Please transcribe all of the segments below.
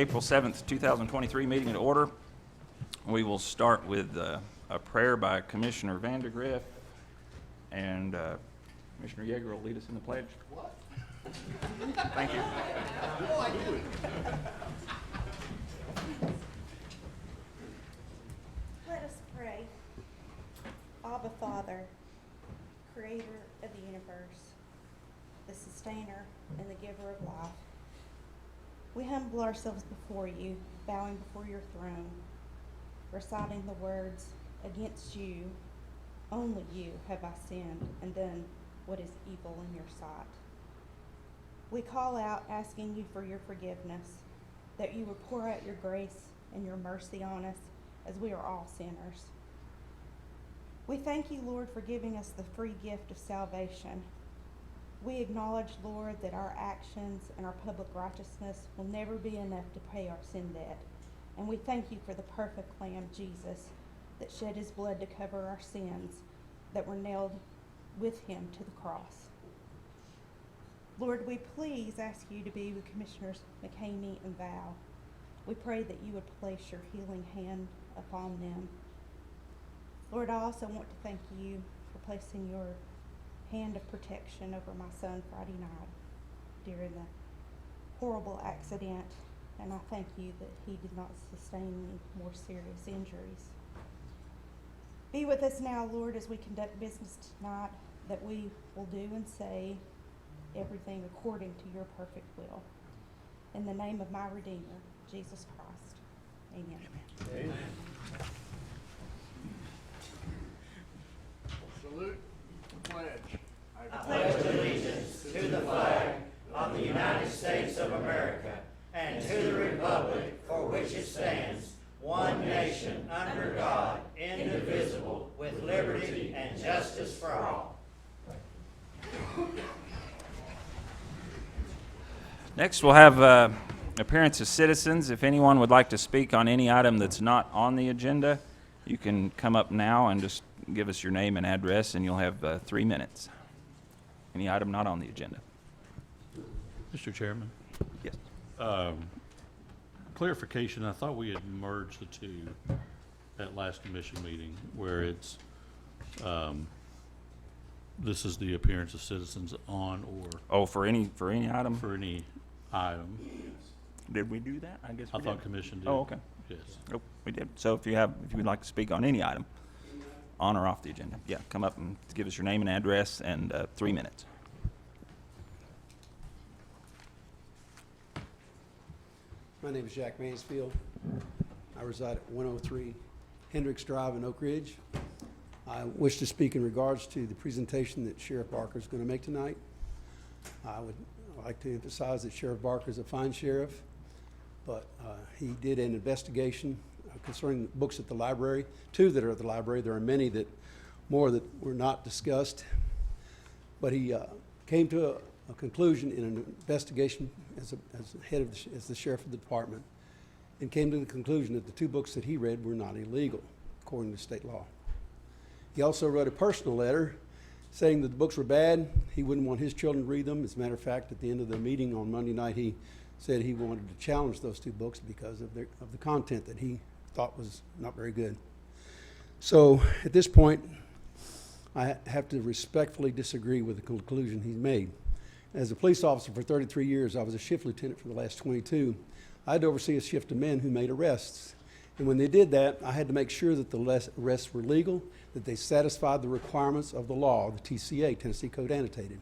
April 7th, 2023 meeting in order. We will start with a prayer by Commissioner Vandergriff, and Commissioner Yeager will lead us in the pledge. What? Thank you. Let us pray. Abba, Father, creator of the universe, the sustainer and the giver of life, we humble ourselves before you, bowing before your throne, reciting the words, "Against you, only you, have I sinned and done what is evil in your sight." We call out asking you for your forgiveness, that you would pour out your grace and your mercy on us, as we are all sinners. We thank you, Lord, for giving us the free gift of salvation. We acknowledge, Lord, that our actions and our public righteousness will never be enough to pay our sin debt. And we thank you for the perfect Lamb, Jesus, that shed his blood to cover our sins, that were nailed with him to the cross. Lord, we please ask you to be with Commissioners McCamey and Val. We pray that you would place your healing hand upon them. Lord, I also want to thank you for placing your hand of protection over my son Friday night during the horrible accident, and I thank you that he did not sustain any more serious injuries. Be with us now, Lord, as we conduct business tonight, that we will do and say everything according to your perfect will. In the name of my Redeemer, Jesus Christ. Amen. Amen. Salute the pledge. I pledge allegiance to the flag of the United States of America and to the republic for which it stands, one nation, under God, indivisible, with liberty and justice for all. Next, we'll have appearance of citizens. If anyone would like to speak on any item that's not on the agenda, you can come up now and just give us your name and address, and you'll have 3 minutes. Any item not on the agenda? Mr. Chairman, Yes. clarification, I thought we had merged the two at last commission meeting, where it's, this is the appearance of citizens on or Oh, for any item? for any item. Did we do that? I guess we I thought did. commission did. Oh, okay. Yes. Nope, we did. So if you would like to speak on any item, on or off the agenda, yeah, come up and give us your name and address, and 3 minutes. My name is Jack Mansfield. I reside at 103 Hendricks Drive in Oak Ridge. I wish to speak in regards to the presentation that Sheriff Barker is going to make tonight. I would like to emphasize that Sheriff Barker is a fine sheriff, but he did an investigation concerning books at the library, 2 that are at the library. There are many more that were not discussed, but he came to a conclusion in an investigation as the sheriff of the department, and came to the conclusion that the 2 books that he read were not illegal according to state law. He also wrote a personal letter saying that the books were bad. He wouldn't want his children to read them. As a matter of fact, at the end of the meeting on Monday night, he said he wanted to challenge those 2 books because of the content that he thought was not very good. So at this point, I have to respectfully disagree with the conclusion he's made. As a police officer for 33 years, I was a shift lieutenant for the last 22. I had to oversee a shift of men who made arrests. And when they did that, I had to make sure that the arrests were legal, that they satisfied the requirements of the law, the TCA, Tennessee Code Annotated.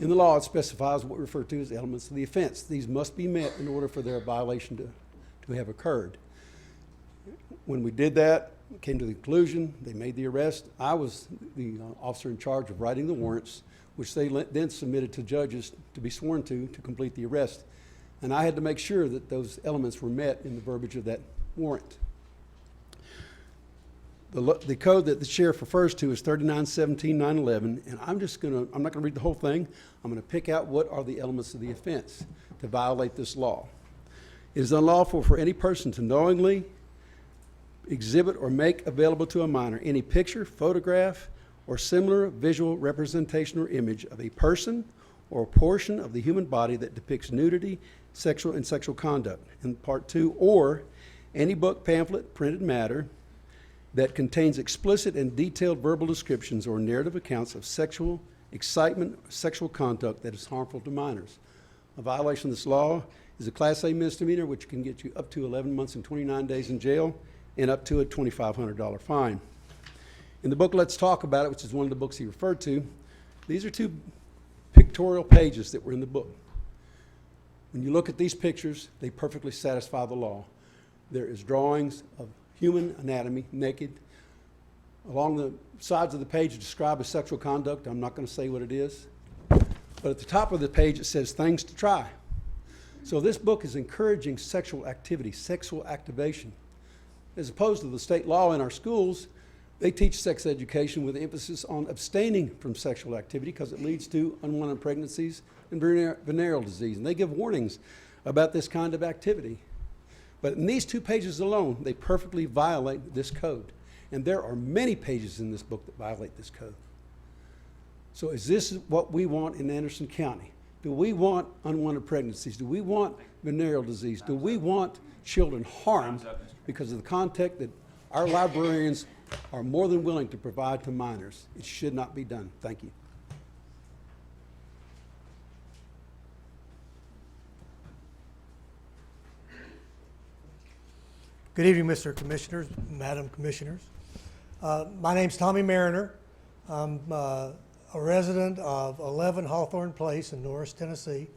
In the law, it specifies what we refer to as elements of the offense. These must be met in order for their violation to have occurred. When we did that, came to the conclusion, they made the arrest. I was the officer in charge of writing the warrants, which they then submitted to judges to be sworn to complete the arrest. And I had to make sure that those elements were met in the verbiage of that warrant. The code that the sheriff refers to is 3917-911, and I'm not gonna read the whole thing. I'm gonna pick out what are the elements of the offense to violate this law. It is unlawful for any person to knowingly exhibit or make available to a minor any picture, photograph, or similar visual representation or image of a person or a portion of the human body that depicts nudity, sexual conduct. And part 2, or any book, pamphlet, printed matter that contains explicit and detailed verbal descriptions or narrative accounts of sexual excitement, or sexual conduct that is harmful to minors. A violation of this law is a Class A misdemeanor, which can get you up to 11 months and 29 days in jail and up to a $2,500 fine. In the book Let's Talk About It, which is one of the books he referred to, these are 2 pictorial pages that were in the book. When you look at these pictures, they perfectly satisfy the law. There is drawings of human anatomy, naked. Along the sides of the page describe a sexual conduct. I'm not going to say what it is. But at the top of the page it says things to try. So this book is encouraging sexual activity, sexual activation. As opposed to the state law in our schools, they teach sex education with emphasis on abstaining from sexual activity because it leads to unwanted pregnancies and venereal disease. And they give warnings about this kind of activity. But in these 2 pages alone, they perfectly violate this code. And there are many pages in this book that violate this code. So is this what we want in Anderson County? Do we want unwanted pregnancies? Do we want venereal disease? Do we want children harmed because of the contact that our librarians are more than willing to provide to minors? It should not be done. Thank you. Good evening, Mr. Commissioners, Madam Commissioners. My name's Tommy Mariner. I'm a resident of 11 Hawthorne Place in Norris, Tennessee.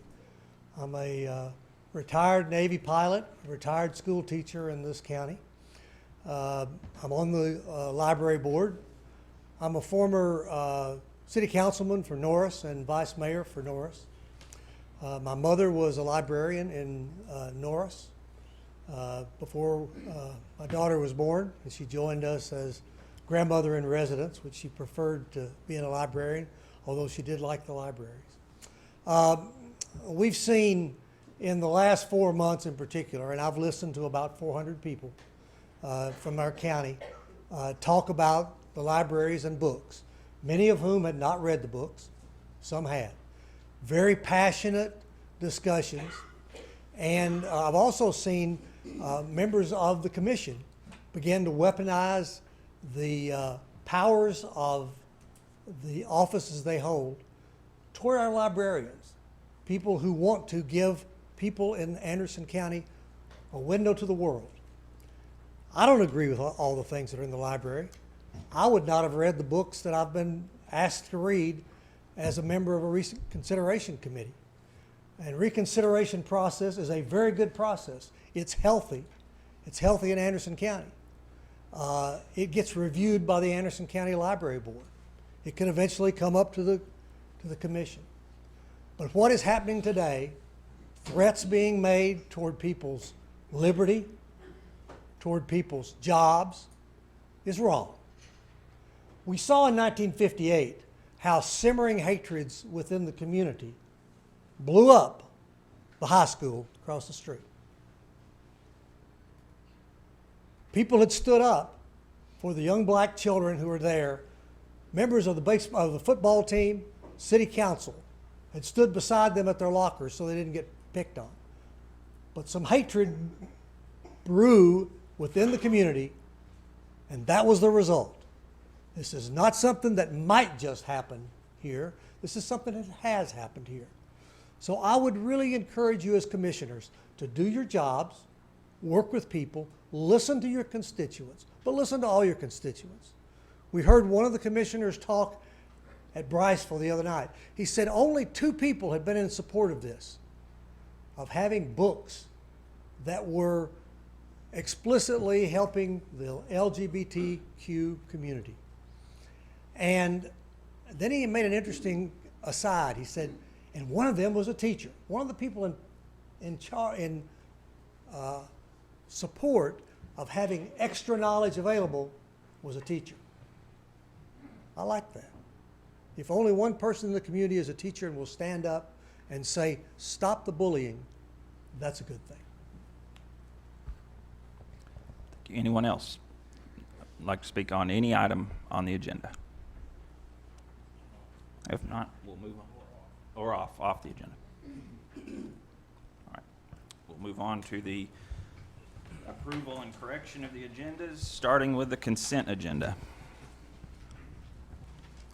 I'm a retired Navy pilot, retired school teacher in this county. I'm on the library board. I'm a former city councilman for Norris and vice mayor for Norris. My mother was a librarian in Norris before my daughter was born, and she joined us as grandmother in residence, which she preferred to being a librarian, although she did like the libraries. We've seen in the last 4 months in particular, and I've listened to about 400 people from our county talk about the libraries and books, many of whom had not read the books, some had. Very passionate discussions. And I've also seen members of the commission begin to weaponize the powers of the offices they hold toward our librarians, people who want to give people in Anderson County a window to the world. I don't agree with all the things that are in the library. I would not have read the books that I've been asked to read as a member of a recent consideration committee. And reconsideration process is a very good process. It's healthy. It's healthy in Anderson County. It gets reviewed by the Anderson County Library Board. It can eventually come up to the commission. But what is happening today, threats being made toward people's liberty, toward people's jobs, is wrong. We saw in 1958 how simmering hatreds within the community blew up the high school across the street. People had stood up for the young black children who were there. Members of the football team, city council, had stood beside them at their lockers so they didn't get picked on. But some hatred grew within the community, and that was the result. This is not something that might just happen here. This is something that has happened here. So I would really encourage you as commissioners to do your jobs, work with people, listen to your constituents, but listen to all your constituents. We heard one of the commissioners talk at Briceville the other night. He said only 2 people had been in support of this, of having books that were explicitly helping the LGBTQ community. And then he made an interesting aside. He said, and one of them was a teacher. One of the people in support of having extra knowledge available was a teacher. I like that. If only one person in the community is a teacher and will stand up and say, stop the bullying, that's a good thing. Anyone else like to speak on any item on the agenda? If not, we'll move on. Or off the agenda? All right. We'll move on to the approval and correction of the agendas, starting with the consent agenda.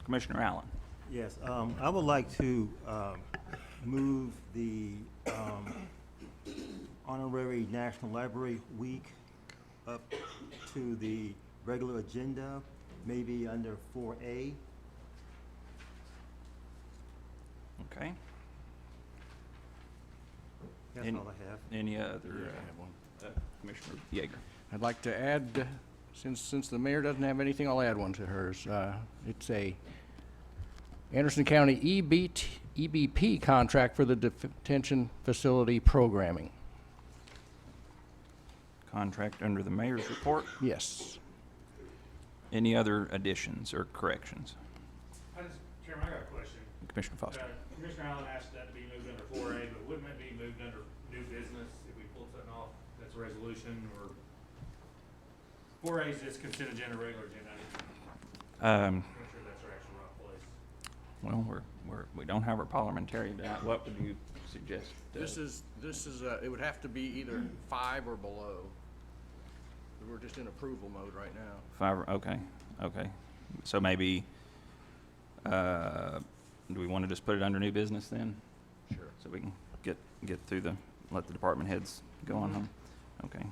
Commissioner Allen. Yes, I would like to move the Honorary National Library Week up to the regular agenda, maybe under 4A. Okay. That's Any- all I have. Any other? Yeah, I have one. Commissioner Yeager. I'd like to add, since the mayor doesn't have anything, I'll add one to hers. It's a Anderson County EBP contract for the detention facility programming. Contract under the mayor's report. Yes. Any other additions or corrections? Chairman, I got a question. Commissioner Foster. Commissioner Allen asked that to be moved under 4A, but wouldn't that be moved under new business if we pulled something off that's a resolution, or 4A is just consent agenda, regular agenda? I'm not sure that's our actual right place. Well, we don't have our parliamentarian. What would you suggest? This is, it would have to be either 5 or below. We're just in approval mode right now. 5, okay. So maybe, do we want to just put it under new business then? Sure. So we can get through let the department heads go on home? Okay.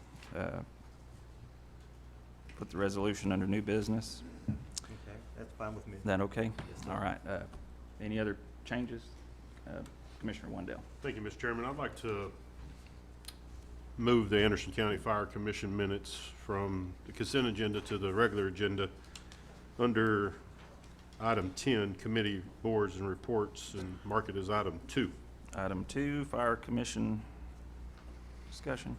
Put the resolution under new business. Okay, that's fine with me. Is that okay? Yes, sir. All right. Any other changes? Commissioner Wendell. Thank you, Mr. Chairman. I'd like to move the Anderson County Fire Commission minutes from the consent agenda to the regular agenda under item 10, committee boards and reports, and mark it as item 2. Item 2, Fire Commission discussion.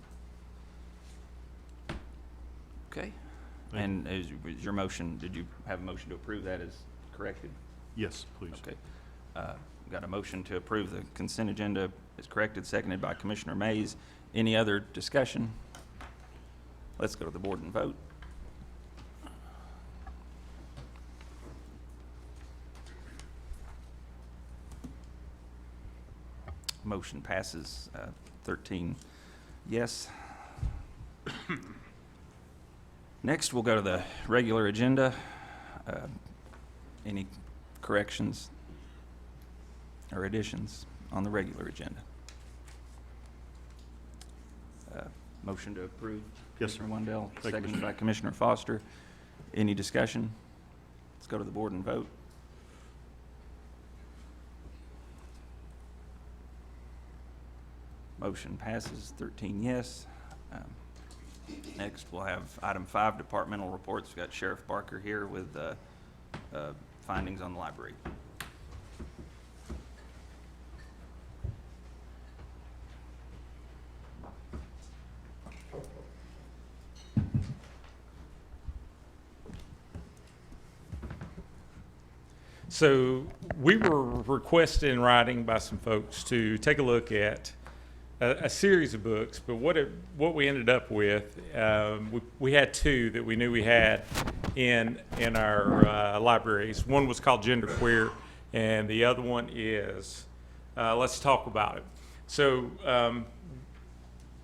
Okay. And is your motion, did you have a motion to approve that as corrected? Yes, please. Okay. Got a motion to approve the consent agenda as corrected, seconded by Commissioner Mays. Any other discussion? Let's go to the board and vote. Motion passes 13 yes. Next, we'll go to the regular agenda. Any corrections or additions on the regular agenda? Motion to approve. Yes, sir. Commissioner Wendell, Thank you, seconded Mr. by Commissioner Foster. Any discussion? Let's go to the board and vote. Motion passes 13 yes. Next, we'll have item 5, departmental reports. We've got Sheriff Barker here with findings on the library. So we were requested in writing by some folks to take a look at a series of books, but what we ended up with, we had 2 that we knew we had in our libraries. One was called Genderqueer, and the other one is Let's Talk About It. So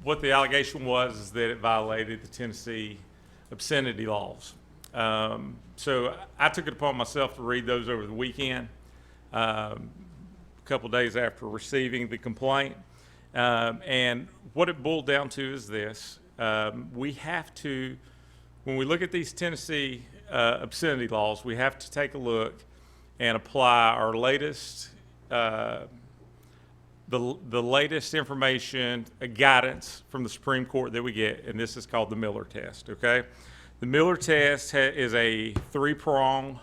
what the allegation was is that it violated the Tennessee obscenity laws. So I took it upon myself to read those over the weekend, a couple days after receiving the complaint. And what it boiled down to is this. We have to, when we look at these Tennessee obscenity laws, we have to take a look and apply our latest, the latest information, guidance from the Supreme Court that we get, and this is called the Miller test, okay? The Miller test is a 3-prong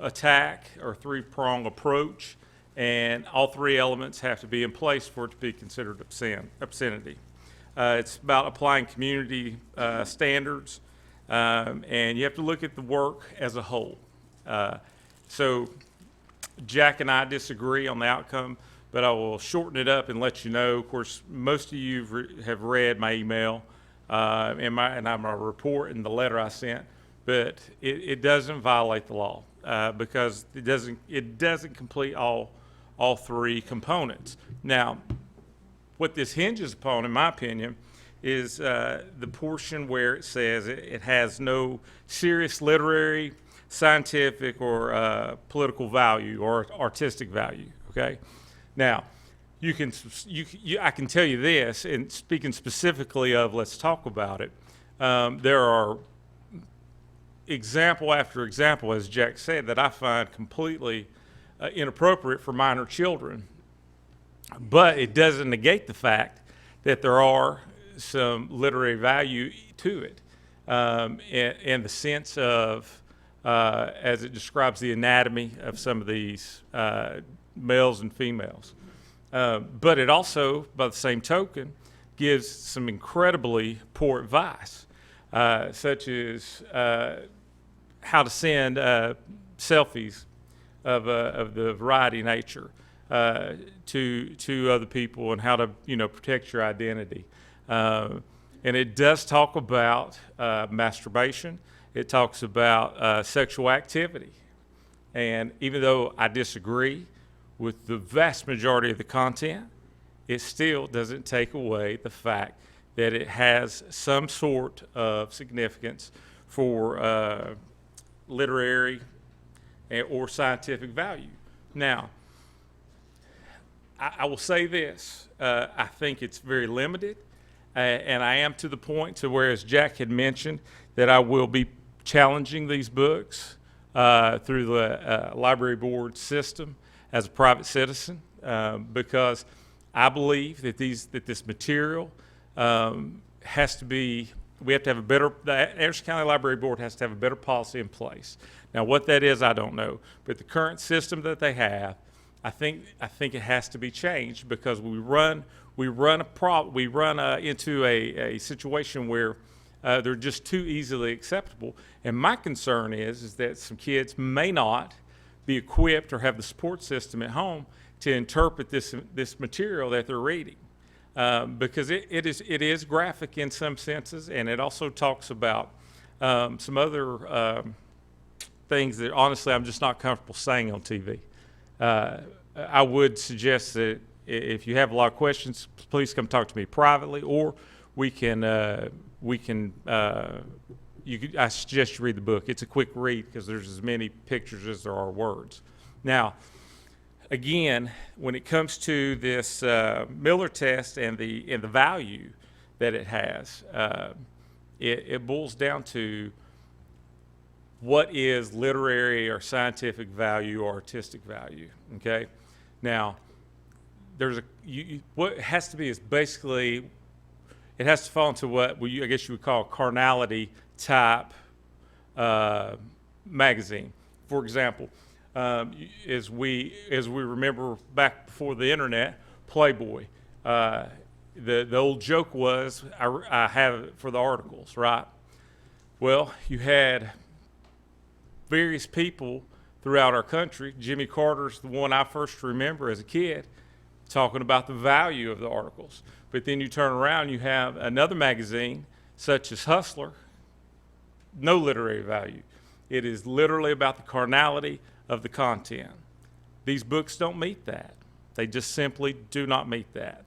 attack or 3-prong approach, and all 3 elements have to be in place for it to be considered obscenity. It's about applying community standards, and you have to look at the work as a whole. So Jack and I disagree on the outcome, but I will shorten it up and let you know. Of course, most of you have read my email and my report and the letter I sent, but it doesn't violate the law because it doesn't complete all all three components. Now, what this hinges upon, in my opinion, is the portion where it says it has no serious literary, scientific, or political value or artistic value. Okay, now I can tell you this, and speaking specifically of let's talk about it. There are example after example, as Jack said, that I find completely inappropriate for minor children. But it doesn't negate the fact that there are some literary value to it, in the sense of, as it describes the anatomy of some of these males and females. But it also, by the same token, gives some incredibly poor advice, such as how to send selfies of the variety nature to other people, and how to protect your identity. And it does talk about masturbation. It talks about sexual activity. And even though I disagree with the vast majority of the content, it still doesn't take away the fact that it has some sort of significance for literary or scientific value. Now, I will say this, I think it's very limited, and I am to the point to where, as Jack had mentioned, that I will be challenging these books through the library board system as a private citizen, because I believe that this material has to be, we have to have a better, the Anderson County Library Board has to have a better policy in place. Now, what that is, I don't know, but the current system that they have, I think it has to be changed, because we run into a situation where they're just too easily acceptable. And my concern is that some kids may not be equipped or have the support system at home to interpret this material that they're reading, because it is graphic in some senses, and it also talks about some other things that honestly I'm just not comfortable saying on TV. I would suggest that if you have a lot of questions, please come talk to me privately, or I suggest you read the book. It's a quick read because there's as many pictures as there are words. Now, again, when it comes to this Miller test and the value that it has, it boils down to what is literary or scientific value or artistic value. Okay, now what it has to be is basically, it has to fall into what I guess you would call a carnality type magazine. For example, as we remember back before the internet, Playboy. The old joke was, I have it for the articles, right? Well, you had various people throughout our country. Jimmy Carter's the one I first remember as a kid, talking about the value of the articles. But then you turn around, you have another magazine, such as Hustler, no literary value. It is literally about the carnality of the content. These books don't meet that. They just simply do not meet that.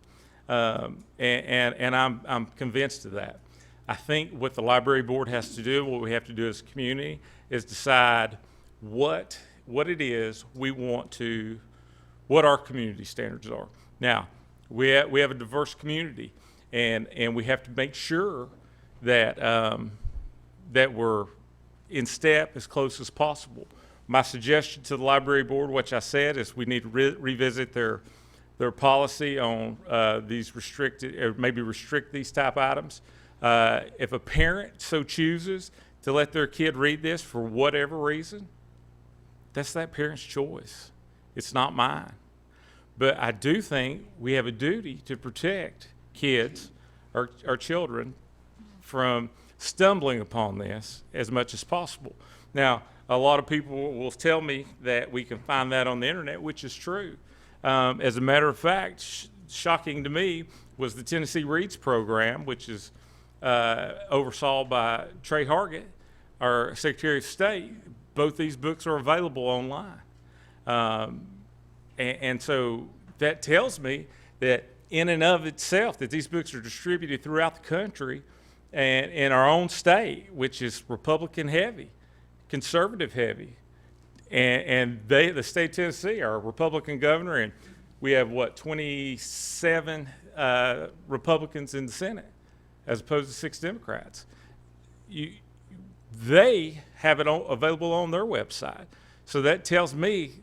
And I'm convinced of that. I think what the library board has to do, what we have to do as a community, is decide what it is we want to, what our community standards are. Now, we have a diverse community, and we have to make sure that that we're in step as close as possible. My suggestion to the library board, which I said, is we need to revisit their policy on these restricted, or maybe restrict these type items. If a parent so chooses to let their kid read this for whatever reason, that's that parent's choice. It's not mine. But I do think we have a duty to protect kids, our children, from stumbling upon this as much as possible. Now, a lot of people will tell me that we can find that on the internet, which is true. As a matter of fact, shocking to me was the Tennessee Reads program, which is oversaw by Trey Hargett, our Secretary of State. Both these books are available online. And so that tells me that in and of itself, that these books are distributed throughout the country and in our own state, which is Republican heavy, conservative heavy. And the state of Tennessee, our Republican governor, and we have, 27 Republicans in the Senate, as opposed to 6 Democrats. They have it available on their website. So that tells me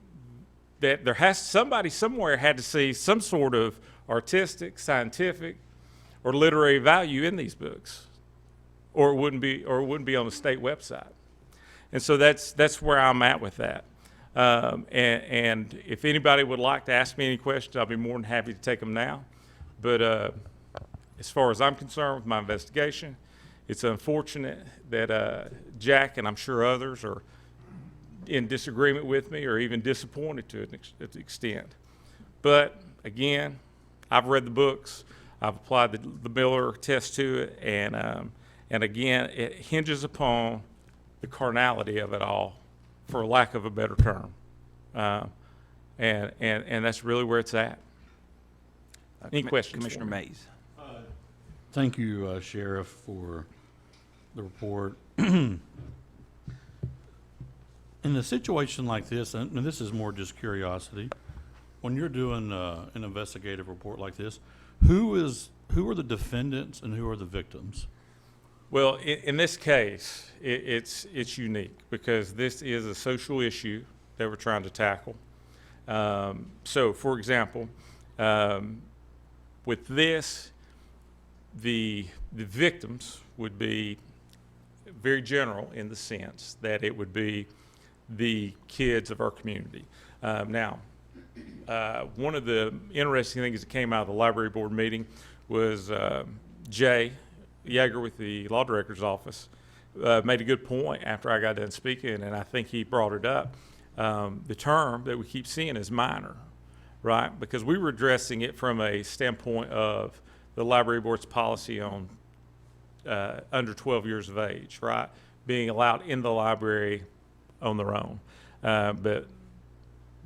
that somebody somewhere had to see some sort of artistic, scientific, or literary value in these books, or it wouldn't be on the state website. And so that's where I'm at with that. And if anybody would like to ask me any questions, I'll be more than happy to take them now. But as far as I'm concerned with my investigation, it's unfortunate that Jack and I'm sure others are in disagreement with me or even disappointed to an extent. But again, I've read the books, I've applied the Miller test to it, and again, it hinges upon the carnality of it all, for lack of a better term, and that's really where it's at. Any questions? Commissioner for me? Mays. Thank you, Sheriff, for the report. In a situation like this, and this is more just curiosity, when you're doing an investigative report like this, who are the defendants and who are the victims? Well, in this case, it's unique because this is a social issue that we're trying to tackle. So, for example, with this, the victims would be very general in the sense that it would be the kids of our community. Now, one of the interesting things that came out of the library board meeting was Jay Yeager with the law director's office made a good point after I got done speaking, and I think he brought it up. The term that we keep seeing is minor, right? Because we were addressing it from a standpoint of the library board's policy on under 12 years of age, right? Being allowed in the library on their own. But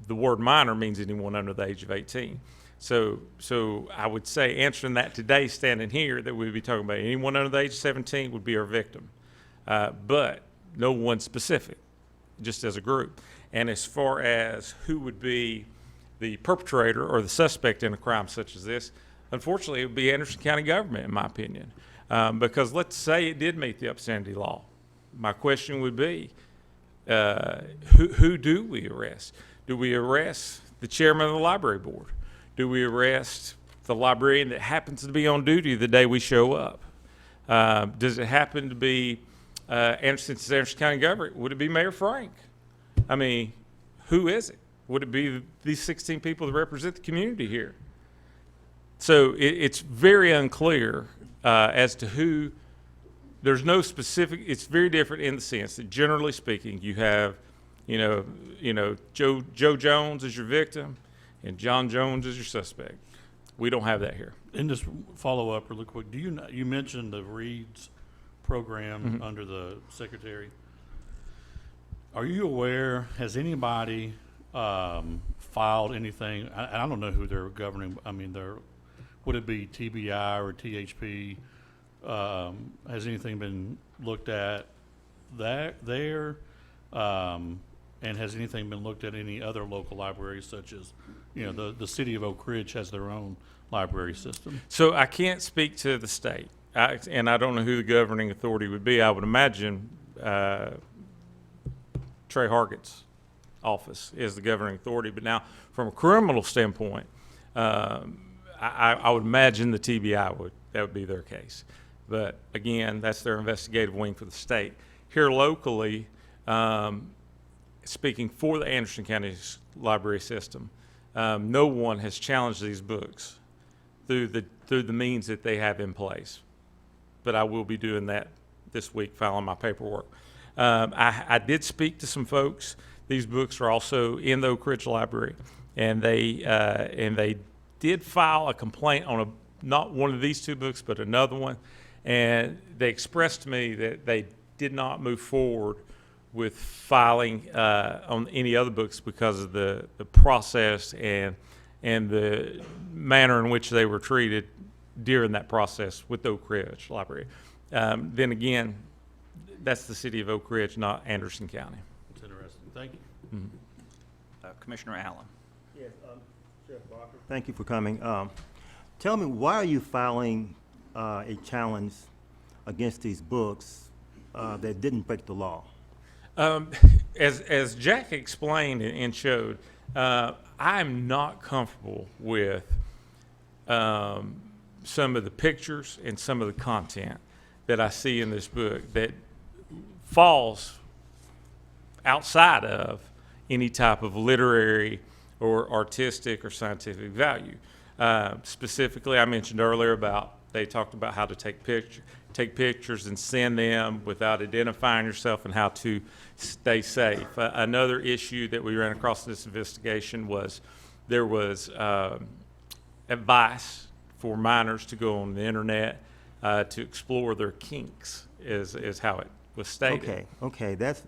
the word minor means anyone under the age of 18. So I would say, answering that today, standing here, that we'd be talking about anyone under the age of 17 would be our victim. But no one specific, just as a group. And as far as who would be the perpetrator or the suspect in a crime such as this, unfortunately, it would be Anderson County government, in my opinion. Because let's say it did meet the obscenity law. My question would be, who do we arrest? Do we arrest the chairman of the library board? Do we arrest the librarian that happens to be on duty the day we show up? Does it happen to be Anderson County government? Would it be Mayor Frank? I mean, who is it? Would it be these 16 people that represent the community here? So it's very unclear as to who. There's no specific. It's very different in the sense that, generally speaking, you have, Joe Jones is your victim, and John Jones is your suspect. We don't have that here. And just follow up really quick. You mentioned the Reads program under the secretary? Are you aware? Has anybody filed anything? I don't know who they're governing. I mean, would it be TBI or THP? Has anything been looked at there? And has anything been looked at any other local libraries, such as, the city of Oak Ridge has their own library system? So I can't speak to the state, and I don't know who the governing authority would be. I would imagine Trey Hargett's office is the governing authority. But now, from a criminal standpoint, I would imagine the TBI that would be their case. But again, that's their investigative wing for the state. Here locally, speaking for the Anderson County library system, no one has challenged these books through the means that they have in place. But I will be doing that this week, filing my paperwork. I did speak to some folks. These books are also in the Oak Ridge Library, and they did file a complaint on not one of these two books, but another one. And they expressed to me that they did not move forward with filing on any other books because of the process and the manner in which they were treated during that process with Oak Ridge Library. Then again, that's the city of Oak Ridge, not Anderson County. It's interesting. Thank you. Commissioner Allen. Yes, Sheriff Barker. Thank you for coming. Tell me, why are you filing a challenge against these books that didn't break the law? As Jack explained and showed, I'm not comfortable with some of the pictures and some of the content that I see in this book that falls outside of any type of literary or artistic or scientific value. Specifically, I mentioned earlier about they talked about how to take pictures and send them without identifying yourself and how to stay safe. Another issue that we ran across in this investigation was there was advice for minors to go on the internet to explore their kinks, is how it was stated. Okay. That's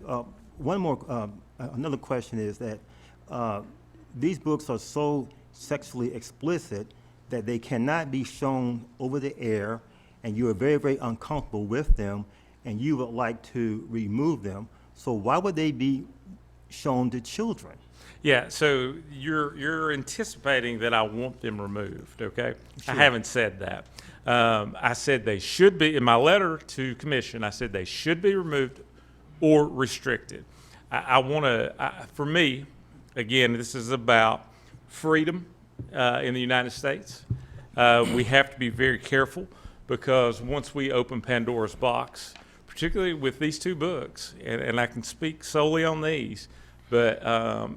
one more. Another question is that these books are so sexually explicit that they cannot be shown over the air, and you are very, very uncomfortable with them, and you would like to remove them. So why would they be shown to children? Yeah, so you're anticipating that I want them removed, okay? Sure. I haven't said that. I said they should be, in my letter to commission, I said they should be removed or restricted. I want to, for me, again, this is about freedom in the United States. We have to be very careful because once we open Pandora's box, particularly with these two books, and I can speak solely on these, but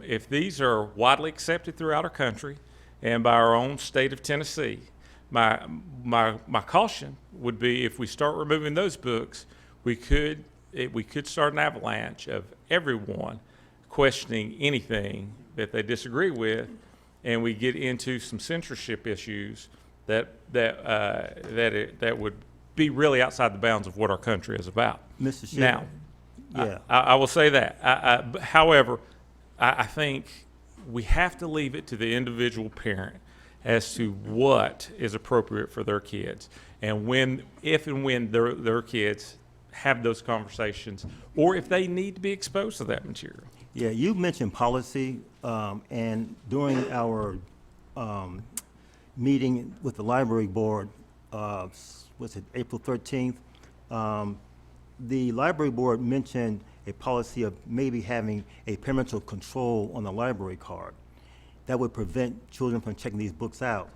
if these are widely accepted throughout our country and by our own state of Tennessee, my caution would be if we start removing those books, we could start an avalanche of everyone questioning anything that they disagree with, and we get into some censorship issues that would be really outside the bounds of what our country is about. Mr. Sheriff. Now, Yeah. I will say that. However, I think we have to leave it to the individual parent as to what is appropriate for their kids, and if and when their kids have those conversations, or if they need to be exposed to that material. Yeah, you mentioned policy, and during our meeting with the library board, was it April 13th? The library board mentioned a policy of maybe having a parental control on the library card that would prevent children from checking these books out.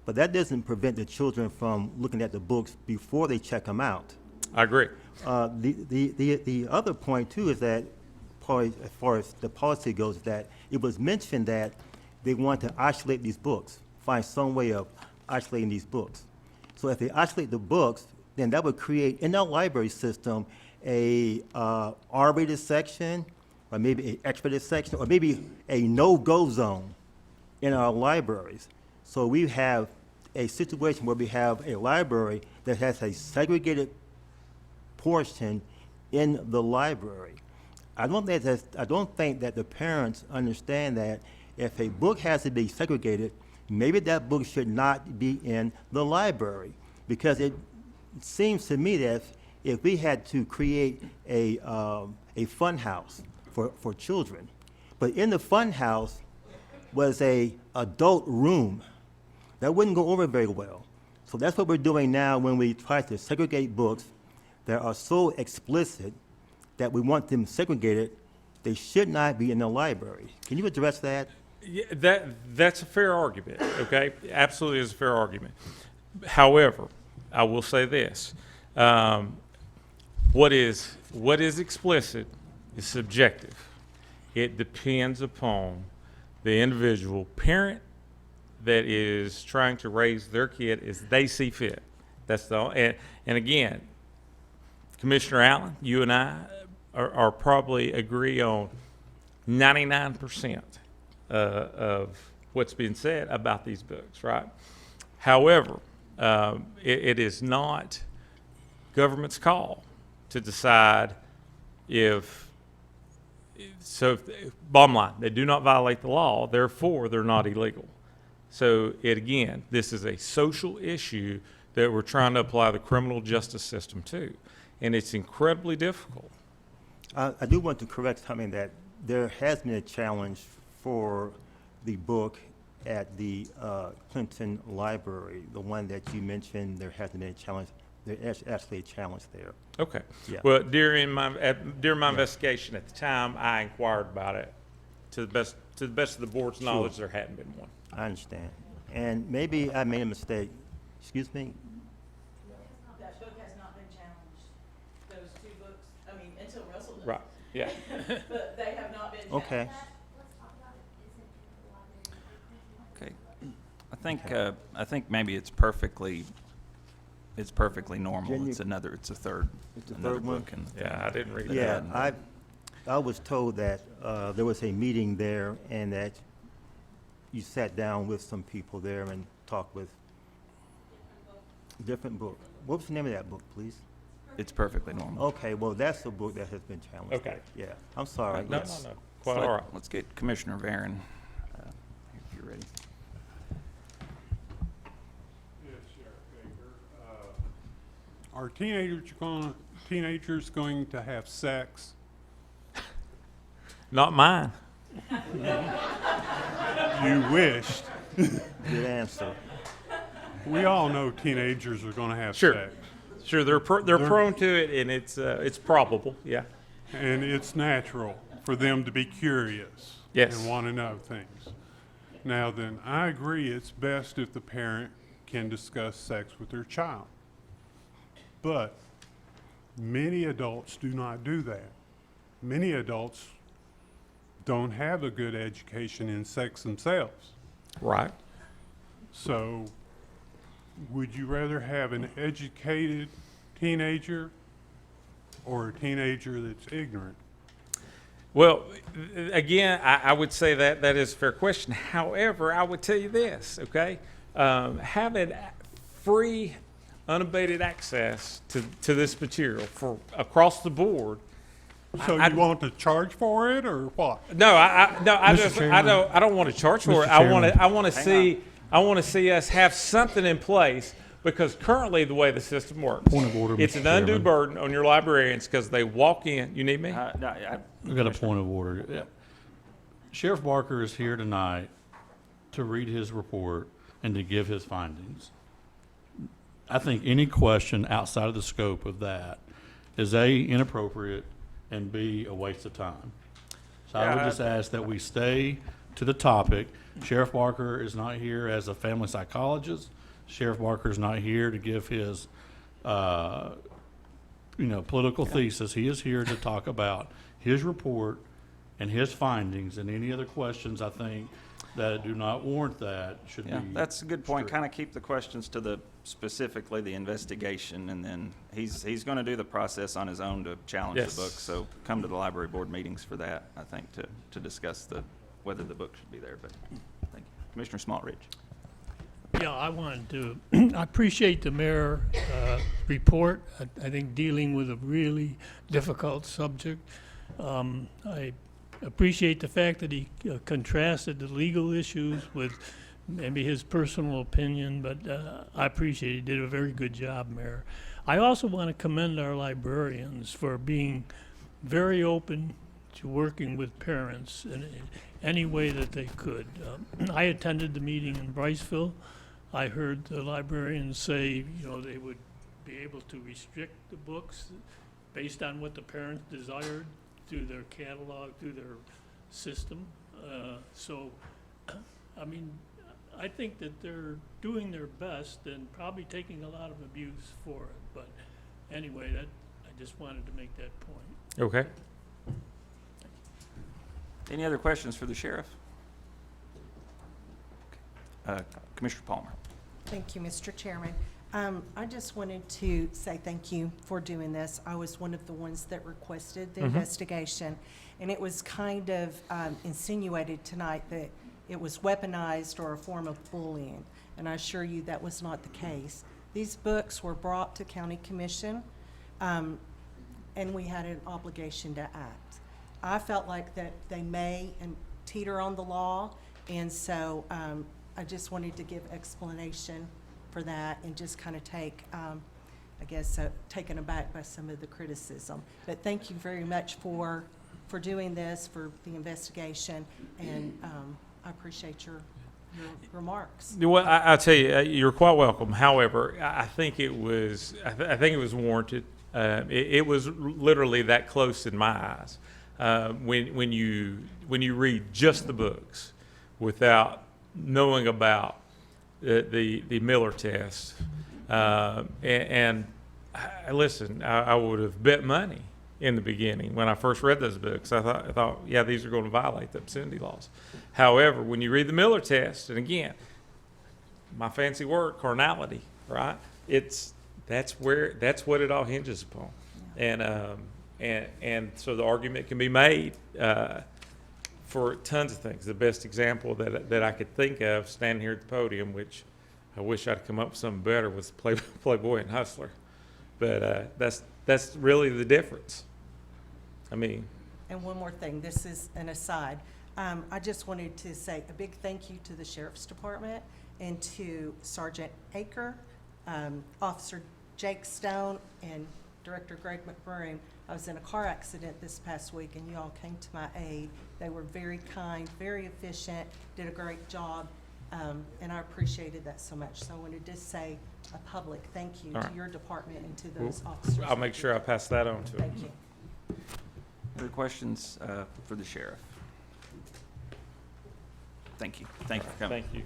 But that doesn't prevent the children from looking at the books before they check them out. I agree. The other point too is that, as far as the policy goes, that it was mentioned that they want to isolate these books, find some way of isolating these books. So if they isolate the books, then that would create in our library system a R-rated section, or maybe an X-rated section, or maybe a no-go zone in our libraries. So we have a situation where we have a library that has a segregated portion in the library. I don't think that the parents understand that if a book has to be segregated, maybe that book should not be in the library, because it seems to me that if we had to create a fun house for children, but in the fun house was a adult room, that wouldn't go over very well. So that's what we're doing now when we try to segregate books that are so explicit that we want them segregated. They should not be in the library. Can you address that? Yeah, that's a fair argument, okay? Absolutely is a fair argument. However, I will say this. What is explicit is subjective. It depends upon the individual parent that is trying to raise their kid as they see fit. That's and again, Commissioner Allen, you and I are probably agree on 99% of what's being said about these books, right? However, it is not government's call to decide if bottom line, they do not violate the law, therefore they're not illegal. So again, this is a social issue that we're trying to apply the criminal justice system to, and it's incredibly difficult. I do want to correct something that there has been a challenge for the book at the Clinton Library. The one that you mentioned, there hasn't been a challenge. There's actually a challenge there. Okay. Yeah. Well, during my investigation at the time, I inquired about it. To the best of the board's knowledge, there hadn't been one. I understand. And maybe I made a mistake. Excuse me? That book has not been challenged. Those two books, I mean, until Russell does. Right. Yeah. But they have not been challenged. Okay. Okay. I think maybe it's perfectly normal. Then It's a third. It's the another third one? book in the Yeah, I didn't read Yeah, that. I was told that there was a meeting there and that you sat down with some people there and talked with different book. What was the name of that book, please? It's perfectly normal. Okay, well, that's the book that has been challenged. Okay. Yeah, I'm sorry. Right, No, let's- no, no. Quite all right. Let's get Commissioner Varon, if you're ready. Yes, Sheriff Baker. Are teenagers going to have sex? Not mine. You wished. Good answer. We all know teenagers are going to have Sure. sex. Sure, they're prone to it, and it's probable. Yeah. And it's natural for them to be curious. Yes. And want to know things. Now then, I agree it's best if the parent can discuss sex with their child. But many adults do not do that. Many adults don't have a good education in sex themselves. Right. So, would you rather have an educated teenager or a teenager that's ignorant? Well, again, I would say that is a fair question. However, I would tell you this, okay? Having free, unabated access to this material for across the board. So you want to charge for it or what? No, I Mr. just Chairman. I don't want to charge for it. Mr. I want to see us have something in place, because currently the way the system works, Point of order, it's Mr. an undue Chairman. burden on your librarians because they walk in. You need me? No, I've got a point of order. Yeah. Sheriff Barker is here tonight to read his report and to give his findings. I think any question outside of the scope of that is A, inappropriate, and B, a waste of time. So I would just ask that we stay to the topic. Sheriff Barker is not here as a family psychologist. Sheriff Barker is not here to give his, political thesis. He is here to talk about his report and his findings, and any other questions, I think, that do not warrant that should be. Yeah, that's a good point. strict. Kind of keep the questions to specifically the investigation, and then he's going to do the process on his own to challenge Yes. the book. So come to the library board meetings for that, I think, to discuss whether the book should be there. But thank you. Commissioner Smaltridge. Yeah, I wanted to, I appreciate the mayor report. I think dealing with a really difficult subject. I appreciate the fact that he contrasted the legal issues with maybe his personal opinion, but I appreciate he did a very good job, Mayor. I also want to commend our librarians for being very open to working with parents in any way that they could. I attended the meeting in Bryceville. I heard the librarians say, they would be able to restrict the books based on what the parents desired through their catalog, through their system. I think that they're doing their best and probably taking a lot of abuse for it. But anyway, I just wanted to make that point. Okay. Any other questions for the sheriff? Commissioner Palmer. Thank you, Mr. Chairman. I just wanted to say thank you for doing this. I was one of the ones that requested the investigation, and it was kind of insinuated tonight that it was weaponized or a form of bullying, and I assure you that was not the case. These books were brought to County Commission, and we had an obligation to act. I felt like that they may and teeter on the law, and so I just wanted to give explanation for that and just kind of take, I guess, taken aback by some of the criticism. But thank you very much for doing this, for the investigation, and I appreciate your remarks. Well, I'll tell you, you're quite welcome. However, I think it was, I think it was warranted. It was literally that close in my eyes. When you read just the books without knowing about the Miller test, and listen, I would have bet money in the beginning when I first read those books. I thought, yeah, these are going to violate the obscenity laws. However, when you read the Miller test, and again, my fancy word, carnality, right? That's what it all hinges upon, and so the argument can be made for tons of things. The best example that I could think of, standing here at the podium, which I wish I'd come up with something better, was Playboy and Hustler, but that's really the difference. I mean. And one more thing, this is an aside. I just wanted to say a big thank you to the Sheriff's Department and to Sergeant Aker, Officer Jake Stone, and Director Greg McBroom. I was in a car accident this past week, and you all came to my aid. They were very kind, very efficient, did a great job, and I appreciated that so much. So I wanted to say a public thank you to your department and to those officers. I'll make sure I pass that on to him. Thank you. Other questions for the sheriff? Thank you. Thank you for coming. Thank you.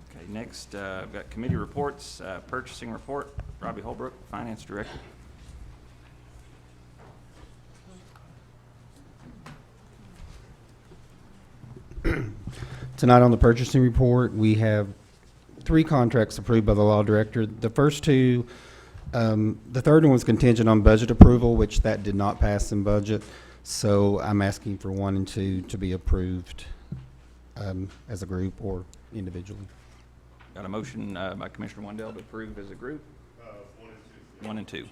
Okay, next, I've got committee reports, purchasing report, Robbie Holbrook, Finance Director. Tonight on the purchasing report, we have 3 contracts approved by the law director. The first 2, the third one was contingent on budget approval, which that did not pass in budget. So I'm asking for 1 and 2 to be approved as a group or individually. Got a motion by Commissioner Wendell to approve as a group? 1 and 2.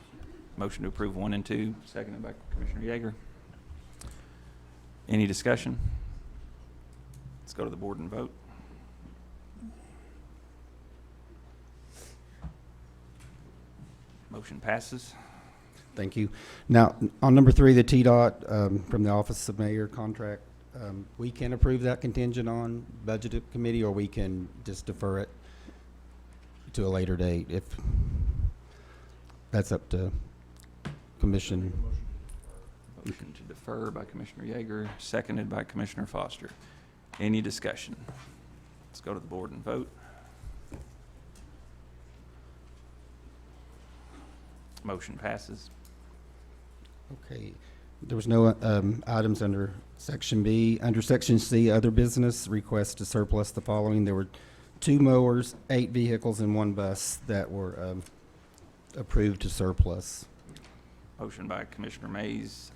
Motion to approve 1 and 2, seconded by Commissioner Yeager. Any discussion? Let's go to the board and vote. Motion passes. Thank you. Now, on number 3, the TDOT from the Office of Mayor contract, we can approve that contingent on budget committee, or we can just defer it to a later date if that's up to commission. Motion to defer by Commissioner Yeager, seconded by Commissioner Foster. Any discussion? Let's go to the board and vote. Motion passes. Okay. There was no items under Section B. Under Section C, other business, request to surplus the following. There were 2 mowers, 8 vehicles, and 1 bus that were approved to surplus. Motion by Commissioner Mays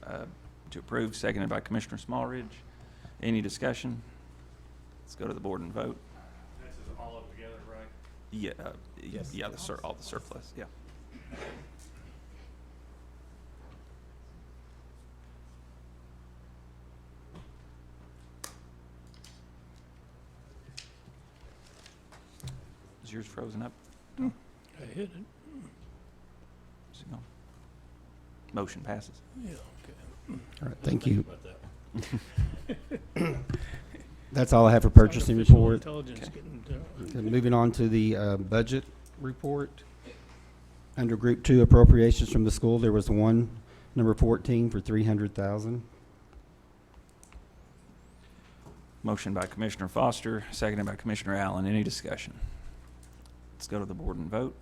to approve, seconded by Commissioner Smallridge. Any discussion? Let's go to the board and vote. This is all up together, right? Yeah, Yes. yeah, all the surplus, yeah. Is yours frozen up? I hit it. Is it gone? Motion passes. Yeah, okay. All right, thank you. About that. That's all I have for purchasing Artificial report. intelligence Okay. getting Okay, moving on to the budget report. Under Group 2 appropriations from the school, there was one, number 14, for $300,000. Motion by Commissioner Foster, seconded by Commissioner Allen. Any discussion? Let's go to the board and vote.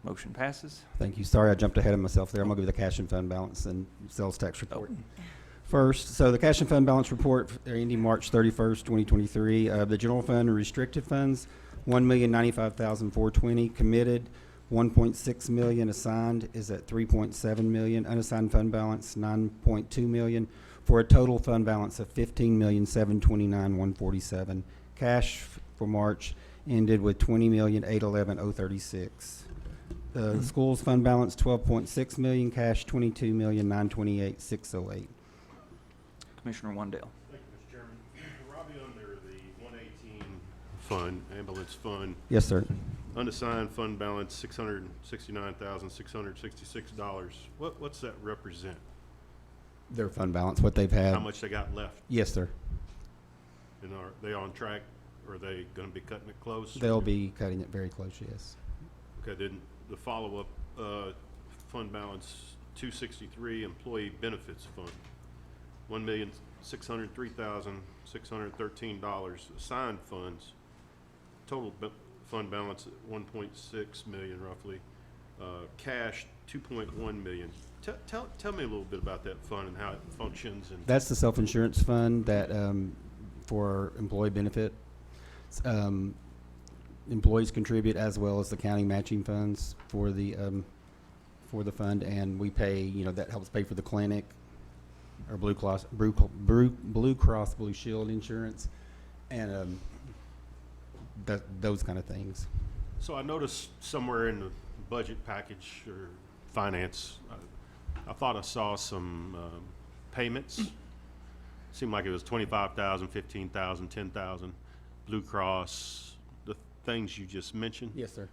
Motion passes. Thank you. Sorry, I jumped ahead of myself there. I'm going to give the cash and fund balance and sales tax report. First, so the cash and fund balance report ending March 31st, 2023. The general fund and restricted funds, $1,095,420 committed. 1.6 million assigned is at 3.7 million. Unassigned fund balance 9.2 million for a total fund balance of 15,729,147. Cash for March ended with $20,811,036. The school's fund balance, $12.6 million, cash, $22,928,608. Commissioner Wandale. Thank you, Mr. Chairman. Robbie, under the 118 fund, ambulance fund, Yes, sir. unassigned fund balance, $669,666. What's that represent? Their fund balance, what they've had. How much they got left? Yes, sir. And are they on track? Or are they gonna be cutting it close? They'll be cutting it very close, yes. Okay, then the follow-up, fund balance, 263, employee benefits fund, $1,603,613. Assigned funds, total fund balance at 1.6 million roughly. Cash, 2.1 million. Tell me a little bit about that fund and how it functions and. That's the self-insurance fund that, for employee benefit. Employees contribute as well as the county matching funds for the fund, and we pay, that helps pay for the clinic, or Blue Cross Blue Shield insurance, and those kind of things. So I noticed somewhere in the budget package or finance, I thought I saw some payments. Seemed like it was 25,000, 15,000, 10,000. Blue Cross, the things you just mentioned. Yes, sir.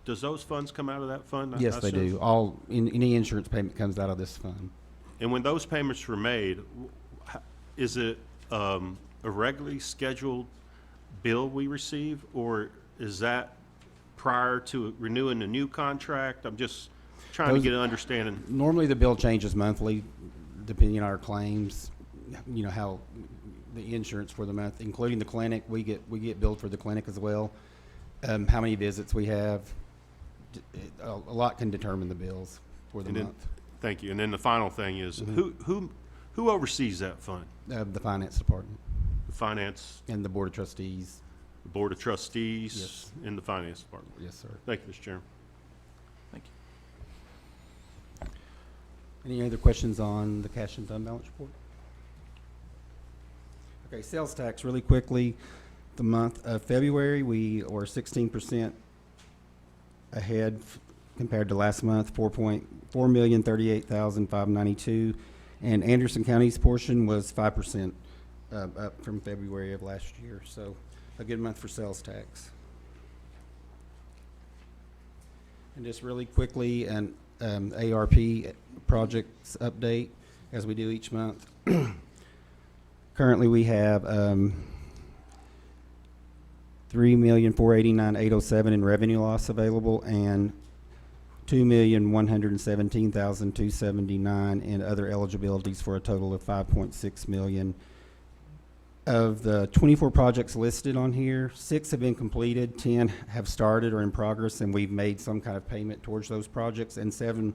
Does those funds come out of that fund? Yes, I they assume? do. Any insurance payment comes out of this fund. And when those payments were made, is it a regularly scheduled bill we receive, or is that prior to renewing the new contract? I'm just trying to get an understanding. Normally, the bill changes monthly, depending on our claims, how the insurance for the month, including the clinic. We get billed for the clinic as well. How many visits we have, a lot can determine the bills for the month. Thank you. And then the final thing is, who oversees that fund? The finance department The finance, and the board of trustees. the board of trustees, Yes. and the finance department. Yes, sir. Thank you, Mr. Chairman. Thank you. Any other questions on the cash and fund balance report? Okay, sales tax, really quickly. The month of February, we were 16% ahead compared to last month, 4,438,592. And Anderson County's portion was 5% up from February of last year. So a good month for sales tax. And just really quickly, an ARP projects update, as we do each month. Currently, we have $3,489,807 in revenue loss available, and $2,117,279 in other eligibilities, for a total of $5.6 million. Of the 24 projects listed on here, 6 have been completed, 10 have started or in progress, and we've made some kind of payment towards those projects, and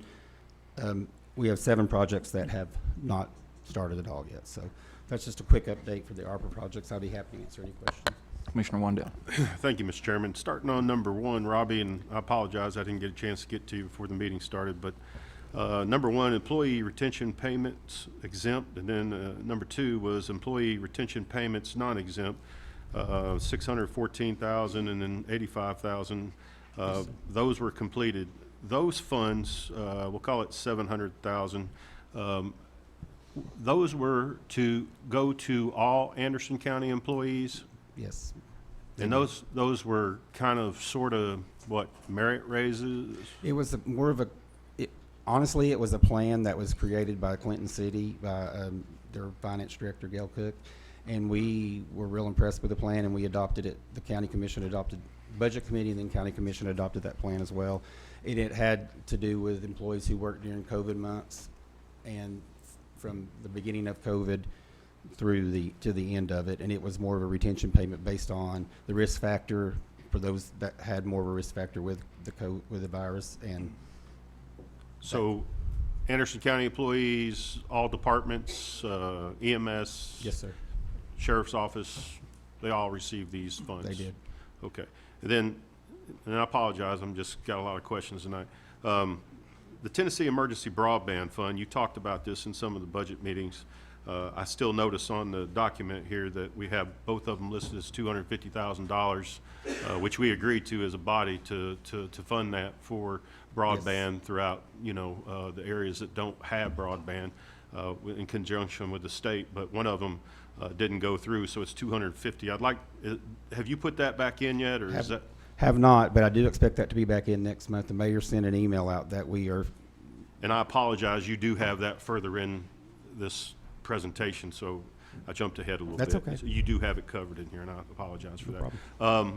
we have 7 projects that have not started at all yet. So that's just a quick update for the ARPA projects. I'll be happy to answer any questions. Commissioner Wandale. Thank you, Mr. Chairman. Starting on number 1, Robbie, and I apologize, I didn't get a chance to get to you before the meeting started, but number 1, employee retention payments exempt, and then number 2 was employee retention payments non-exempt, 614,000 and then 85,000. Those were completed. Those funds, we'll call it 700,000. Those were to go to all Anderson County employees. Yes. And those were kind of, sort of, what, merit raises? It was more of honestly, it was a plan that was created by Clinton City, by their finance director, Gail Cook, and we were real impressed with the plan, and we adopted it. The county commission adopted, budget committee and then county commission adopted that plan as well. And it had to do with employees who worked during COVID months, and from the beginning of COVID through to the end of it, and it was more of a retention payment based on the risk factor for those that had more of a risk factor with the virus. And so Anderson County employees, all departments, EMS. Yes, sir. Sheriff's Office, they all received these funds? They did. Okay. And I apologize, I'm just got a lot of questions tonight. The Tennessee Emergency Broadband Fund, you talked about this in some of the budget meetings. I still notice on the document here that we have both of them listed as $250,000, which we agreed to as a body to fund that for broadband throughout, the areas that don't have broadband, in conjunction with the state, but one of them didn't go through, so it's 250. Have you put that back in yet, or is that? Have not, but I do expect that to be back in next month. The mayor sent an email out that we are. And I apologize, you do have that further in this presentation, so I jumped ahead a little bit. That's okay. So you do have it covered in here, and I apologize for No that.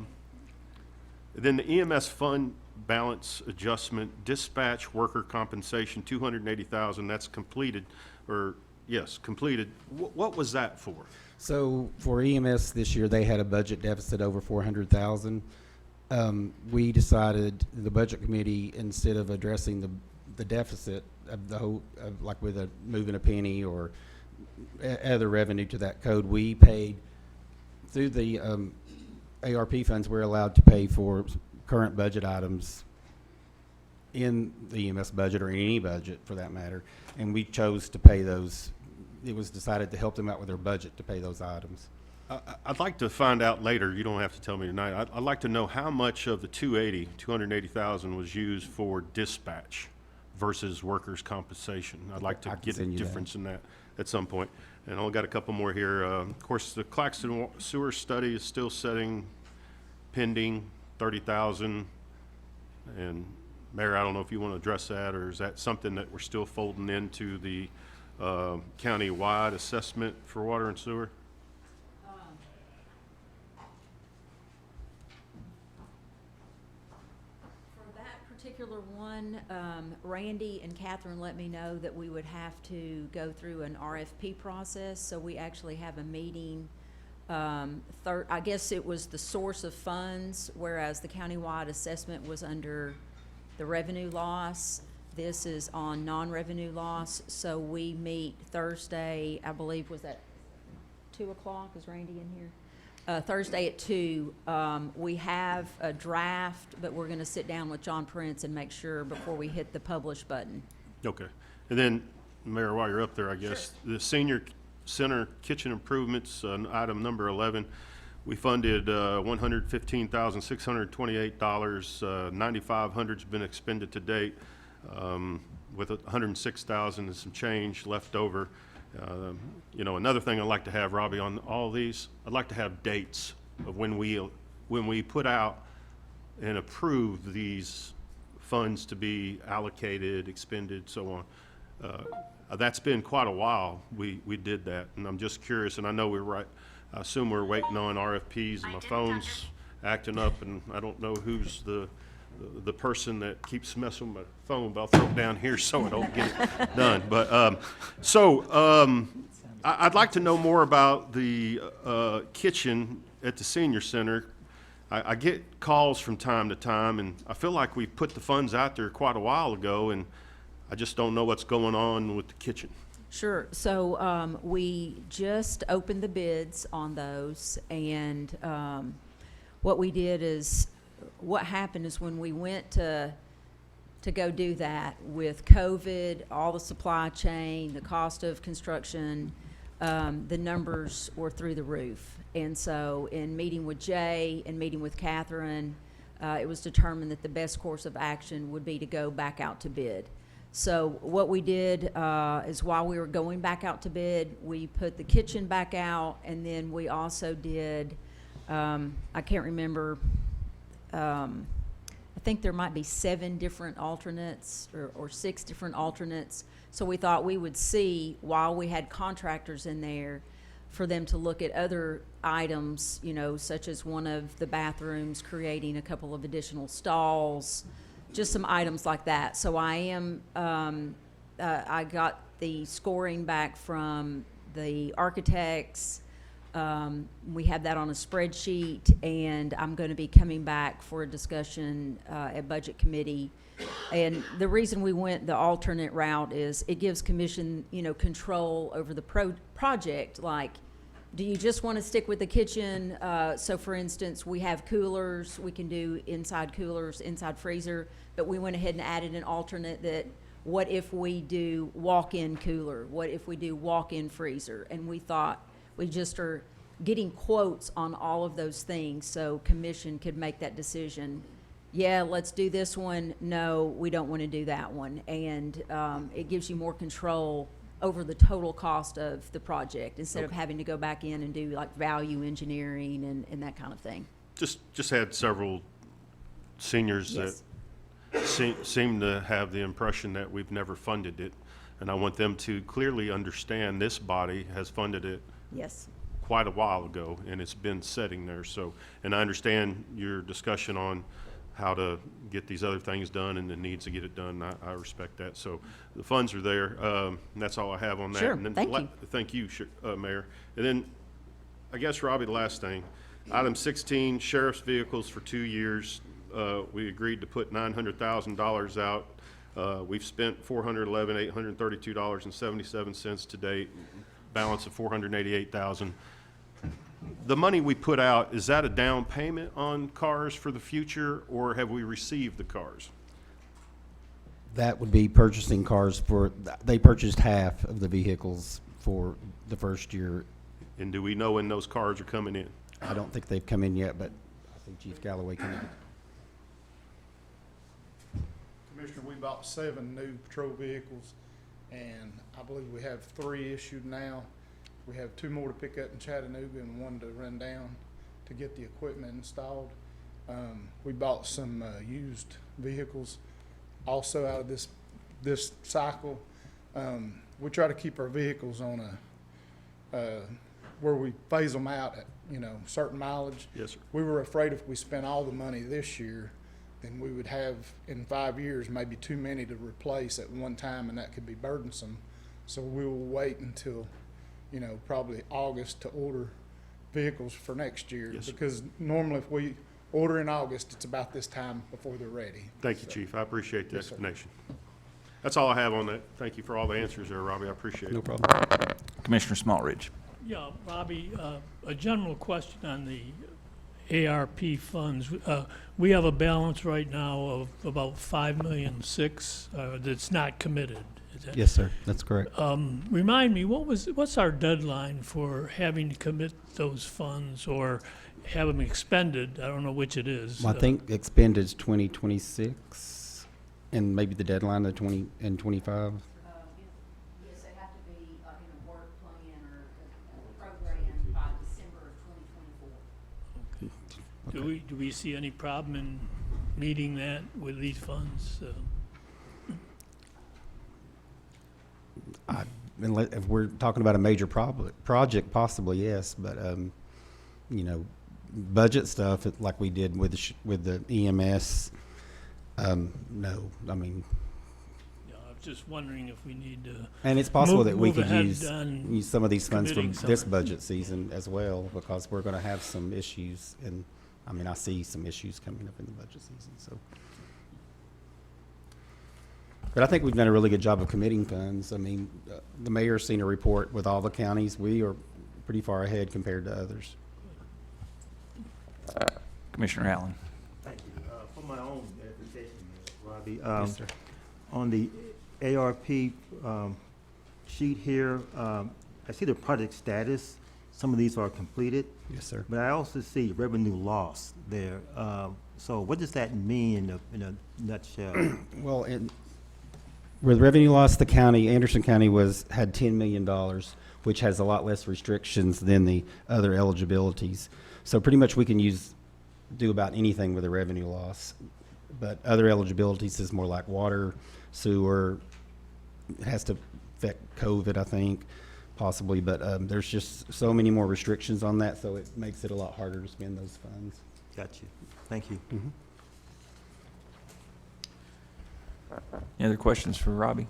Then the EMS fund balance adjustment, dispatch worker compensation, 280,000, that's completed, or, yes, completed. What was that for? So for EMS this year, they had a budget deficit over 400,000. We decided, the budget committee, instead of addressing the deficit of the whole, like with moving a penny or other revenue to that code, we paid through the ARP funds. We're allowed to pay for current budget items in the EMS budget, or in any budget for that matter, and we chose to pay those. It was decided to help them out with their budget to pay those items. I'd like to find out later, you don't have to tell me tonight, I'd like to know how much of the 280,000 was used for dispatch versus workers' compensation. I'd like to get a difference in that at some point. And I only got a couple more here. Of course, the Claxton sewer study is still pending, 30,000. And Mayor, I don't know if you want to address that, or is that something that we're still folding into the county-wide assessment for water and sewer? Particular one, Randy and Catherine let me know that we would have to go through an RFP process, so we actually have a meeting. I guess it was the source of funds, whereas the countywide assessment was under the revenue loss. This is on non-revenue loss, so we meet Thursday, I believe, was that 2 o'clock? Is Randy in here? Thursday at 2, we have a draft, but we're going to sit down with John Prince and make sure before we hit the publish button. Okay. And then, Mayor, while you're up there, I guess, the senior center kitchen improvements, item number 11, we funded $115,628. $9,500's been expended to date, with $106,000 and some change left over. Another thing I'd like to have, Robbie, on all these, I'd like to have dates of when we put out and approve these funds to be allocated, expended, so on. That's been quite a while we did that, and I'm just curious, and I know I assume we're waiting on RFPs, and my phone's acting up, and I don't know who's the person that keeps messing with my phone, but I'll throw it down here so I don't get it done. But I'd like to know more about the kitchen at the senior center. I get calls from time to time, and I feel like we put the funds out there quite a while ago, and I just don't know what's going on with the kitchen. Sure. So we just opened the bids on those, and what we did is, what happened is when we went to go do that with COVID, all the supply chain, the cost of construction, the numbers were through the roof. And so in meeting with Jay and meeting with Catherine, it was determined that the best course of action would be to go back out to bid. So what we did is, while we were going back out to bid, we put the kitchen back out, and then we also did, I can't remember, I think there might be 7 different alternates or 6 different alternates. So we thought we would see, while we had contractors in there, for them to look at other items, such as one of the bathrooms, creating a couple of additional stalls, just some items like that. So I got the scoring back from the architects. We have that on a spreadsheet, and I'm going to be coming back for a discussion at Budget Committee. And the reason we went the alternate route is it gives commission, control over the project. Like, do you just want to stick with the kitchen? So for instance, we have coolers. We can do inside coolers, inside freezer, but we went ahead and added an alternate that what if we do walk-in cooler? What if we do walk-in freezer? And we thought we just are getting quotes on all of those things so commission could make that decision. Yeah, let's do this one. No, we don't want to do that one. And it gives you more control over the total cost of the project instead of having to go back in and do like value engineering and that kind of thing. Just had several seniors Yes. that seem to have the impression that we've never funded it. And I want them to clearly understand this body has funded it Yes. quite a while ago, and it's been sitting there. So, and I understand your discussion on how to get these other things done and the needs to get it done. I respect that. So the funds are there. And that's all I have on that. Sure. And then Thank you. Thank you, Mayor. And then, I guess, Robbie, the last thing. Item 16, sheriff's vehicles for 2 years. We agreed to put $900,000 out. We've spent $411,832.77 to date, balance of $488,000. The money we put out, is that a down payment on cars for the future, or have we received the cars? That would be purchasing cars for, they purchased half of the vehicles for the first year. And do we know when those cars are coming in? I don't think they've come in yet, but I think Chief Galloway can. Commissioner, we bought 7 new patrol vehicles, and I believe we have 3 issued now. We have 2 more to pick up in Chattanooga and 1 to run down to get the equipment installed. We bought some used vehicles also out of this cycle. We try to keep our vehicles on a where we phase them out at certain mileage. Yes, sir. We were afraid if we spent all the money this year, then we would have in 5 years maybe too many to replace at one time, and that could be burdensome. So we will wait until probably August to order vehicles for next year. Yes, sir. Because normally if we order in August, it's about this time before they're ready. Thank you, Chief. I appreciate the Yes, sir. explanation. That's all I have on that. Thank you for all the answers there, Robbie. I appreciate it. No problem. Commissioner Smallridge. Yeah, Robbie, a general question on the ARP funds. We have a balance right now of about $5.6 million that's not committed. Is that- Yes, sir, that's correct. Remind me, what's our deadline for having to commit those funds or have them expended? I don't know which it is. Well, I think expended is 2026, and maybe the deadline of 20 and 25. Yes, they have to be in a work plan or a program by December of 2024. Do we see any problem in meeting that with these funds? If we're talking about a major project, possibly yes, but budget stuff like we did with the EMS, no. I mean, Yeah, I was just wondering if we need to. and it's possible that we move could ahead use on some of these funds from committing this some. budget season as well, because we're going to have some issues, and I mean, I see some issues coming up in the budget season. So, but I think we've done a really good job of committing funds. I mean, the mayor's seen a report with all the counties. We are pretty far ahead compared to others. Commissioner Allen. Thank you. For my own edification, Robbie, Yes, sir. on the ARP sheet here, I see the project status. Some of these are completed, Yes, sir. but I also see revenue loss there. So what does that mean in a nutshell? Well, with revenue loss, the county, Anderson County had $10 million, which has a lot less restrictions than the other eligibilities. So pretty much we can do about anything with a revenue loss. But other eligibilities is more like water, sewer. It has to affect COVID, I think, possibly. But there's just so many more restrictions on that, so it makes it a lot harder to spend those funds. Got you. Thank you. Mhm. Any other questions for Robbie?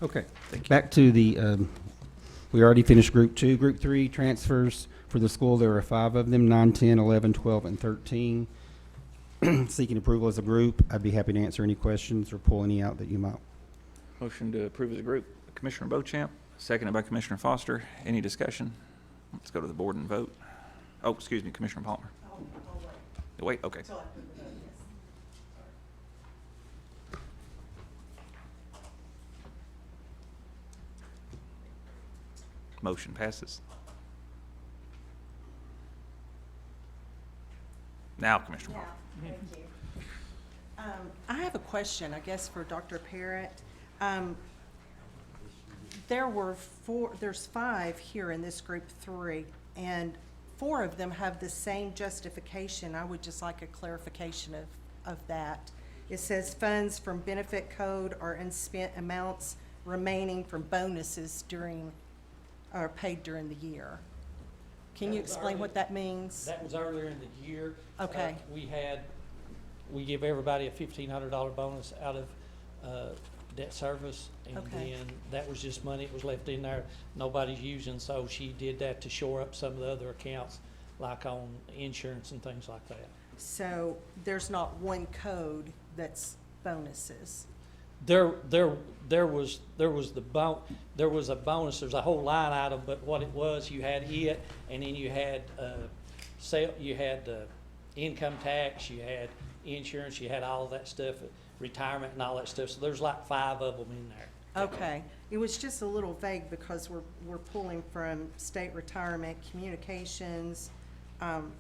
Okay. Thank you. Back to the, we already finished Group 2. Group 3 transfers for the school, there are 5 of them, 9, 10, 11, 12, and 13. Seeking approval as a group. I'd be happy to answer any questions or pull any out that you might. Motion to approve as a group. Commissioner Beauchamp, seconded by Commissioner Foster. Any discussion? Let's go to the board and vote. Oh, excuse me, Commissioner Palmer. Wait, okay. Motion passes. Now, Commissioner Parker. Thank you. I have a question, I guess, for Dr. Parrott. There's 5 here in this group 3, and 4 of them have the same justification. I would just like a clarification of that. It says funds from benefit code or unspent amounts remaining from bonuses are paid during the year. Can you explain what that means? That was earlier in the year. Okay. We give everybody a $1,500 bonus out of debt service, and Okay. then that was just money that was left in there nobody's using, so she did that to shore up some of the other accounts, like on insurance and things like that. So there's not one code that's bonuses? There was a bonus, there's a whole line item, but what it was, you had it, and then you had, income tax, you had insurance, you had all of that stuff, retirement and all that stuff, so there's like 5 of them in there. Okay, it was just a little vague because we're pulling from state retirement, communications,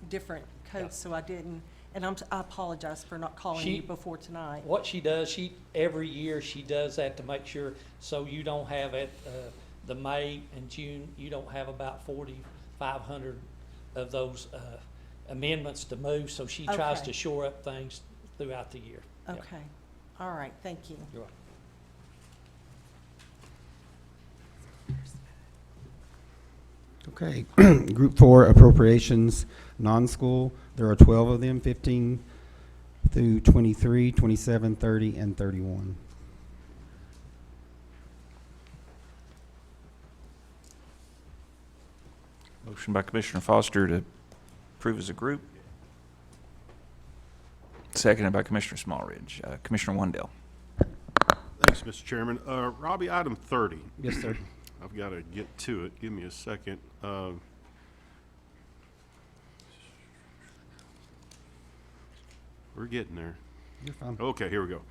different codes, so I didn't, and I apologize for not calling you before tonight. What she does, every year she does that to make sure, so you don't have the May and June, you don't have about 4,500 of those amendments to move, so she tries Okay. to shore up things throughout the year. Yep. Okay, all right, thank you. You're welcome. Okay, Group 4 appropriations, non-school. There are 12 of them, 15 through 23, 27, 30, and 31. Motion by Commissioner Foster to approve as a group. Seconded by Commissioner Smallridge. Commissioner Wandell. Thanks, Mr. Chairman. Robbie, item 30. Yes, sir. I've got to get to it. Give me a second. We're getting there. You're fine. Okay, here we go.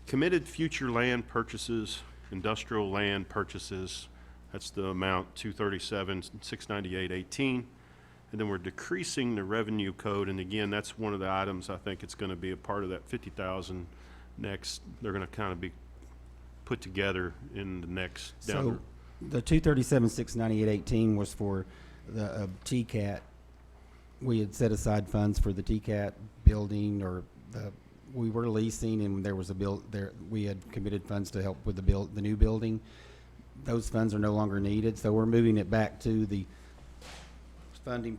Committed future land purchases, industrial land purchases, that's the amount, 237,698.18. And then we're decreasing the revenue code, and again, that's one of the items I think it's gonna be a part of that 50,000 next. They're gonna kind of be put together in the next down. So the 237,698.18 was for the TCAT. We had set aside funds for the TCAT building, or we were leasing, and there was a we had committed funds to help with the new building. Those funds are no longer needed, so we're moving it back to the funding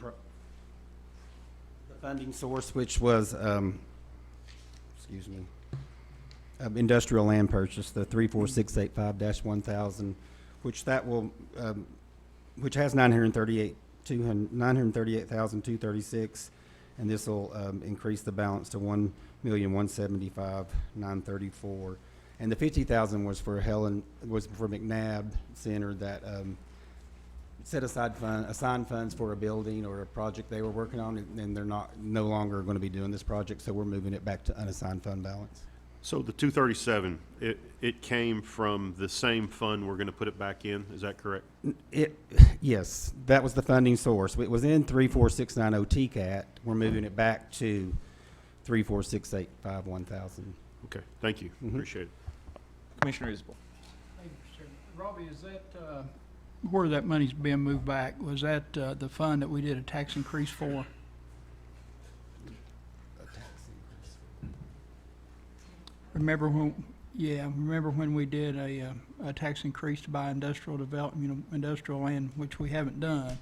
source, which was industrial land purchase, the 34685-1000, which has 938,236, and this will increase the balance to 1,175,934. And the 50,000 was for McNabb Center that set aside assigned funds for a building or a project they were working on, and they're no longer going to be doing this project, so we're moving it back to unassigned fund balance. So the 237, it came from the same fund, we're gonna put it back in, is that correct? Yes, that was the funding source. It was in 34690 TCAT. We're moving it back to 34685-1000. Okay, thank you, appreciate it. Commissioner Isbell. Thank you, Mr. Chairman. Robbie, is that, where that money's being moved back, was that the fund that we did a tax increase for? Remember when we did a tax increase to buy industrial development, industrial land, which we haven't done?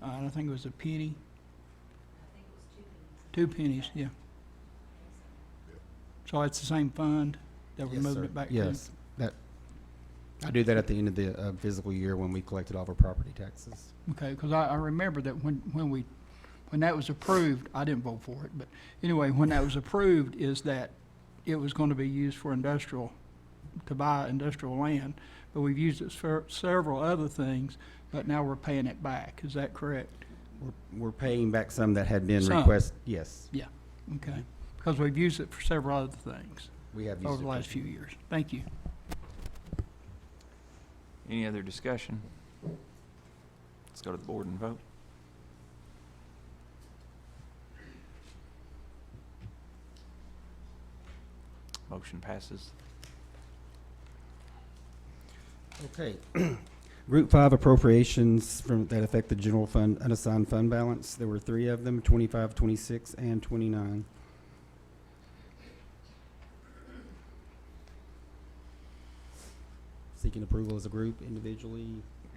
And I think it was a penny. I think it was 2 pennies. 2 pennies, yeah. So it's the same fund that we're Yes, moving sir. it back to? Yes, I do that at the end of the fiscal year when we collected all of our property taxes. Okay, because I remember that when that was approved, I didn't vote for it, but anyway, when that was approved, is that it was going to be used for to buy industrial land, but we've used it for several other things, but now we're paying it back. Is that correct? We're paying back some that had been Some. requested, yes. Yeah, okay. Because we've used it for several other things We have used over the it for last few years. Thank you. Any other discussion? Let's go to the board and vote. Motion passes. Okay. Group 5 appropriations that affect the general fund unassigned fund balance. There were 3 of them, 25, 26, and 29. Seeking approval as a group, individually.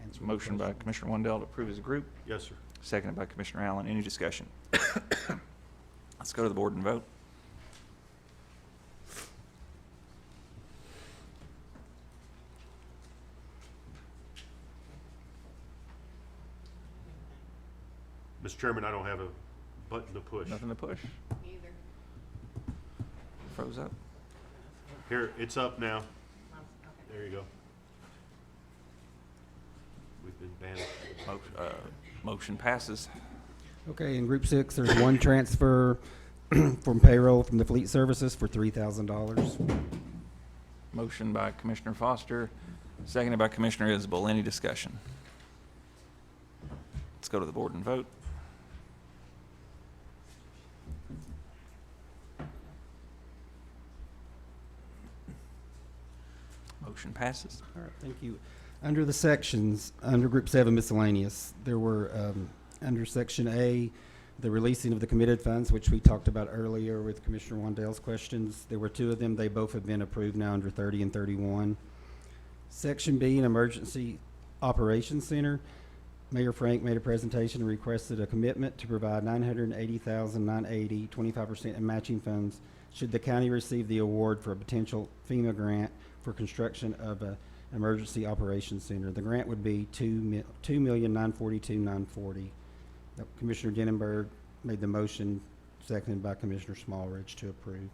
Answering the Motion by question. Commissioner Wandell to approve as a group, Yes, sir. seconded by Commissioner Allen. Any discussion? Let's go to the board and vote. Mr. Chairman, I don't have a button to push. Nothing to push. Froze up. Here, it's up now. There you go. We've been banned. Motion passes. Okay, in Group 6, there's 1 transfer from payroll from the fleet services for $3,000. Motion by Commissioner Foster, seconded by Commissioner Isabel. Any discussion? Let's go to the board and vote. Motion passes. All right, thank you. Under the sections, under Group 7 miscellaneous, there were, under Section A, the releasing of the committed funds, which we talked about earlier with Commissioner Wandell's questions. There were 2 of them. They both have been approved now under 30 and 31. Section B, an emergency operations center. Mayor Frank made a presentation and requested a commitment to provide $980,980, 25% in matching funds should the county receive the award for a potential FEMA grant for construction of an emergency operations center. The grant would be $2,942,940. Commissioner Denenberg made the motion, seconded by Commissioner Smallridge to approve.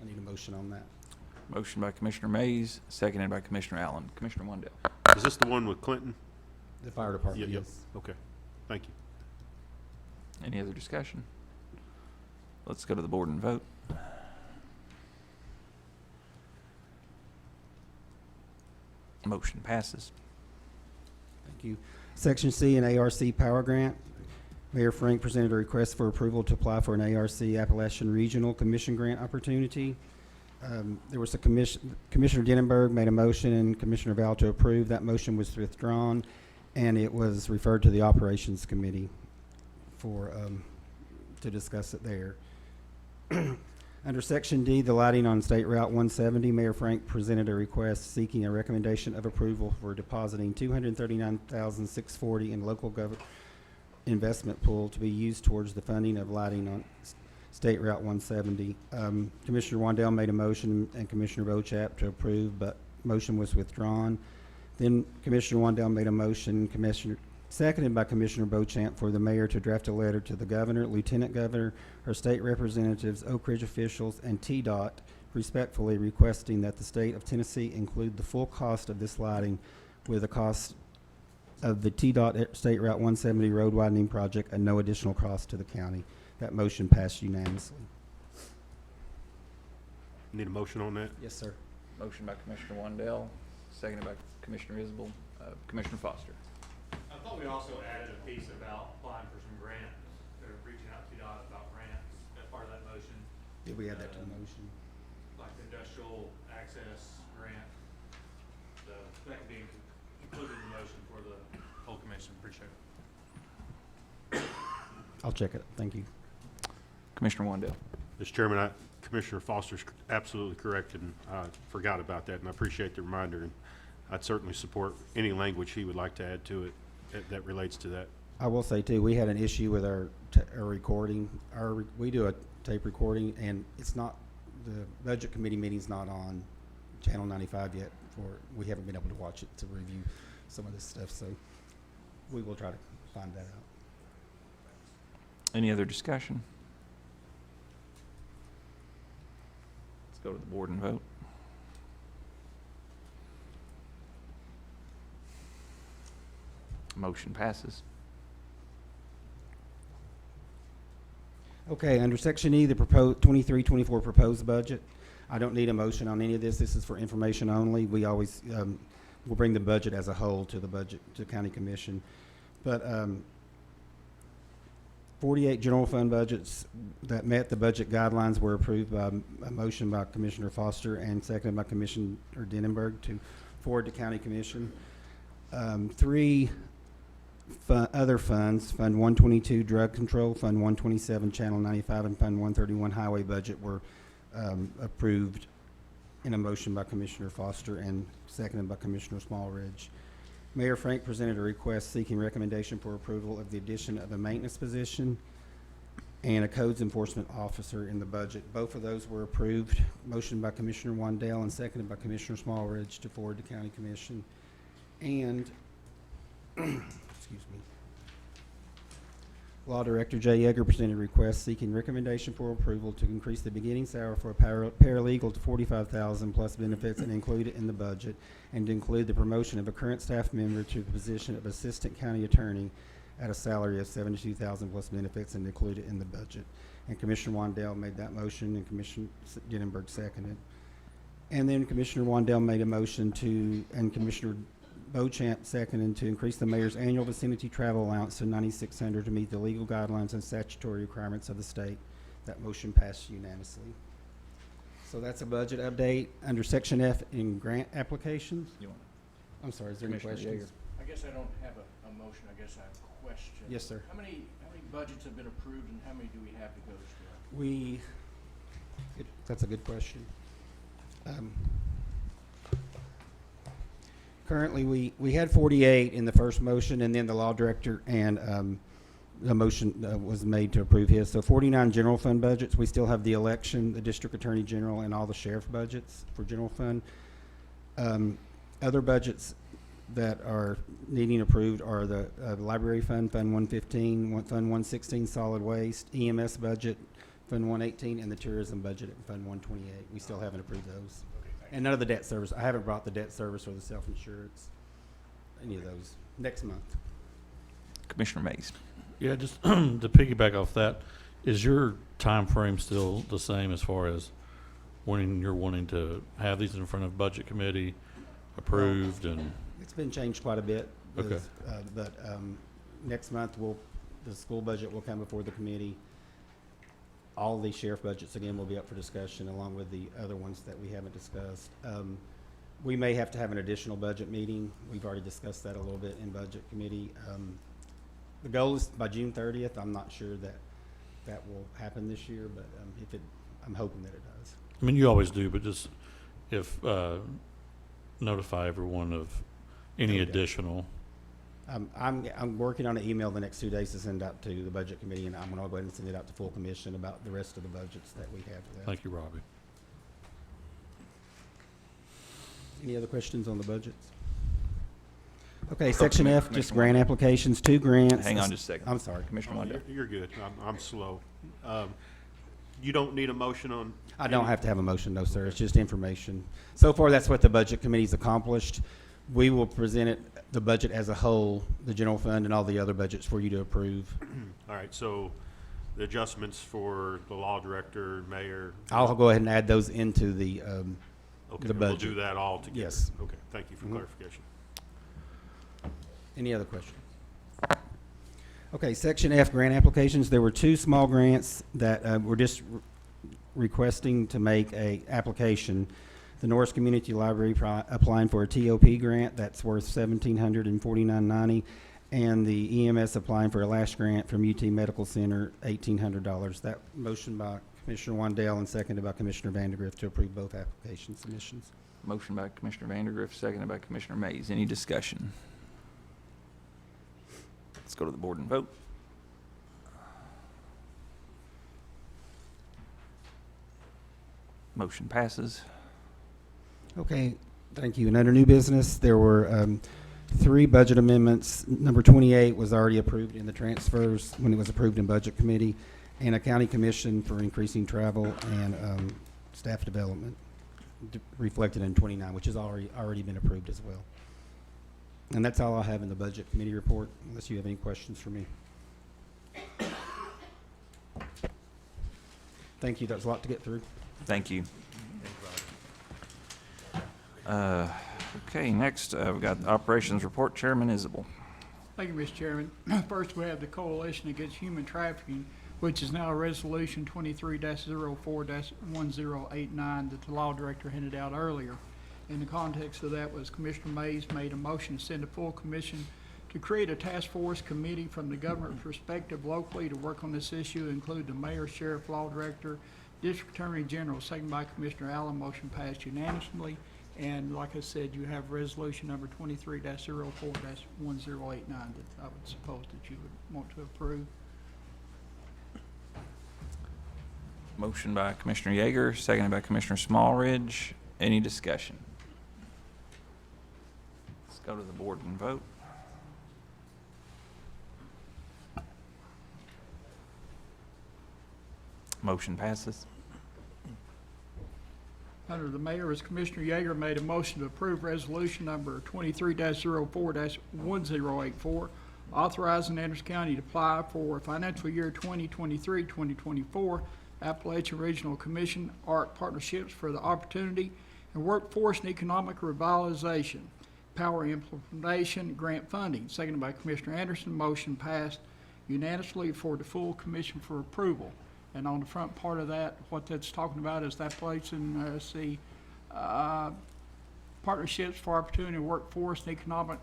I need a motion on that. Motion by Commissioner Mays, seconded by Commissioner Allen. Commissioner Wandell. Is this the one with Clinton? The fire department, Yeah, yes. Okay, thank you. Any other discussion? Let's go to the board and vote. Motion passes. Thank you. Section C, an ARC Power Grant. Mayor Frank presented a request for approval to apply for an ARC Appalachian Regional Commission Grant opportunity. There was a Commissioner Denenberg made a motion and Commissioner Val to approve. That motion was withdrawn and it was referred to the Operations Committee for, to discuss it there. Under Section D, the lighting on State Route 170, Mayor Frank presented a request seeking a recommendation of approval for depositing $239,640 in local government investment pool to be used towards the funding of lighting on State Route 170. Commissioner Wandell made a motion and Commissioner Bochap to approve, but motion was withdrawn. Then Commissioner Wandell made a motion, seconded by Commissioner Beauchamp, for the mayor to draft a letter to the governor, lieutenant governor, or state representatives, Oak Ridge officials, and TDOT respectfully requesting that the state of Tennessee include the full cost of this lighting with the cost of the TDOT State Route 170 road widening project and no additional cost to the county. That motion passed unanimously. Need a motion on that? Yes, sir. Motion by Commissioner Wandell, seconded by Commissioner Isabel. Commissioner Foster. I thought we also added a piece about applying for some grants, or reaching out to DOT about grants as part of that motion. Did we add that to the motion? Like the industrial access grant. So that could be included in the motion for the whole commission. Appreciate it. I'll check it. Thank you. Commissioner Wandell. Mr. Chairman, Commissioner Foster's absolutely correct, and I forgot about that, and I appreciate the reminder. And I'd certainly support any language he would like to add to it that relates to that. I will say too, we had an issue with our recording. We do a tape recording, and it's not, the budget committee meeting's not on Channel 95 yet. We haven't been able to watch it to review some of this stuff, so we will try to find that out. Any other discussion? Let's go to the board and vote. Motion passes. Okay, under Section E, the proposed 23-24 proposed budget. I don't need a motion on any of this. This is for information only. We always will bring the budget as a whole to the county commission. But 48 general fund budgets that met the budget guidelines were approved by a motion by Commissioner Foster and seconded by Commissioner Denenberg to forward to County Commission. 3 other funds, Fund 122 Drug Control, Fund 127 Channel 95, and Fund 131 Highway budget were approved in a motion by Commissioner Foster and seconded by Commissioner Smallridge. Mayor Frank presented a request seeking recommendation for approval of the addition of a maintenance position and a codes enforcement officer in the budget. Both of those were approved. Motion by Commissioner Wandell and seconded by Commissioner Smallridge to forward to County Commission. And, excuse me, Law Director Jay Yeager presented a request seeking recommendation for approval to increase the beginning salary for a paralegal to $45,000 plus benefits and include it in the budget, and to include the promotion of a current staff member to the position of Assistant County Attorney at a salary of $72,000 plus benefits and include it in the budget. And Commissioner Wandell made that motion, and Commissioner Denenberg seconded. And then Commissioner Wandell made a motion to, and Commissioner Beauchamp seconded, to increase the mayor's annual vicinity travel allowance to $9,600 to meet the legal guidelines and statutory requirements of the state. That motion passed unanimously. So that's a budget update under Section F in grant applications. I'm sorry, is there any questions? I guess I don't have a motion, I guess I have a question. Yes, sir. How many budgets have been approved and how many do we have to go through? That's a good question. Currently, we had 48 in the first motion, and then the law director and the motion was made to approve his. So 49 general fund budgets. We still have the election, the district attorney general, and all the sheriff budgets for general fund. Other budgets that are needing approved are the library fund, Fund 115, Fund 116, solid waste, EMS budget, Fund 118, and the tourism budget at Fund 128. We still haven't approved those. And none of the debt service. I haven't brought the debt service or the self-insurance, any of those, next month. Commissioner Mays. Yeah, just to piggyback off that, is your time frame still the same as far as when you're wanting to have these in front of budget committee approved? And It's been changed quite a bit. Okay. But next month, the school budget will come before the committee. All the sheriff budgets, again, will be up for discussion, along with the other ones that we haven't discussed. We may have to have an additional budget meeting. We've already discussed that a little bit in budget committee. The goal is by June 30th. I'm not sure that will happen this year, but I'm hoping that it does. I mean, you always do, but just if notify everyone of any additional. I'm working on an email the next 2 days to send out to the budget committee, and I'm going to go ahead and send it out to full commission about the rest of the budgets that we have left. Thank you, Robbie. Any other questions on the budgets? Okay, Section F, just grant applications, 2 grants. Hang on just a second. I'm sorry. Commissioner Wandell. You're good. I'm slow. You don't need a motion on? I don't have to have a motion, no, sir. It's just information. So far, that's what the budget committee's accomplished. We will present the budget as a whole, the general fund and all the other budgets for you to approve. All right, so the adjustments for the law director, mayor? I'll go ahead and add those into the Okay, the we'll budget. do that all together? Yes. Okay, thank you for clarification. Any other questions? Okay, Section F, grant applications. There were 2 small grants that were just requesting to make a application. The Norris Community Library applying for a TOP grant that's worth $1,749.90, and the EMS applying for a LASH grant from UT Medical Center, $1,800. That motion by Commissioner Wandell and seconded by Commissioner Vandergrift to approve both application submissions. Motion by Commissioner Vandergrift, seconded by Commissioner Mays. Any discussion? Let's go to the board and vote. Motion passes. Okay, thank you. And under new business, there were 3 budget amendments. Number 28 was already approved in the transfers when it was approved in Budget Committee, and a county commission for increasing travel and staff development reflected in 29, which has already been approved as well. And that's all I have in the Budget Committee report, unless you have any questions for me. Thank you. That was a lot to get through. Thank you. Okay, next we've got the operations report. Chairman Isabel. Thank you, Mr. Chairman. First, we have the Coalition Against Human Trafficking, which is now Resolution 23-04-1089 that the law director handed out earlier. In the context of that was Commissioner Mays made a motion to send a full commission to create a task force committee from the government perspective locally to work on this issue, include the mayor, sheriff, law director, district attorney general, second by Commissioner Allen. Motion passed unanimously. And like I said, you have resolution number 23-04-1089 that I would suppose that you would want to approve. Motion by Commissioner Yeager, seconded by Commissioner Smallridge. Any discussion? Let's go to the board and vote. Motion passes. Under the mayor, as Commissioner Yeager made a motion to approve resolution number 23-04-1084, authorizing Anderson County to apply for financial year 2023-2024 Appalachian Regional Commission ARC partnerships for the opportunity and workforce and economic revitalization, power implementation, grant funding. Seconded by Commissioner Anderson. Motion passed unanimously for the full commission for approval. And on the front part of that, what that's talking about is that Appalachian partnerships for opportunity and workforce and economic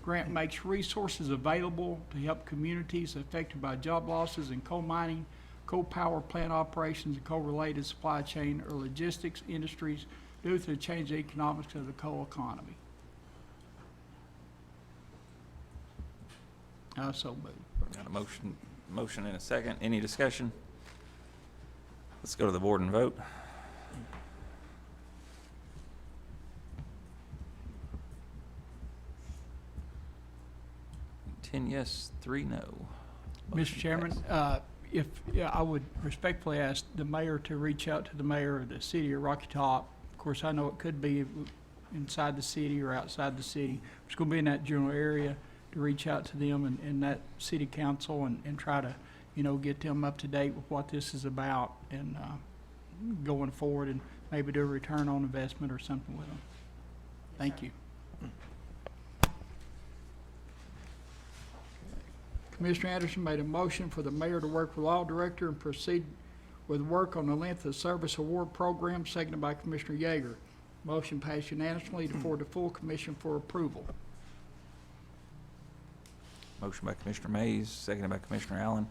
grant makes resources available to help communities affected by job losses in coal mining, coal power plant operations, and coal-related supply chain or logistics industries due to the changing economics of the coal economy. So moved. Got a motion and a second. Any discussion? Let's go to the board and vote. 10 yes, 3 no. Mr. Chairman, I would respectfully ask the mayor to reach out to the mayor of the city of Rocky Top. Of course, I know it could be inside the city or outside the city. It's going to be in that general area, to reach out to them and that city council and try to, get them up to date with what this is about and going forward, and maybe do a return on investment or something with them. Thank you. Commissioner Anderson made a motion for the mayor to work with law director and proceed with work on the length of service award program, seconded by Commissioner Yeager. Motion passed unanimously to forward the full commission for approval. Motion by Commissioner Mays, seconded by Commissioner Allen.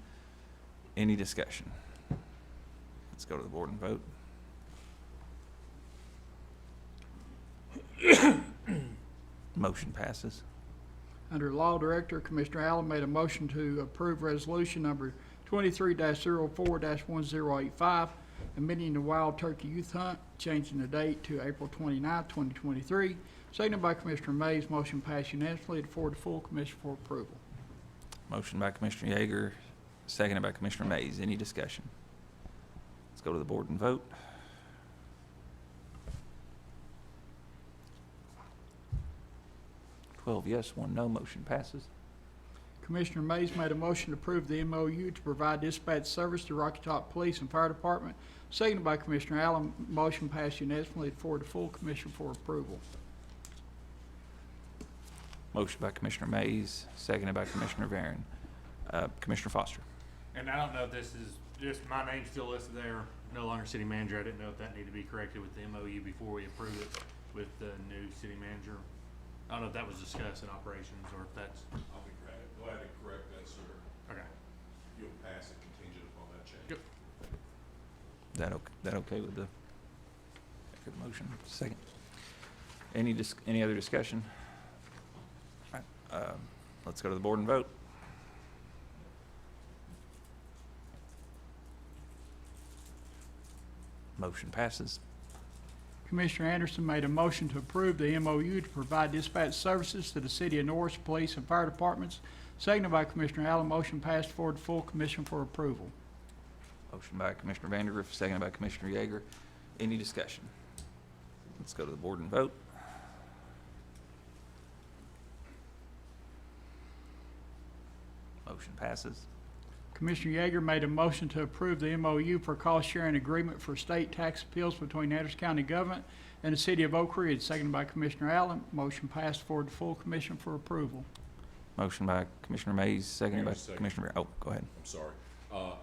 Any discussion? Let's go to the board and vote. Motion passes. Under Law Director, Commissioner Allen made a motion to approve resolution number 23-04-1085, amending the wild turkey youth hunt, changing the date to April 29, 2023. Seconded by Commissioner Mays. Motion passed unanimously to forward the full commission for approval. Motion by Commissioner Yeager, seconded by Commissioner Mays. Any discussion? Let's go to the board and vote. Yes, 1 no. Motion passes. Commissioner Mays made a motion to approve the MOU to provide dispatch service to Rocky Top Police and Fire Department. Seconded by Commissioner Allen. Motion passed unanimously to forward the full commission for approval. Motion by Commissioner Mays, seconded by Commissioner Varon. Commissioner Foster. And I don't know if this is just my name's still listed there, no longer city manager. I didn't know if that needed to be corrected with the MOU before we approve it with the new city manager. I don't know if that was discussed in operations or if that's. I'll be glad to correct that, sir. Okay. You'll pass it contingent upon that change. Yep. That okay with the motion? Second. Any other discussion? All right, let's go to the board and vote. Motion passes. Commissioner Anderson made a motion to approve the MOU to provide dispatch services to the City of Norris Police and Fire Departments. Seconded by Commissioner Allen. Motion passed forward to full commission for approval. Motion by Commissioner Vandergriff, seconded by Commissioner Yeager. Any discussion? Let's go to the board and vote. Motion passes. Commissioner Yeager made a motion to approve the MOU for cost-sharing agreement for state tax appeals between Anderson County government and the City of Oak Ridge, seconded by Commissioner Allen. Motion passed forward to full commission for approval. Motion by Commissioner Mays, seconded by Mayor, second. Commissioner, oh, go ahead. I'm sorry.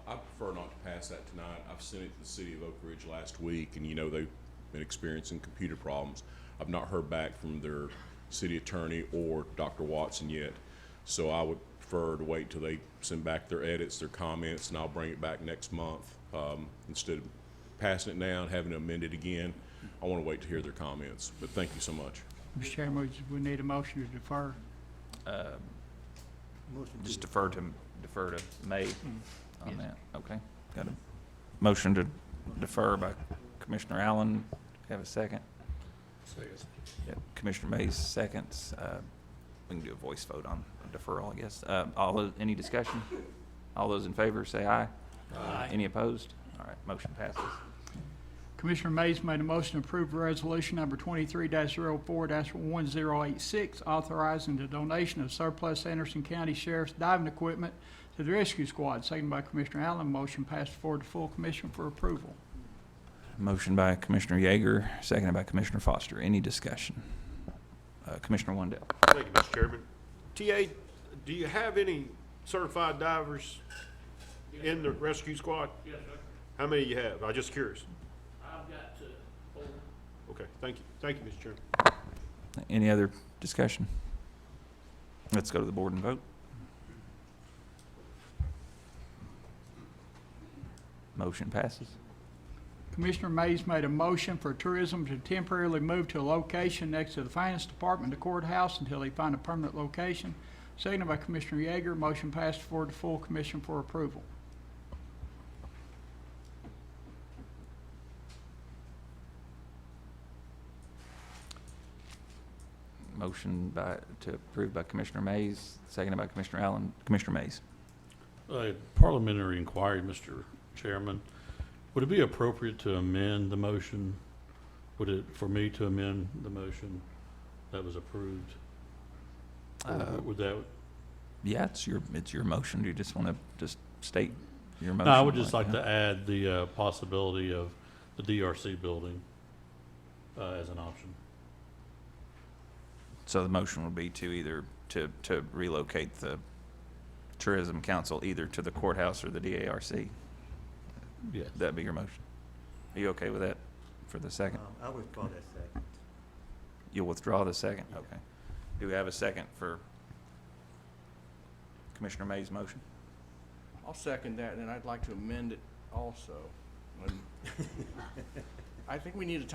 I prefer not to pass that tonight. I've sent it to the city of Oak Ridge last week, and you know, they've been experiencing computer problems. I've not heard back from their city attorney or Dr. Watson yet. So I would prefer to wait till they send back their edits, their comments, and I'll bring it back next month. Instead of passing it now and having to amend it again, I want to wait to hear their comments. But thank you so much. Mr. Chairman, we need a motion to defer. Just defer to May on that, okay? Got a motion to defer by Commissioner Allen. Have a second? Yep, Commissioner Mays seconds. We can do a voice vote on deferral, I guess. Any discussion? All those in favor say aye. Aye. Any opposed? All right, motion passes. Commissioner Mays made a motion to approve resolution number 23-04-1086, authorizing the donation of surplus Anderson County Sheriff's diving equipment to the rescue squad. Seconded by Commissioner Allen. Motion passed forward to full commission for approval. Motion by Commissioner Yeager, seconded by Commissioner Foster. Any discussion? Commissioner Wandell. Thank you, Mr. Chairman. TA, do you have any certified divers in the rescue squad? Yes, sir. How many you have? I'm just curious. I've got 4. Okay, thank you. Thank you, Mr. Chairman. Any other discussion? Let's go to the board and vote. Motion passes. Commissioner Mays made a motion for tourism to temporarily move to a location next to the finance department, the courthouse, until they find a permanent location. Seconded by Commissioner Yeager. Motion passed forward to full commission for approval. Motion to approve by Commissioner Mays, seconded by Commissioner Allen. Commissioner Mays. Parliamentary inquiry, Mr. Chairman. Would it be appropriate to amend the motion? For me to amend the motion that was approved? Would that? Yeah, it's your motion. Do you just want to just state your motion? No, I would just like to add the possibility of the DRC building as an option. So the motion would be to either to relocate the Tourism Council either to the courthouse or the DARC. Yes. That'd be your motion. Are you okay with that for the second? I withdraw that second. You'll withdraw the second? Okay. Do we have a second for Commissioner May's motion? I'll second that, and I'd like to amend it also. I think we need a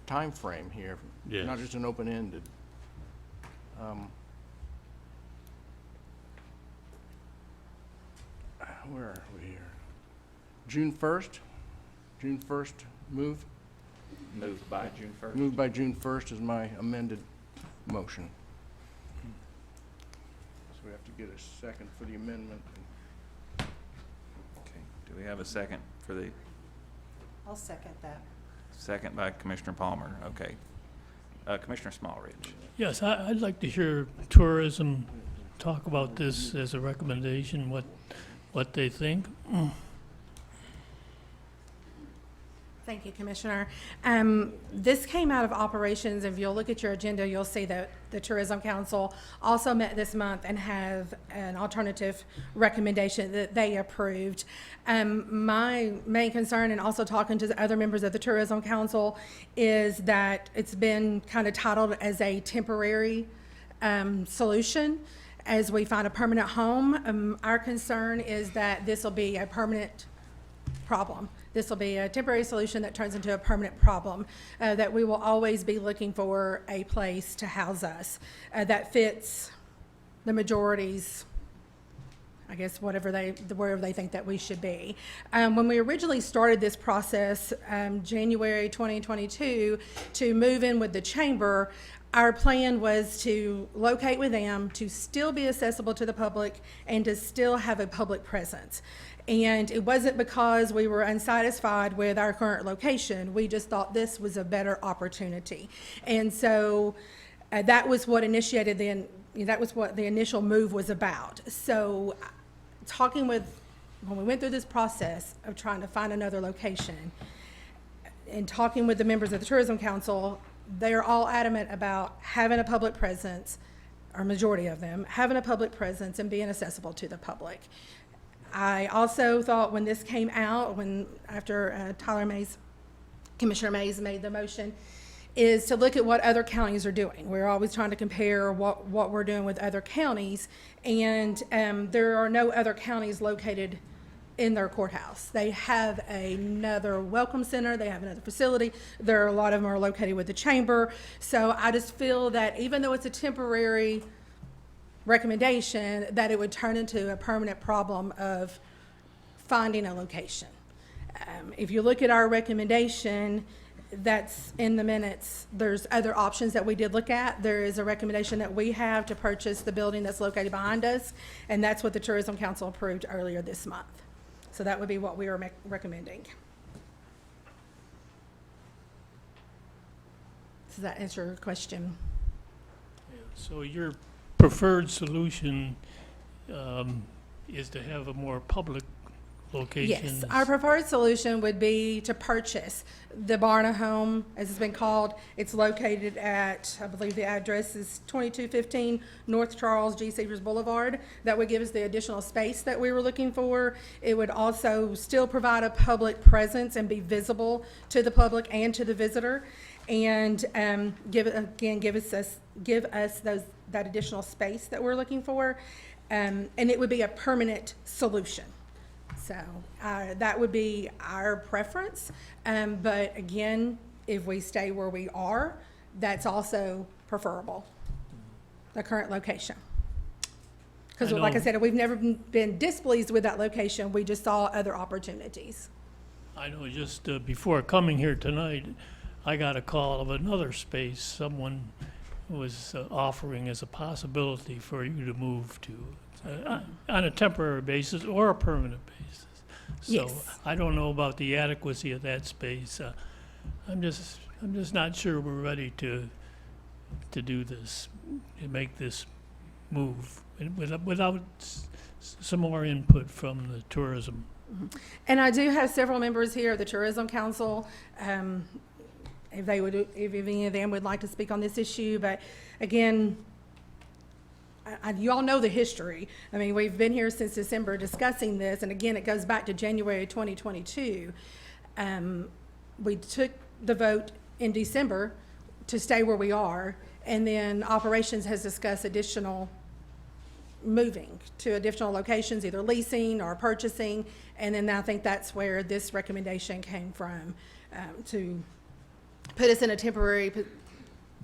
time frame here, Yes. not just an open-ended. Where are we here? June 1st? June 1st move? Moved by June 1st. Moved by June 1st is my amended motion. So we have to get a second for the amendment. Okay. Do we have a second for the I'll second that. second by Commissioner Palmer? Okay. Commissioner Smallridge. Yes, I'd like to hear tourism talk about this as a recommendation, what they think. Thank you, Commissioner. This came out of operations. If you'll look at your agenda, you'll see that the Tourism Council also met this month and have an alternative recommendation that they approved. My main concern, and also talking to the other members of the Tourism Council, is that it's been kind of titled as a temporary solution as we find a permanent home. Our concern is that this will be a permanent problem. This will be a temporary solution that turns into a permanent problem, that we will always be looking for a place to house us that fits the majority's, I guess, wherever they think that we should be. When we originally started this process, January 2022, to move in with the chamber, our plan was to locate with them, to still be accessible to the public, and to still have a public presence. And it wasn't because we were unsatisfied with our current location. We just thought this was a better opportunity. And so that was what initiated that was what the initial move was about. So when we went through this process of trying to find another location and talking with the members of the Tourism Council, they are all adamant about having a public presence, or majority of them, having a public presence and being accessible to the public. I also thought when this came out, after Commissioner Mays made the motion, is to look at what other counties are doing. We're always trying to compare what we're doing with other counties, and there are no other counties located in their courthouse. They have another welcome center, they have another facility. A lot of them are located with the chamber. So I just feel that even though it's a temporary recommendation, that it would turn into a permanent problem of finding a location. If you look at our recommendation, that's in the minutes, there's other options that we did look at. There is a recommendation that we have to purchase the building that's located behind us, and that's what the Tourism Council approved earlier this month. So that would be what we are recommending. Does that answer your question? So your preferred solution is to have a more public location? Yes, our preferred solution would be to purchase the Barna home, as it's been called. It's located at, I believe the address is 2215 North Charles G. Severs Boulevard. That would give us the additional space that we were looking for. It would also still provide a public presence and be visible to the public and to the visitor, and give us that additional space that we're looking for, and it would be a permanent solution. So that would be our preference. But again, if we stay where we are, that's also preferable, the current location. Because like I said, we've never been displeased with that location. We just saw other opportunities. I know just before coming here tonight, I got a call of another space someone was offering as a possibility for you to move to on a temporary basis or a permanent basis. So Yes. I don't know about the adequacy of that space. I'm just not sure we're ready to do this, to make this move without some more input from the tourism. And I do have several members here of the Tourism Council. If any of them would like to speak on this issue, but again, you all know the history. I mean, we've been here since December discussing this, and again, it goes back to January 2022. We took the vote in December to stay where we are, and then Operations has discussed additional moving to additional locations, either leasing or purchasing, and then I think that's where this recommendation came from, to put us in a temporary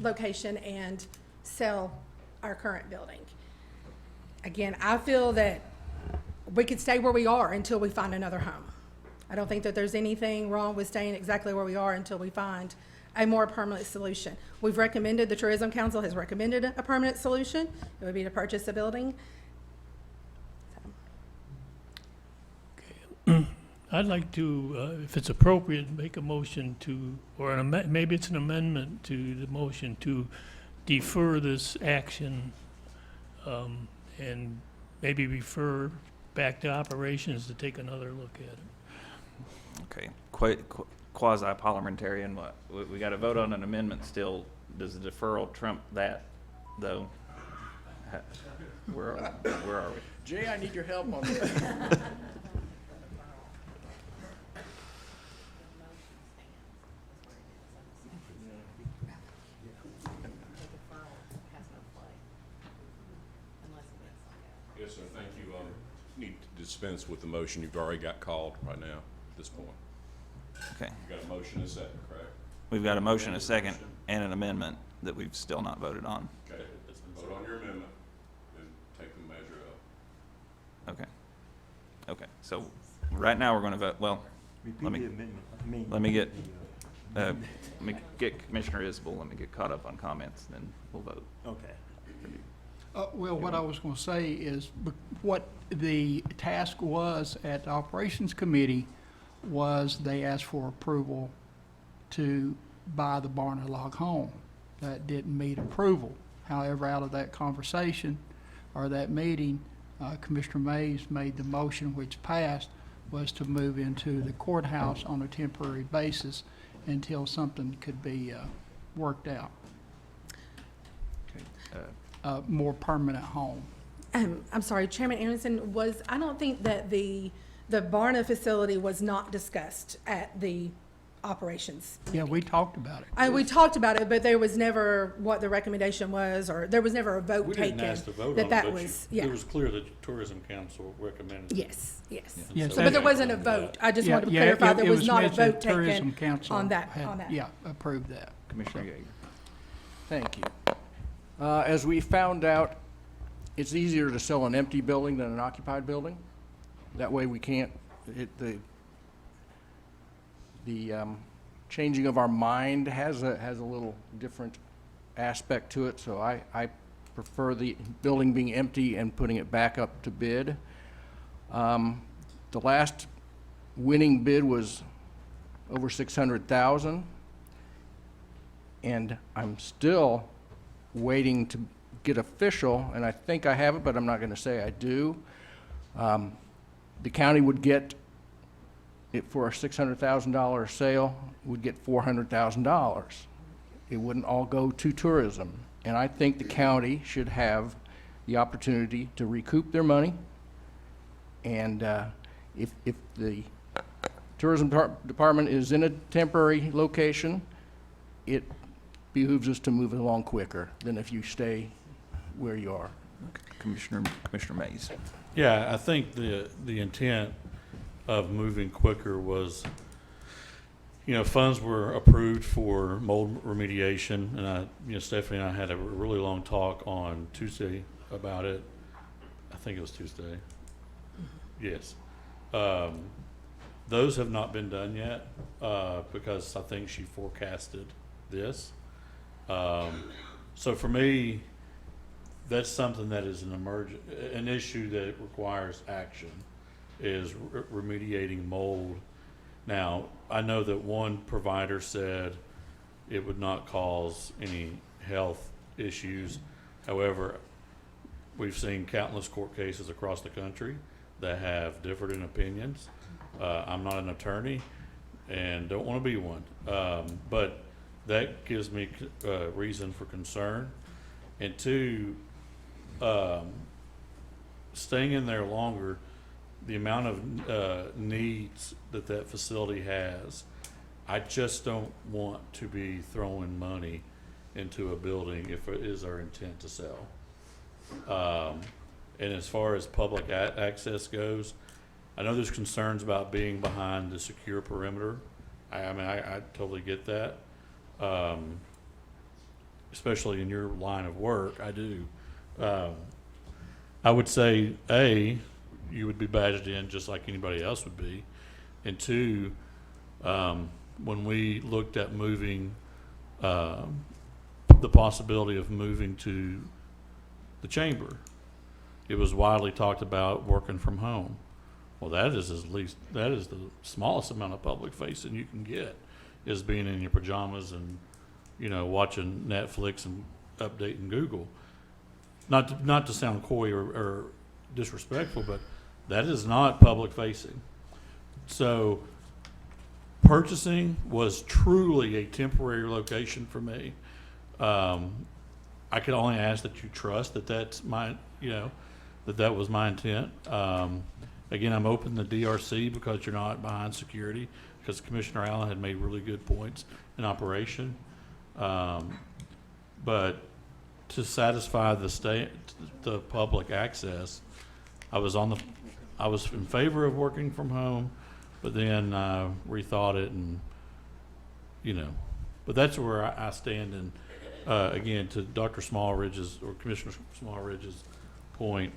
location and sell our current building. Again, I feel that we could stay where we are until we find another home. I don't think that there's anything wrong with staying exactly where we are until we find a more permanent solution. The Tourism Council has recommended a permanent solution. It would be to purchase a building. I'd like to, if it's appropriate, make a motion to, or maybe it's an amendment to the motion to defer this action, and maybe refer back to Operations to take another look at it. Okay, quasi-parliamentarian, what? We got to vote on an amendment still. Does the deferral trump that, though? Where are we? Jay, I need your help on this. Yes, sir, thank you. Need to dispense with the motion. You've already got called right now at this point. Okay. You got a motion and a second, correct? We've got a motion, a second, and an amendment that we've still not voted on. Okay, vote on your amendment and take the measure up. Okay. Okay, so right now we're going to vote, well, let me get Commissioner Isbell, let me get caught up on comments, and then we'll vote. Okay. Well, what I was going to say is what the task was at the Operations Committee was they asked for approval to buy the Barna log home. That didn't meet approval. However, out of that conversation or that meeting, Commissioner Mays made the motion which passed was to move into the courthouse on a temporary basis until something could be worked out. Okay. a more permanent home. I'm sorry, Chairman Aronson, I don't think that the Barna facility was not discussed at the operations. Yeah, we talked about it. We talked about it, but there was never what the recommendation was, or there was never a vote We taken. didn't ask to vote on that it, that but was, you, yeah. it was clear that Tourism Council recommended it. Yes, yes. And Yes, so But there we wasn't a acted on that. vote. I just Yeah, wanted to yeah, clarify, it there was not a mentioned vote Tourism taken Council on that, had- Yeah, approved that. Commissioner Yeager. Thank you. As we found out, it's easier to sell an empty building than an occupied building. That way we can't, the changing of our mind has a little different aspect to it, so I prefer the building being empty and putting it back up to bid. The last winning bid was over 600,000, and I'm still waiting to get official, and I think I have it, but I'm not going to say I do. The county would get it for a $600,000 sale, would get $400,000. It wouldn't all go to tourism, and I think the county should have the opportunity to recoup their money. And if the tourism department is in a temporary location, it behooves us to move along quicker than if you stay where you are. Commissioner Mays. Yeah, I think the intent of moving quicker was, funds were approved for mold remediation, and Stephanie and I had a really long talk on Tuesday about it. I think it was Tuesday. Yes. Those have not been done yet, because I think she forecasted this. So for me, that's something that is an issue that requires action, is remediating mold. Now, I know that one provider said it would not cause any health issues. However, we've seen countless court cases across the country that have different opinions. I'm not an attorney and don't want to be one, but that gives me reason for concern. And two, staying in there longer, the amount of needs that facility has, I just don't want to be throwing money into a building if it is our intent to sell. And as far as public access goes, I know there's concerns about being behind the secure perimeter. I totally get that. Especially in your line of work, I do. I would say, you would be badged in just like anybody else would be. And two, when we looked at moving, the possibility of moving to the chamber, it was widely talked about working from home. Well, that is the smallest amount of public facing you can get, is being in your pajamas and, watching Netflix and updating Google. Not to sound coy or disrespectful, but that is not public facing. So purchasing was truly a temporary location for me. I could only ask that you trust that that's my, that was my intent. Again, I'm open to DRC because you're not behind security, because Commissioner Allen had made really good points in operation. But to satisfy the public access, I was in favor of working from home, but then rethought it, and but that's where I stand. And again, to Dr. Smallridge's or Commissioner Smallridge's point,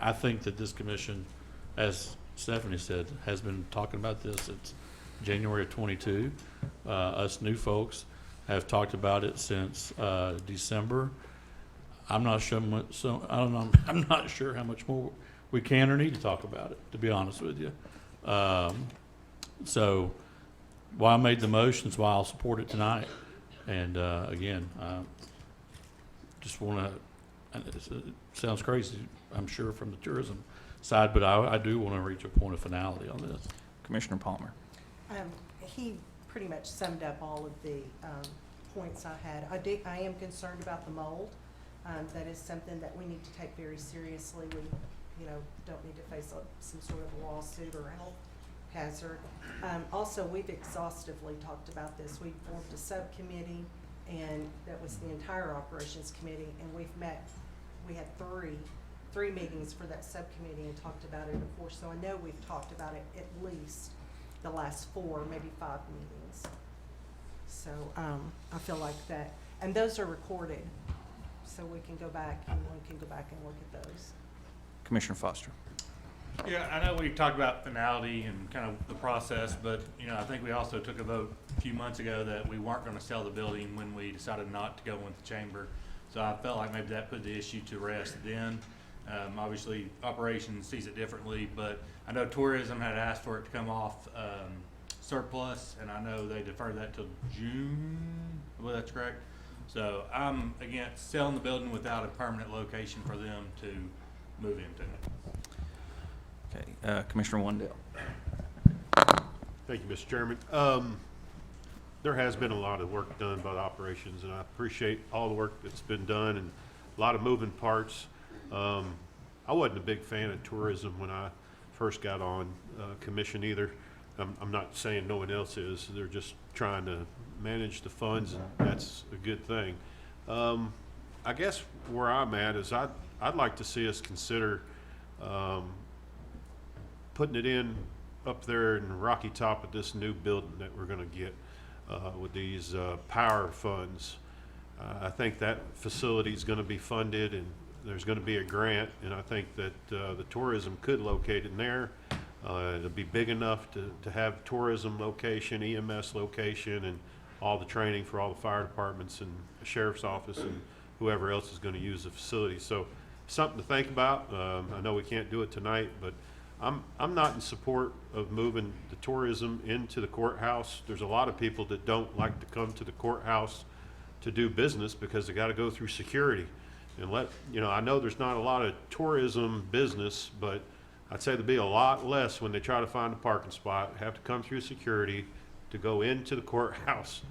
I think that this commission, as Stephanie said, has been talking about this since January of 22. Us new folks have talked about it since December. I'm not sure I'm not sure how much more we can or need to talk about it, to be honest with you. So why I made the motions, why I'll support it tonight. And again, just want to, it sounds crazy, I'm sure, from the tourism side, but I do want to reach a point of finality on this. Commissioner Palmer. He pretty much summed up all of the points I had. I am concerned about the mold. That is something that we need to take very seriously. We, don't need to face some sort of lawsuit or health hazard. Also, we've exhaustively talked about this. We formed a subcommittee, and that was the entire operations committee, and we had three meetings for that subcommittee and talked about it, of course. So I know we've talked about it at least the last 4, maybe 5 meetings. So I feel like that, and those are recorded, so we can go back and look at those. Commissioner Foster. Yeah, I know we talked about finality and kind of the process, but, I think we also took a vote a few months ago that we weren't going to sell the building when we decided not to go with the chamber. So I felt like maybe that put the issue to rest then. Obviously, operations sees it differently, but I know tourism had asked for it to come off surplus, and I know they deferred that till June. Well, that's correct. So I'm against selling the building without a permanent location for them to move into it. Okay, Commissioner Wandell. Thank you, Mr. Chairman. There has been a lot of work done by the operations, and I appreciate all the work that's been done and a lot of moving parts. I wasn't a big fan of tourism when I first got on commission either. I'm not saying no one else is. They're just trying to manage the funds, and that's a good thing. I guess where I'm at is I'd like to see us consider putting it in up there in Rocky Top at this new building that we're going to get with these power funds. I think that facility is going to be funded, and there's going to be a grant, and I think that the tourism could locate in there. It'll be big enough to have tourism location, EMS location, and all the training for all the fire departments and the sheriff's office and whoever else is going to use the facility. So something to think about. I know we can't do it tonight, but I'm not in support of moving the tourism into the courthouse. There's a lot of people that don't like to come to the courthouse to do business because they got to go through security. And I know there's not a lot of tourism business, but I'd say there'd be a lot less when they try to find a parking spot, have to come through security to go into the courthouse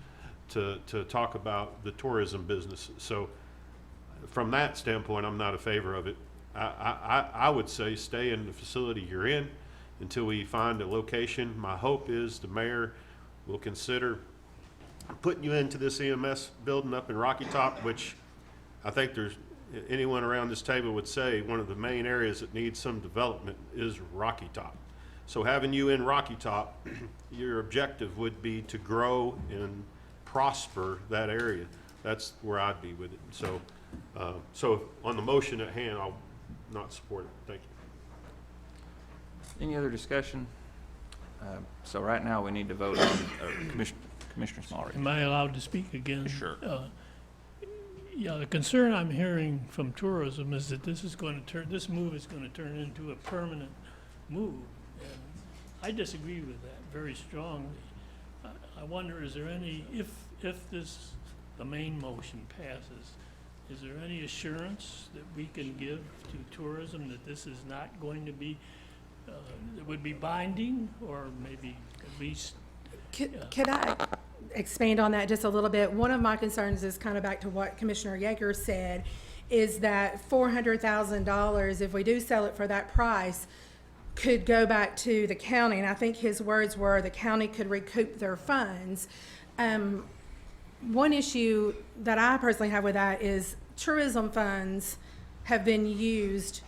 to talk about the tourism business. So from that standpoint, I'm not a favor of it. I would say stay in the facility you're in until we find a location. My hope is the mayor will consider putting you into this EMS building up in Rocky Top, which I think anyone around this table would say one of the main areas that needs some development is Rocky Top. So having you in Rocky Top, your objective would be to grow and prosper that area. That's where I'd be with it. So on the motion at hand, I'll not support it. Thank you. Any other discussion? So right now, we need to vote on Commissioner Smalley. Am I allowed to speak again? Sure. Yeah, the concern I'm hearing from tourism is that this move is going to turn into a permanent move. And I disagree with that very strongly. I wonder, is there any, if the main motion passes, is there any assurance that we can give to tourism that this is not going to be, that would be binding, or maybe at least? Could I expand on that just a little bit? One of my concerns is kind of back to what Commissioner Yeager said, is that $400,000, if we do sell it for that price, could go back to the county. And I think his words were the county could recoup their funds. One issue that I personally have with that is tourism funds have been used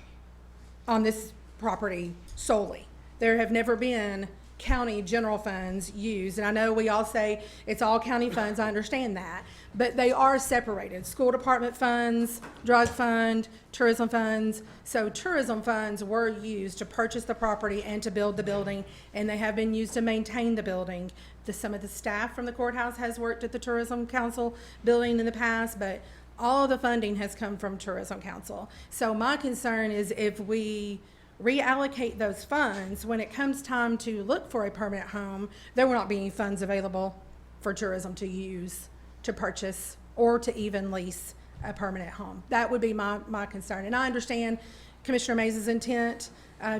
on this property solely. There have never been county general funds used. And I know we all say it's all county funds, I understand that, but they are separated. School department funds, drug fund, tourism funds. So tourism funds were used to purchase the property and to build the building, and they have been used to maintain the building. Some of the staff from the courthouse has worked at the Tourism Council building in the past, but all of the funding has come from Tourism Council. So my concern is if we reallocate those funds, when it comes time to look for a permanent home, there will not be any funds available for tourism to use, to purchase, or to even lease a permanent home. That would be my concern. And I understand Commissioner Mays' intent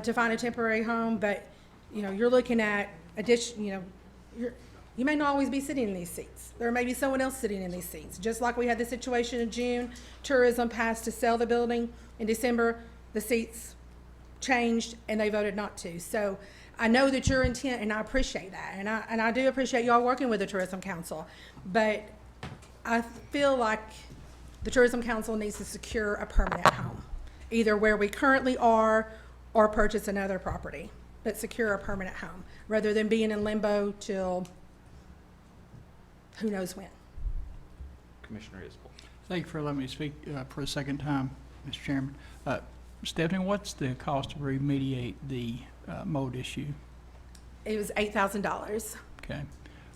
to find a temporary home, but you're looking at You may not always be sitting in these seats. There may be someone else sitting in these seats. Just like we had the situation in June, tourism passed to sell the building. In December, the seats changed and they voted not to. So I know that your intent, and I appreciate that. And I do appreciate y'all working with the Tourism Council. But I feel like the Tourism Council needs to secure a permanent home, either where we currently are or purchase another property, but secure a permanent home, rather than being in limbo till who knows when. Commissioner Isbell. Thank you for letting me speak for a second time, Mr. Chairman. Stephanie, what's the cost to remediate the mold issue? It was $8,000. Okay.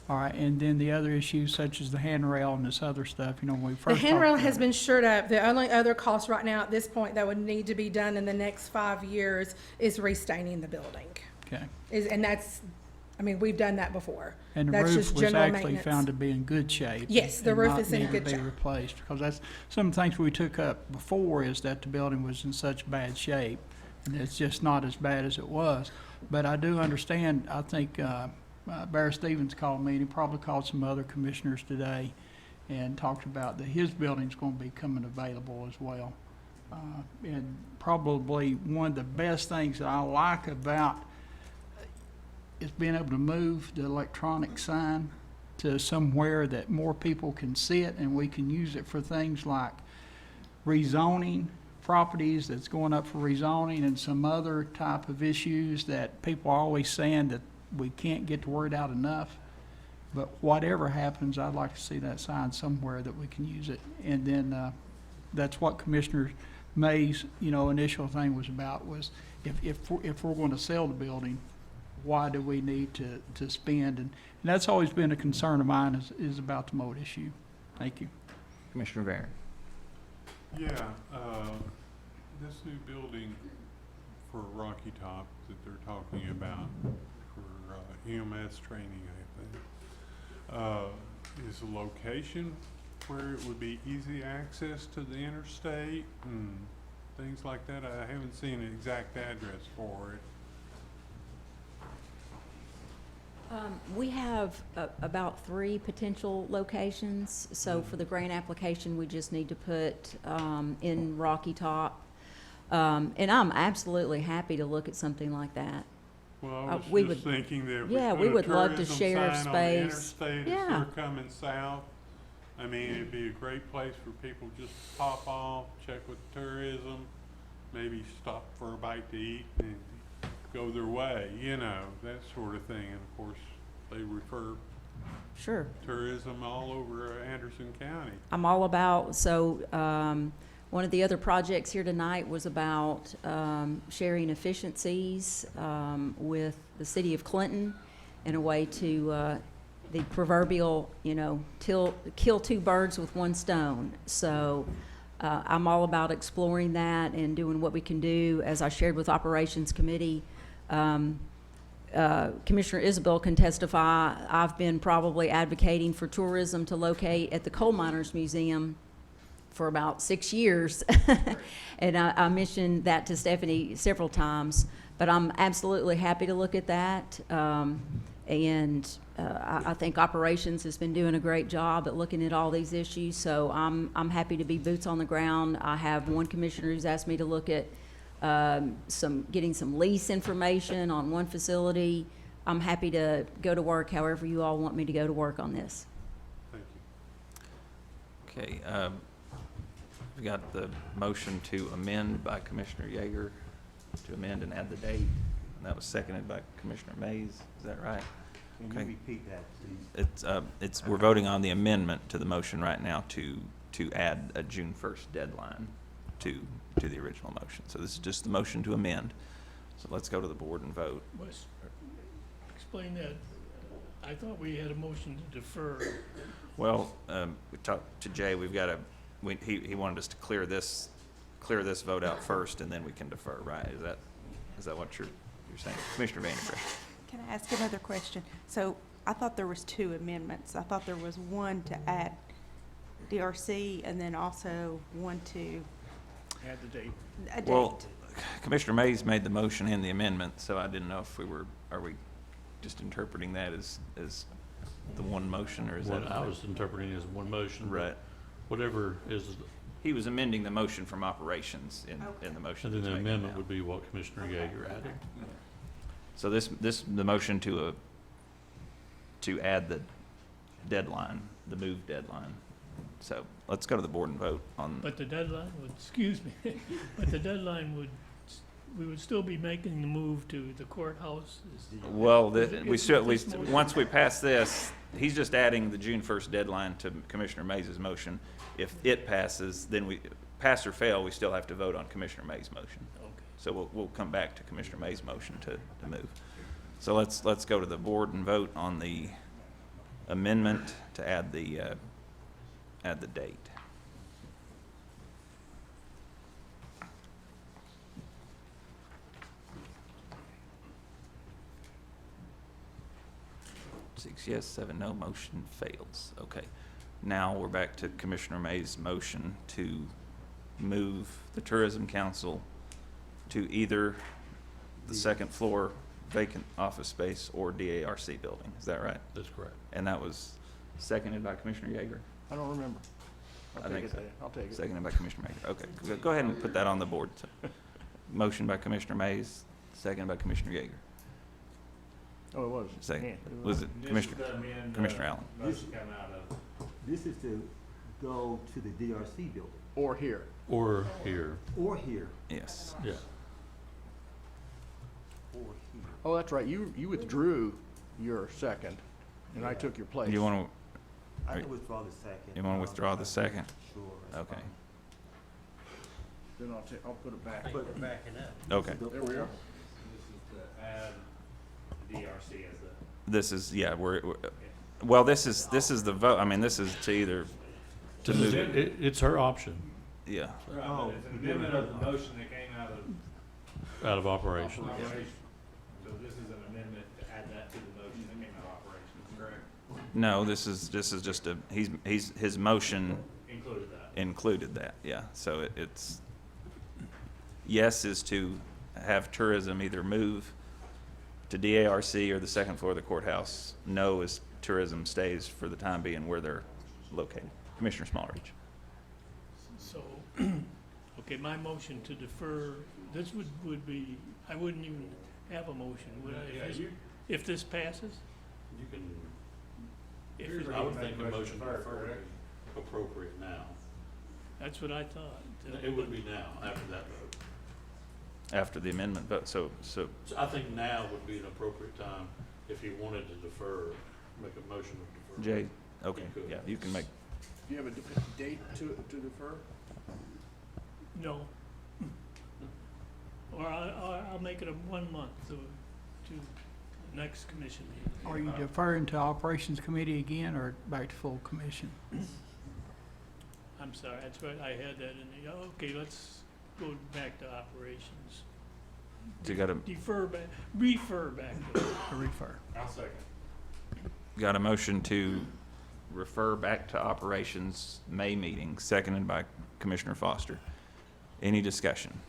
All right, and then the other issues such as the handrail and this other stuff, you know, when we The first handrail talked has about been shored up. The only other cost right now at this point that would need to be done in the next 5 years is restaining the building. Okay. And that's, I mean, we've done that before. And the That's roof just was general actually maintenance. found to be in good shape. Yes, the and roof not is in need good to be shape. replaced, because that's some of the things we took up before, is that the building was in such bad shape, and it's just not as bad as it was. But I do understand, I think, Barry Stevens called me, and he probably called some other commissioners today and talked about that his building's gonna be coming available as well. And probably one of the best things that I like about is being able to move the electronic sign to somewhere that more people can see it, and we can use it for things like rezoning properties that's going up for rezoning and some other type of issues that people are always saying that we can't get the word out enough. But whatever happens, I'd like to see that sign somewhere that we can use it. And then that's what Commissioner May's, you know, initial thing was about, was if we're going to sell the building, why do we need to spend? And that's always been a concern of mine, is about the mold issue. Thank you. Commissioner Barron. Yeah, this new building for Rocky Top that they're talking about for EMS training, I think, is a location where it would be easy access to the interstate and things like that. I haven't seen an exact address for it. We have about 3 potential locations. So for the grant application, we just need to put in Rocky Top. And I'm absolutely happy to look at something like that. Well, I was we just thinking that if yeah, we we put would a love to tourism share sign on the space. interstate as Yeah. they're coming south, I mean, it'd be a great place for people just to pop off, check with tourism, maybe stop for a bite to eat and go their way, you know, that sort of thing. And of course, they refer Sure. tourism all over Anderson County. I'm all about, so one of the other projects here tonight was about sharing efficiencies with the city of Clinton in a way to the proverbial, you know, kill 2 birds with 1 stone. So I'm all about exploring that and doing what we can do. As I shared with Operations Committee, Commissioner Isabel can testify, I've been probably advocating for tourism to locate at the Coal Miners Museum for about 6 years. And I mentioned that to Stephanie several times, but I'm absolutely happy to look at that. I think Operations has been doing a great job at looking at all these issues, so I'm happy to be boots on the ground. I have one commissioner who's asked me to look at getting some lease information on one facility. I'm happy to go to work however you all want me to go to work on this. Thank you. Okay, we got the motion to amend by Commissioner Yeager, to amend and add the date, and that was seconded by Commissioner Mays. Is that right? Can Okay. you repeat that, please? We're voting on the amendment to the motion right now to add a June 1st deadline to the original motion. So this is just the motion to amend. So let's go to the board and vote. Wes, explain that. I thought we had a motion to defer. Well, we talked to Jay, we've got to, he wanted us to clear this vote out first, and then we can defer, right? Is that what you're saying? Commissioner Vandergrift. Can I ask another question? So I thought there was 2 amendments. I thought there was one to add DRC and then also one to Add the date. a date. Well, Commissioner Mays made the motion and the amendment, so I didn't know if are we just interpreting that as the one motion, or is What that? I was interpreting as one motion. but Right. Whatever is, He was amending the motion from operations in the motion. and then that's the making amendment now. would be what Commissioner Yeager added. So the motion to add the deadline, the move deadline. So let's go to the board and vote on, But the deadline would, excuse me, but the deadline would, we would still be making the move to the courthouse? well, is we should, this motion- once we pass this, he's just adding the June 1st deadline to Commissioner Mays' motion. If it passes, then pass or fail, we still have to vote on Commissioner Mays' motion. Okay. So we'll come back to Commissioner Mays' motion to move. So let's go to the board and vote on the amendment to add the date. Six yes, 7 no, motion fails. Okay. Now we're back to Commissioner May's motion to move the Tourism Council to either the second floor vacant office space or DARC building. Is that right? That's correct. And that was seconded by Commissioner Yeager? I don't remember. I I'll think take so. it. I'll take it. Seconded by Commissioner Yeager. Okay, go ahead and put that on the board. Motion by Commissioner Mays, seconded by Commissioner Yeager. Oh, it was. Second. Yeah. Was it This is Commissioner, the amend, Commissioner Allen? motion come out of. This is to go to the DRC building, Or here. Or here, or here, Yes. yeah. or here. Oh, that's right. You withdrew your second, and I took your place. You want I Right. can withdraw the second. You wanna withdraw the second? Sure. that's Okay. fine. Then I'll put it back. We're backing up. Okay. There we are. This is to add the DRC as the. This is, yeah, well, this is the vote. I mean, this is to either, to move it. It's her option, Yeah. Right, but it's an amendment of the motion that came out of out of operations. operation. So this is an amendment to add that to the motion that came out of operations, correct? No, this is just his motion Included that. included that, yeah. So it's, yes is to have tourism either move to DARC or the second floor of the courthouse. No is tourism stays for the time being where they're located. Commissioner Smallridge. So, okay, my motion to defer, this would be, I wouldn't even have a motion, would I? Yeah, If this- you- If this passes? You can, If Here's it- I would Make think a a motion motion to to defer, defer would correct? be appropriate now. That's what I thought. It would be now, after that vote. After the amendment vote, so So I think now would be an appropriate time, if you wanted to defer, make a motion to defer. Jay, okay, You could. yeah, you can make, Do you have a date to defer? No. Or I'll make it a 1 month to next commission meeting. Are you deferring to Operations Committee again or back to full commission? I'm sorry, that's right, I had that in the, okay, let's go back to operations. so you got a, Refer back to Or refer? I'll second. got a motion to refer back to operations May meeting, seconded by Commissioner Foster. Any discussion?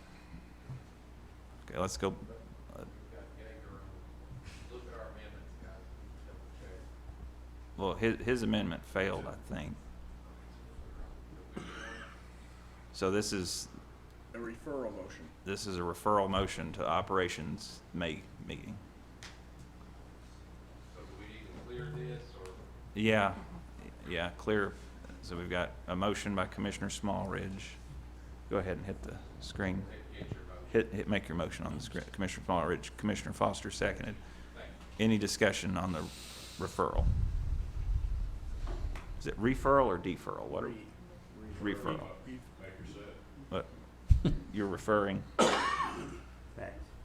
Okay, let's go. Well, his amendment failed, I think. So this is A referral motion. a referral motion to operations May meeting. So do we need to clear this, or? Yeah, clear. So we've got a motion by Commissioner Smallridge. Go ahead and hit the screen. Make your motion on the screen. Commissioner Smallridge, Commissioner Foster seconded. Any discussion on the referral? Is it referral or deferral? What are, referral? What? You're referring, Facts.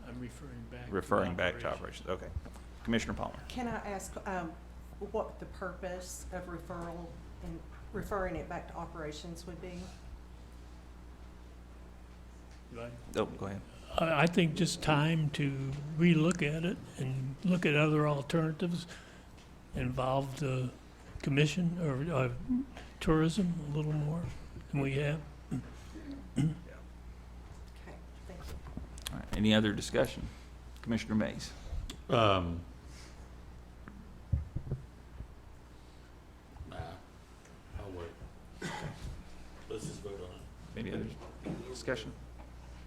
I'm referring back. referring back to operations. Okay. Commissioner Palmer. Can I ask what the purpose of referral and referring it back to operations would be? Right. Oh, go ahead. I think just time to relook at it and look at other alternatives, involve the commission or tourism a little more than we have. Okay, thank you. All right. Any other discussion? Commissioner Mays. discussion?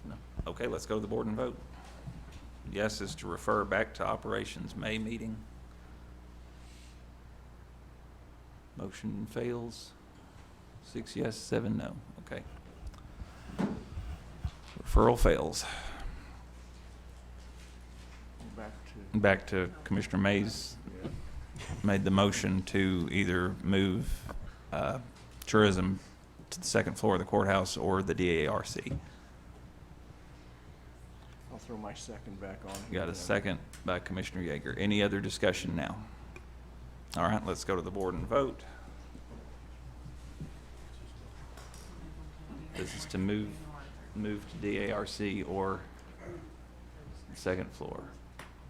No. Okay, let's go to the board and vote. Yes is to refer back to operations May meeting. Motion fails. 6 yes, 7 no. Okay. Referral fails. Back to Commissioner Mays made the motion to either move tourism to the second floor of the courthouse or the DARC. I'll throw my second back on. Got a second by Commissioner Yeager. Any other discussion now? All right, let's go to the board and vote. This is to move to DARC or second floor.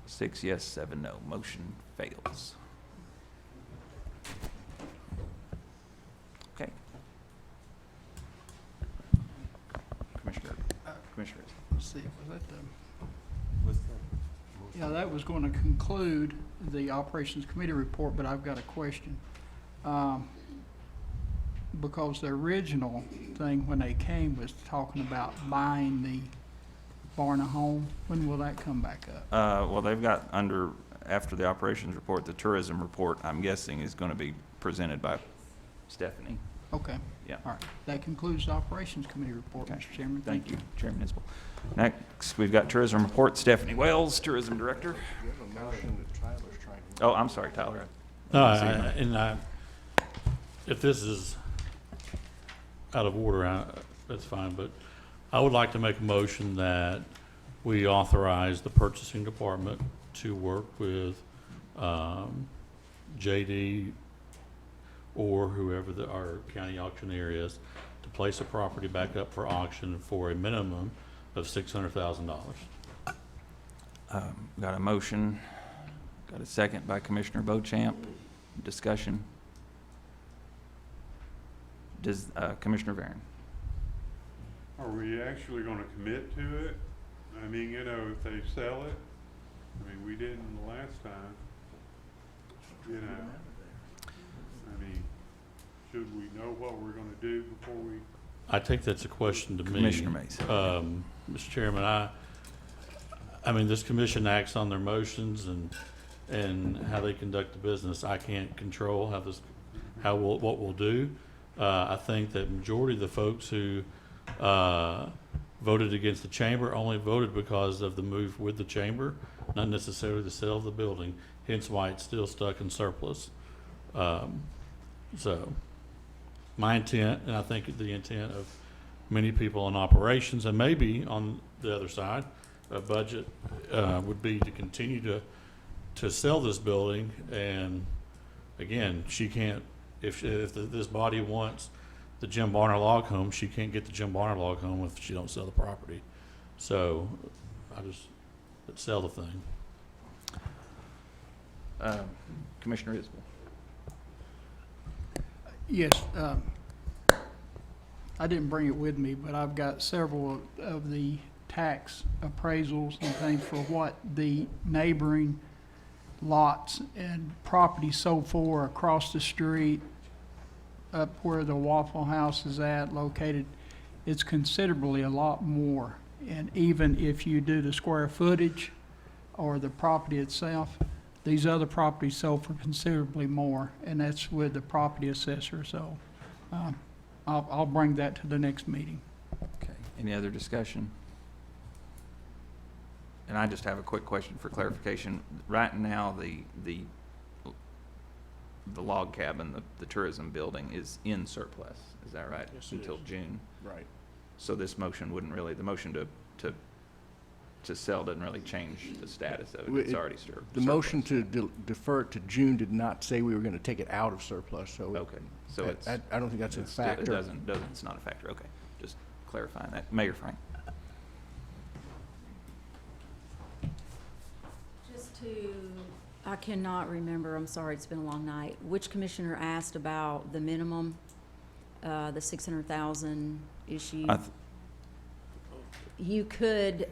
6 yes, 7 no. Motion fails. Okay. Commissioners. Let's see, was that yeah, that was going to conclude the Operations Committee report, but I've got a question. Because the original thing when they came was talking about buying the barn a home. When will that come back up? Well, they've got after the operations report, the tourism report, I'm guessing, is going to be presented by Stephanie. Okay. Yeah. All right. That concludes the Operations Committee report, Okay. Mr. Chairman. Thank you, Chairman Isbell. Next, we've got tourism report, Stephanie Wells, Tourism Director. Oh, I'm sorry, Tyler. If this is out of order, that's fine, but I would like to make a motion that we authorize the purchasing department to work with JD or whoever our county auctioneer is to place a property back up for auction for a minimum of $600,000. Got a motion, got a second by Commissioner Beauchamp. Discussion. Does Commissioner Varon? Are we actually gonna commit to it? I mean, you know, if they sell it, I mean, we didn't the last time, you know. I mean, should we know what we're gonna do before we? I think that's a question to me. Commissioner Mays. Mr. Chairman, I mean, this commission acts on their motions and how they conduct the business. I can't control what we'll do. I think that majority of the folks who voted against the chamber only voted because of the move with the chamber, not necessarily the sale of the building, hence why it's still stuck in surplus. So my intent, and I think the intent of many people in operations, and maybe on the other side, a budget would be to continue to sell this building. And again, she can't, if this body wants the Jim Barner log home, she can't get the Jim Barner log home if she don't sell the property. So let's sell the thing. Commissioner Isbell. Yes, I didn't bring it with me, but I've got several of the tax appraisals and things for what the neighboring lots and property sold for across the street, up where the Waffle House is located. It's considerably a lot more. And even if you do the square footage or the property itself, these other properties sold for considerably more, and that's with the property assessor. So I'll bring that to the next meeting. Okay. Any other discussion? And I just have a quick question for clarification. Right now, the log cabin, the tourism building is in surplus. Is that right? Yes, it Until is. June. Right. So this motion wouldn't really, the motion to sell doesn't really change the status of it. It's already surplus. The motion to defer it to June did not say we were gonna take it out of surplus, so. Okay, so it's. I don't think that's a It factor. it's not a factor, okay. Just clarifying that. Mayor Frank. Just to, I cannot remember, I'm sorry, it's been a long night. Which commissioner asked about the minimum, the 600,000 issue? You could,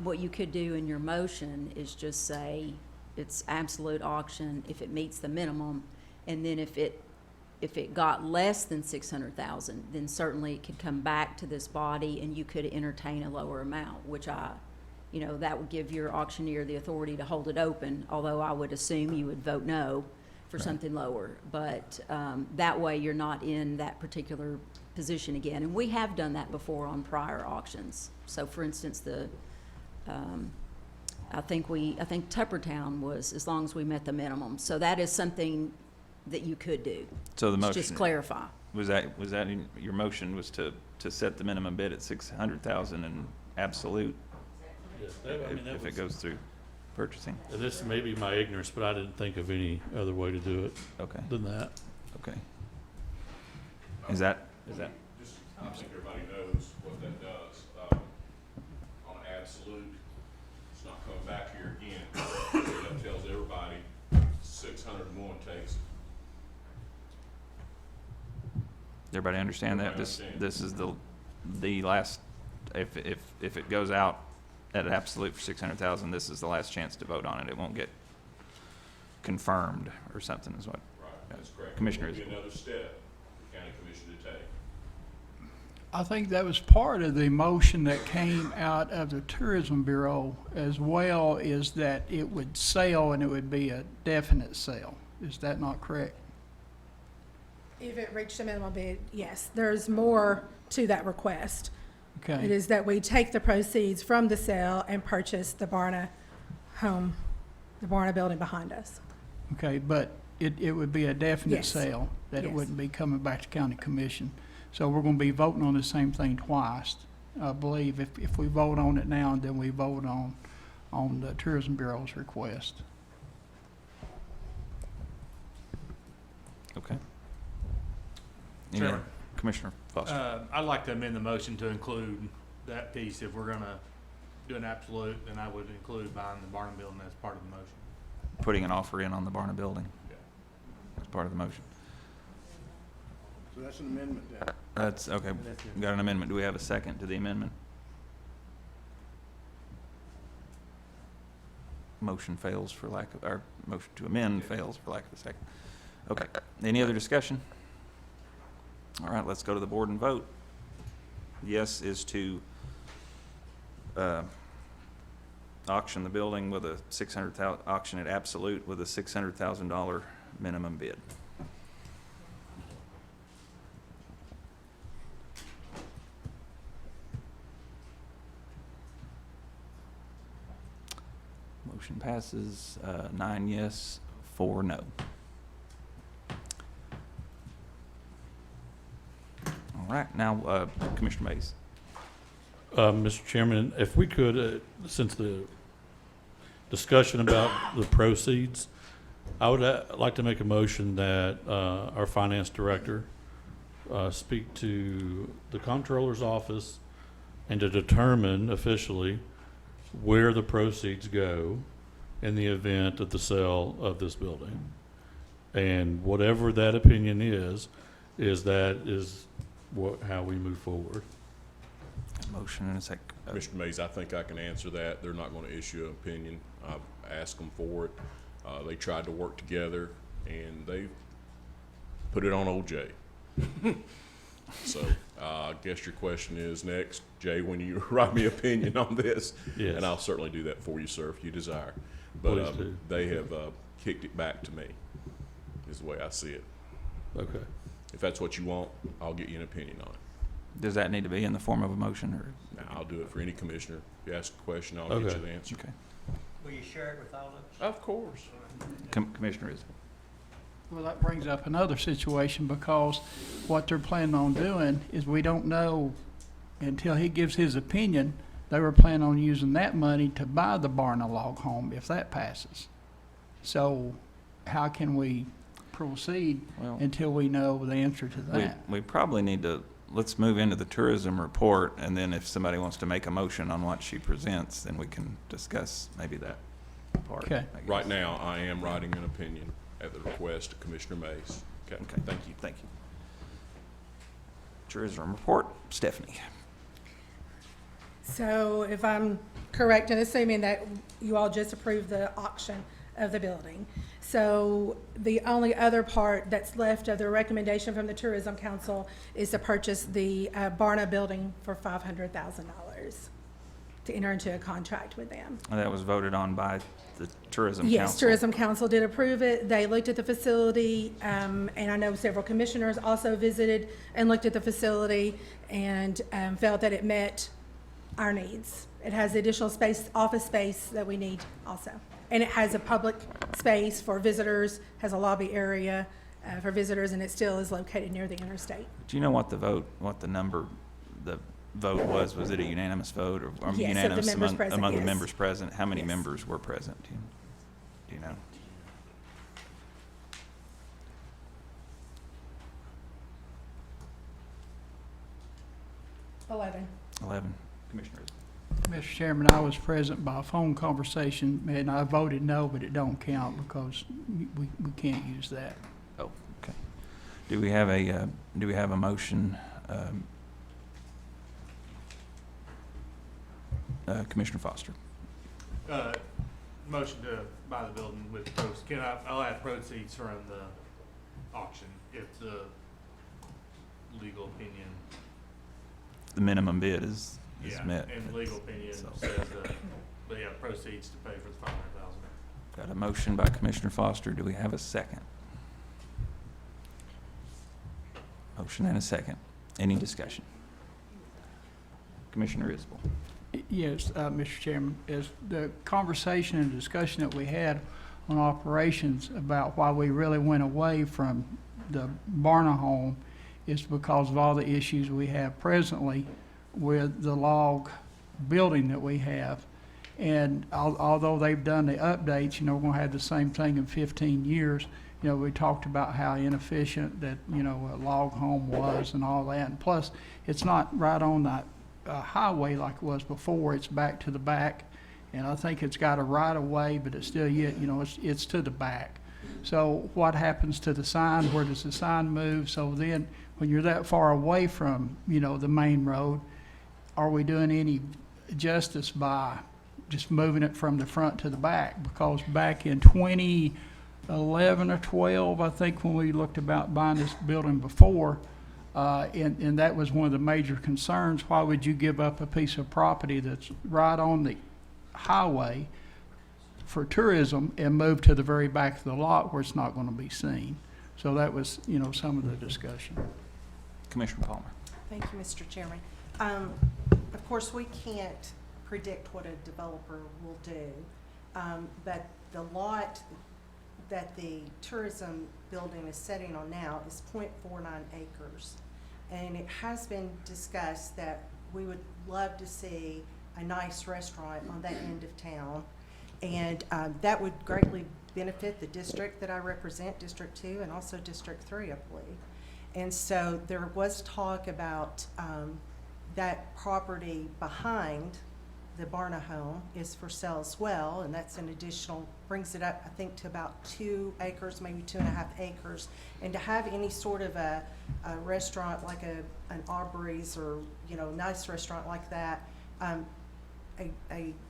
what you could do in your motion is just say it's absolute auction if it meets the minimum, and then if it if it got less than 600,000, then certainly it could come back to this body and you could entertain a lower amount, which that would give your auctioneer the authority to hold it open, although I would assume you would vote no for something lower. But that way you're not in that particular position again. And we have done that before on prior auctions. So for instance, I think Tuppertown was, as long as we met the minimum. So that is something that you could do. So the motion. Just clarify. Was that your motion was to set the minimum bid at 600,000 in absolute? Yes, If it goes through purchasing? And this may be my ignorance, but I didn't think of any other way to do it Okay. than that. Okay. Is that? Just, I think everybody knows what that does. On an absolute, it's not coming back here again. That tells everybody 601 takes it. Everybody understand that? This is the last, if it goes out at an absolute for 600,000, this is the last chance to vote on it. It won't get confirmed or something is what. Right, that's correct. Commissioner is. It'll be another step the county commission to take. I think that was part of the motion that came out of the Tourism Bureau, as well, is that it would sell and it would be a definite sale. Is that not correct? If it reached a minimum bid, yes. There's more to that request. Okay. It is that we take the proceeds from the sale and purchase the Barna home, the Barna building behind us. Okay, but it would be a definite Yes. sale, that it Yes. wouldn't be coming back to county commission. So we're gonna be voting on the same thing twice. I believe if we vote on it now, and then we vote on the Tourism Bureau's request. Okay. Chairman. Commissioner Foster. I'd like to amend the motion to include that piece. If we're gonna do an absolute, then I would include buying the Barnum building as part of the motion. Putting an offer in on the Barna building. As part of the motion. So that's an amendment then. That's, okay, got an amendment. Do we have a second to the amendment? Motion fails for lack of, or motion to amend fails for lack of a second. Okay, any other discussion? All right, let's go to the board and vote. Yes is to auction the building with a auction at absolute with a $600,000 minimum bid. Motion passes, 9 yes, 4 no. All right, now, Commissioner Mays. Mr. Chairman, if we could, since the discussion about the proceeds, I would like to make a motion that our finance director speak to the comptroller's office and to determine officially where the proceeds go in the event of the sale of this building. And whatever that opinion is how we move forward. Motion and a sec. Mr. Mays, I think I can answer that. They're not going to issue an opinion. I've asked them for it. They tried to work together, and they put it on old Jay. So I guess your question is next, Jay, when you write me opinion on this, Yes. and I'll certainly do that for you, sir, if you desire. But Please do. they have kicked it back to me, is the way I see it. Okay. If that's what you want, I'll get you an opinion on it. Does that need to be in the form of a motion, or? Now, I'll do it for any commissioner. If you ask a question, I'll get Okay. you the answer. Okay. Will you share it with all of us? Of course. Commissioner is. Well, that brings up another situation, because what they're planning on doing is, we don't know until he gives his opinion. They were planning on using that money to buy the Barna log home if that passes. So how can we proceed Well, until we know the answer to that? we probably need to, let's move into the tourism report, and then if somebody wants to make a motion on what she presents, then we can discuss maybe that part. Okay. I guess. Right now, I am writing an opinion at the request of Commissioner Mays. Okay, thank you. Thank you. Tourism report, Stephanie. So if I'm correct in assuming that you all just approved the auction of the building. So the only other part that's left of the recommendation from the Tourism Council is to purchase the Barna building for $500,000 to enter into a contract with them. And that was voted on by the Tourism Council. Yes, Tourism Council did approve it. They looked at the facility, and I know several commissioners also visited and looked at the facility and felt that it met our needs. It has additional space, office space that we need also. And it has a public space for visitors, has a lobby area for visitors, and it still is located near the interstate. Do you know what the vote was? Was it a unanimous vote or Yes, of the unanimous members present, among the yes. members present? How many Yes. members were present? Do you know? $11. 11 commissioners. Mr. Chairman, I was present by a phone conversation, and I voted no, but it don't count because we can't use that. Oh, okay. Do we have a motion? Commissioner Foster. Motion to buy the building with proceeds. I'll add proceeds from the auction if the legal opinion. The minimum bid is met. And legal opinion So- says, but yeah, proceeds to pay for the $500,000. Got a motion by Commissioner Foster. Do we have a second? Motion and a second. Any discussion? Commissioner Isbell. Yes, Mr. Chairman, as the conversation and discussion that we had on operations about why we really went away from the Barna home is because of all the issues we have presently with the log building that we have. And although they've done the updates, we're going to have the same thing in 15 years. We talked about how inefficient that, a log home was and all that. And plus, it's not right on that highway like it was before. It's back to the back. And I think it's got a right of way, but it's still yet, it's to the back. So what happens to the sign? Where does the sign move? So then when you're that far away from, the main road, are we doing any justice by just moving it from the front to the back? Because back in 2011 or 12, I think, when we looked about buying this building before, and that was one of the major concerns. Why would you give up a piece of property that's right on the highway for tourism and move to the very back of the lot where it's not going to be seen? So that was, some of the discussion. Commissioner Palmer. Thank you, Mr. Chairman. Of course, we can't predict what a developer will do, but the lot that the tourism building is sitting on now is 0.49 acres. And it has been discussed that we would love to see a nice restaurant on that end of town. And that would greatly benefit the district that I represent, District 2, and also District 3, I believe. And so there was talk about that property behind the Barna home is for sale as well, and that's an additional, brings it up, I think, to about 2 acres, maybe 2.5 acres. And to have any sort of a restaurant like an Aubrey's or, nice restaurant like that, a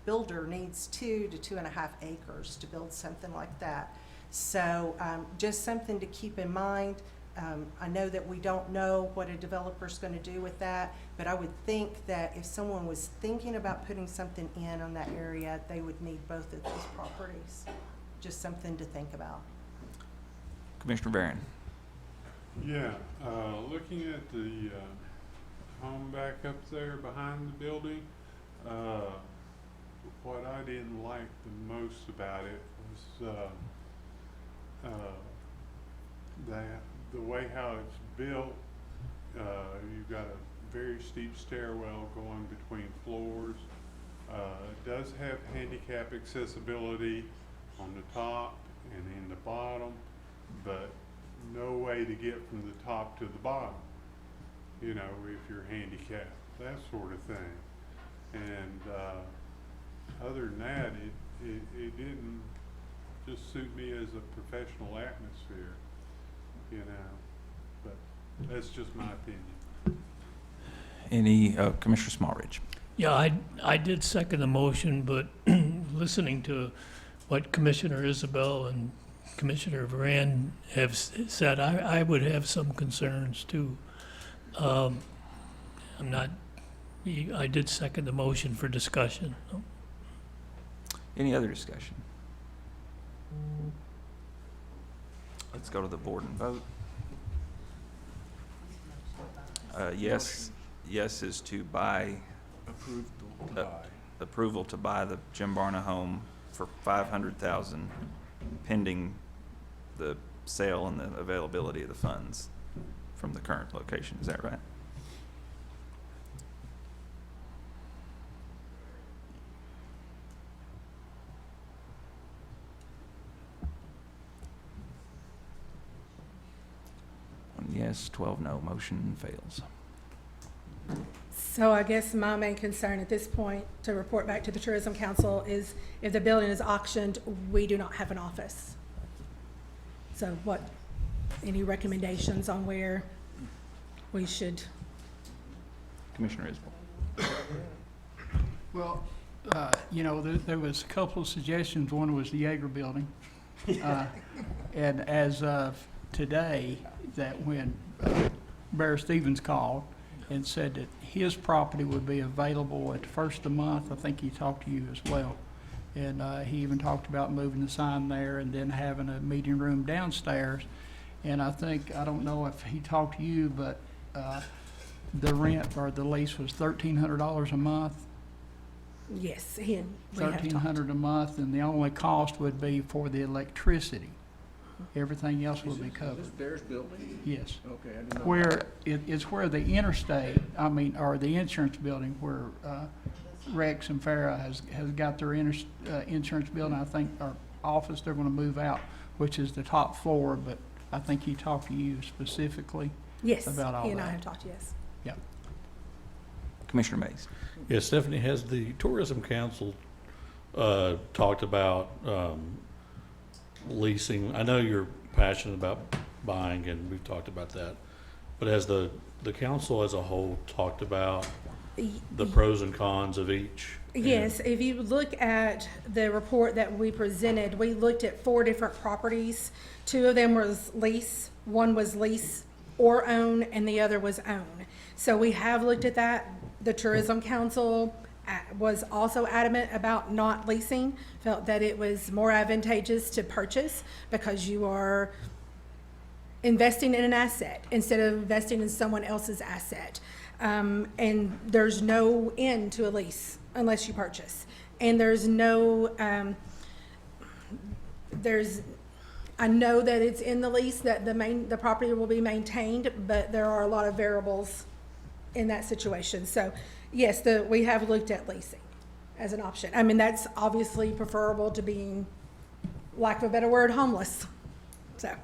builder needs 2 to 2.5 acres to build something like that. So just something to keep in mind. I know that we don't know what a developer's going to do with that, but I would think that if someone was thinking about putting something in on that area, they would need both of those properties. Just something to think about. Commissioner Barron. Yeah, looking at the home back up there behind the building, what I didn't like the most about it was that the way how it's built. You've got a very steep stairwell going between floors. It does have handicap accessibility on the top and in the bottom, but no way to get from the top to the bottom, if you're handicapped, that sort of thing. And other than that, it didn't just suit me as a professional atmosphere, but that's just my opinion. Any, Commissioner Smallridge. Yeah, I did second the motion, but listening to what Commissioner Isabel and Commissioner Varan have said, I would have some concerns too. I'm not, I did second the motion for discussion. Any other discussion? Let's go to the board and vote. Yes is to buy, approval to buy the Jim Barna home for $500,000 pending the sale and the availability of the funds from the current location. Is that right? One yes, 12 no. Motion fails. So I guess my main concern at this point, to report back to the Tourism Council, is if the building is auctioned, we do not have an office. So any recommendations on where we should? Commissioner Isbell. Well, there was a couple of suggestions. One was the Yeager building. And as of today, that when Bear Stevens called and said that his property would be available at the first of the month, I think he talked to you as well. And he even talked about moving the sign there and then having a meeting room downstairs. And I don't know if he talked to you, but the rent or the lease was $1,300 a month. Yes, we have talked. $1,300 a month, and the only cost would be for the electricity. Everything else will be covered. Is this Bear's building? Yes. Okay, I didn't know. Where it's where the interstate, or the insurance building, where Rex and Farah has got their insurance building, I think, or office they're going to move out, which is the top floor. But I think he talked to you specifically. Yes, about all he and that. I have talked. Yes. Yeah. Commissioner Mays. Yes, Stephanie, has the Tourism Council talked about leasing? I know you're passionate about buying, and we've talked about that, but has the council as a whole talked about the pros and cons of each? Yes, if you look at the report that we presented, we looked at 4 different properties. 2 of them was lease, 1 was lease or own, and the other was own. So we have looked at that. The Tourism Council was also adamant about not leasing, felt that it was more advantageous to purchase because you are investing in an asset instead of investing in someone else's asset. And there's no end to a lease unless you purchase. And there's no, I know that it's in the lease that the property will be maintained, but there are a lot of variables in that situation. So yes, we have looked at leasing as an option. I mean, that's obviously preferable to being, lack of a better word, homeless. So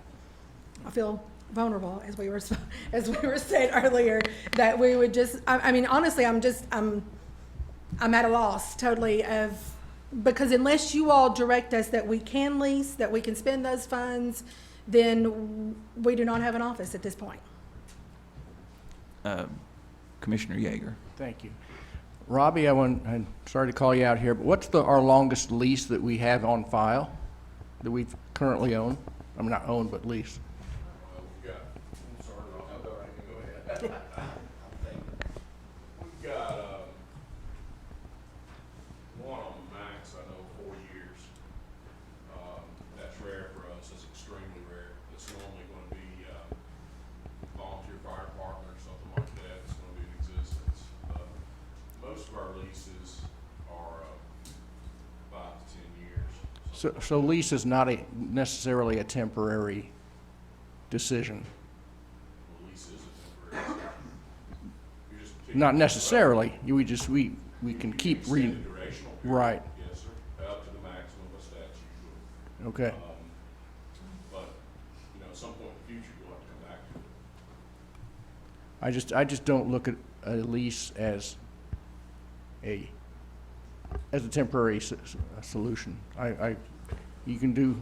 I feel vulnerable, as we were said earlier, that we would just, I mean, honestly, I'm at a loss totally because unless you all direct us that we can lease, that we can spend those funds, then we do not have an office at this point. Commissioner Yeager. Thank you. Robbie, I'm sorry to call you out here, but what's our longest lease that we have on file that we currently own? I mean, not own, but lease. We've got one on max, I know, 4 years. That's rare for us. It's extremely rare. It's normally going to be volunteer fire department or something like that. It's going to be in existence. Most of our leases are 5 to 10 years. So lease is not necessarily a temporary decision. Well, lease is a temporary decision. You're just Not necessarily. We can keep extended durational period. Right. Yes, sir. Up to the maximum of statute. Okay. But, at some point in the future, you'll have to come back to it. I just don't look at a lease as a temporary solution. You can do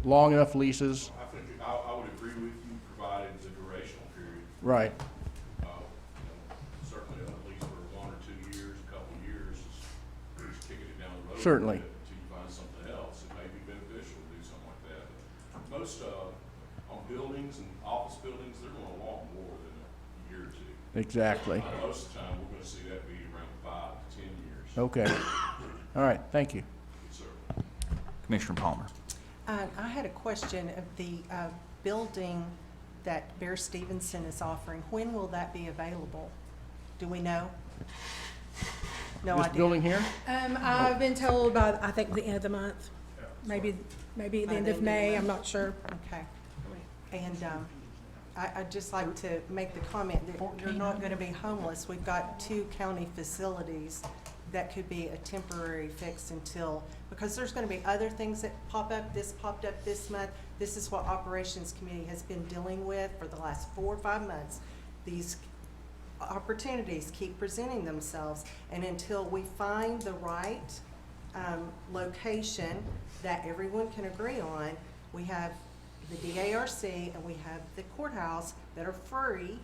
long enough leases. I think I would agree with you, provided the durational period. Right. Certainly at least for 1 or 2 years, a couple of years, just kicking it down the road. Certainly. Until you find something else. It may be beneficial to do something like that. But Exactly. Most of the time, we're gonna see that be around 5 to 10 years. Okay. All right, thank you. Yes, sir. Commissioner Palmer. I had a question of the building that Bear Stevenson is offering. When will that be available? Do we know? No This idea. building here? I've been told by, I think, the end of the month, maybe the end of May, I'm not sure. Okay. And I'd just like to make the comment that you're not going to be homeless. We've got 2 county facilities that could be a temporary fix until, because there's going to be other things that pop up. This popped up this month. This is what Operations Committee has been dealing with for the last 4 or 5 months. These opportunities keep presenting themselves, and until we find the right location that everyone can agree on, we have the DARC and we have the courthouse that are free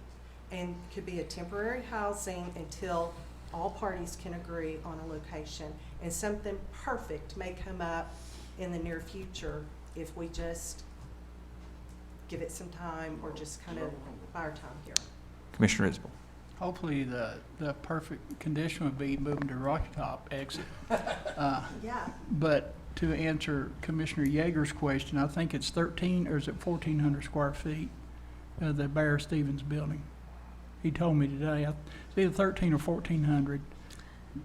and could be a temporary housing until all parties can agree on a location. And something perfect may come up in the near future if we just give it some time or just kind of buy our time here. Commissioner Isbell. Hopefully, the perfect condition would be moving to Rocky Top exit. Yeah. But to answer Commissioner Yeager's question, I think it's 13, or is it 1,400 square feet of the Bear Stevens building. He told me today, it's either 13 or 1,400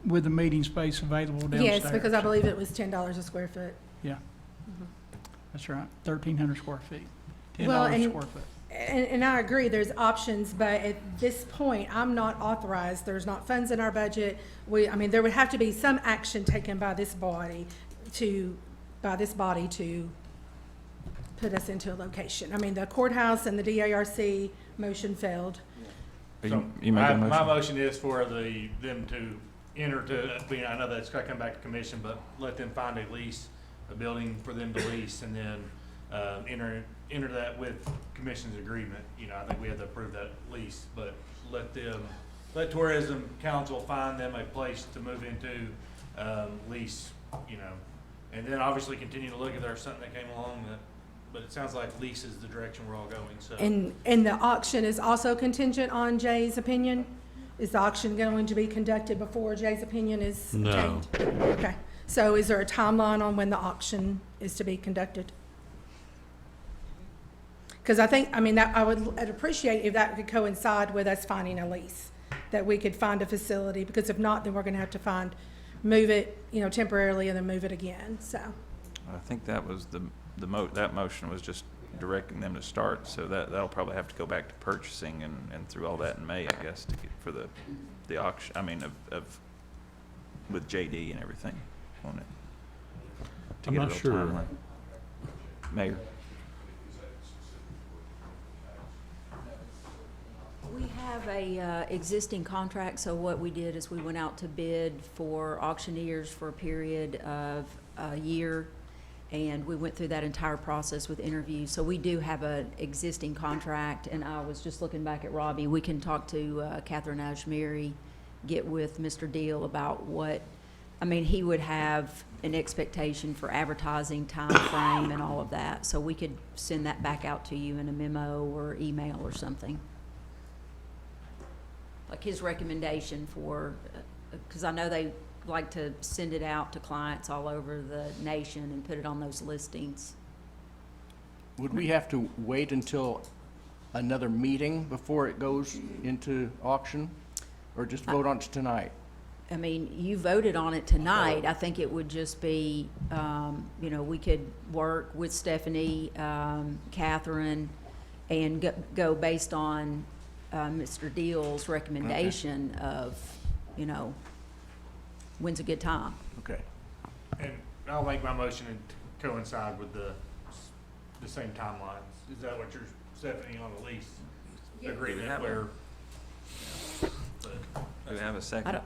with the meeting space available downstairs. Yes, because I believe it was $10 a square foot. Yeah. That's right, 1,300 square feet, Well, $10 and- a square foot. And I agree, there's options, but at this point, I'm not authorized, there's not funds in our budget. I mean, there would have to be some action taken by this body to put us into a location. I mean, the courthouse and the DARC motion failed. You made that My motion? motion is for them to enter I know that's gotta come back to commission, but let them find a lease, a building for them to lease, and then, enter that with commission's agreement. You know, I think we have to approve that lease, but let tourism council find them a place to move into, lease, you know. And then obviously continue to look if there's something that came along but it sounds like lease is the direction we're all going, so. And the auction is also contingent on Jay's opinion? Is the auction going to be conducted before Jay's opinion is No. obtained? Okay, so is there a timeline on when the auction is to be conducted? Because I'd appreciate if that could coincide with us finding a lease, that we could find a facility, because if not, then we're gonna have to move it, temporarily and then move it again, so. I think that was that motion was just directing them to start, so that'll probably have to go back to purchasing and through all that in May, I guess, to get for the auction, with JD and everything on it. To I'm get a not little sure. timeline. Mayor. We have a existing contract, so what we did is we went out to bid for auctioneers for a period of a year, and we went through that entire process with interviews. So we do have an existing contract, and I was just looking back at Robbie. We can talk to Catherine Ashmeri, get with Mr. Deal about he would have an expectation for advertising time frame and all of that. So we could send that back out to you in a memo or email or something. Like his recommendation for, because I know they like to send it out to clients all over the nation and put it on those listings. Would we have to wait until another meeting before it goes into auction? Or just vote on it tonight? I mean, you voted on it tonight. I think it would just be, we could work with Stephanie, Catherine, and go based on Mr. Deal's recommendation of, when's a good time. Okay. And I'll make my motion and coincide with the same timelines. Is that what you're, Stephanie, on the lease agreement where? Do we have a second?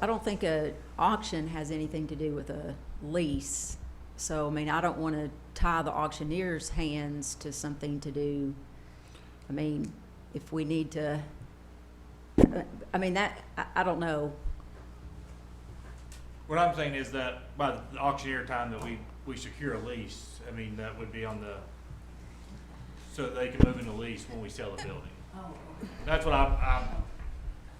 I don't think a auction has anything to do with a lease. So, I don't want to tie the auctioneer's hands to something to do. If we need to, I don't know. What I'm saying is that by the auctioneer time that we secure a lease, that would be so that they can move in the lease when we sell the building. That's what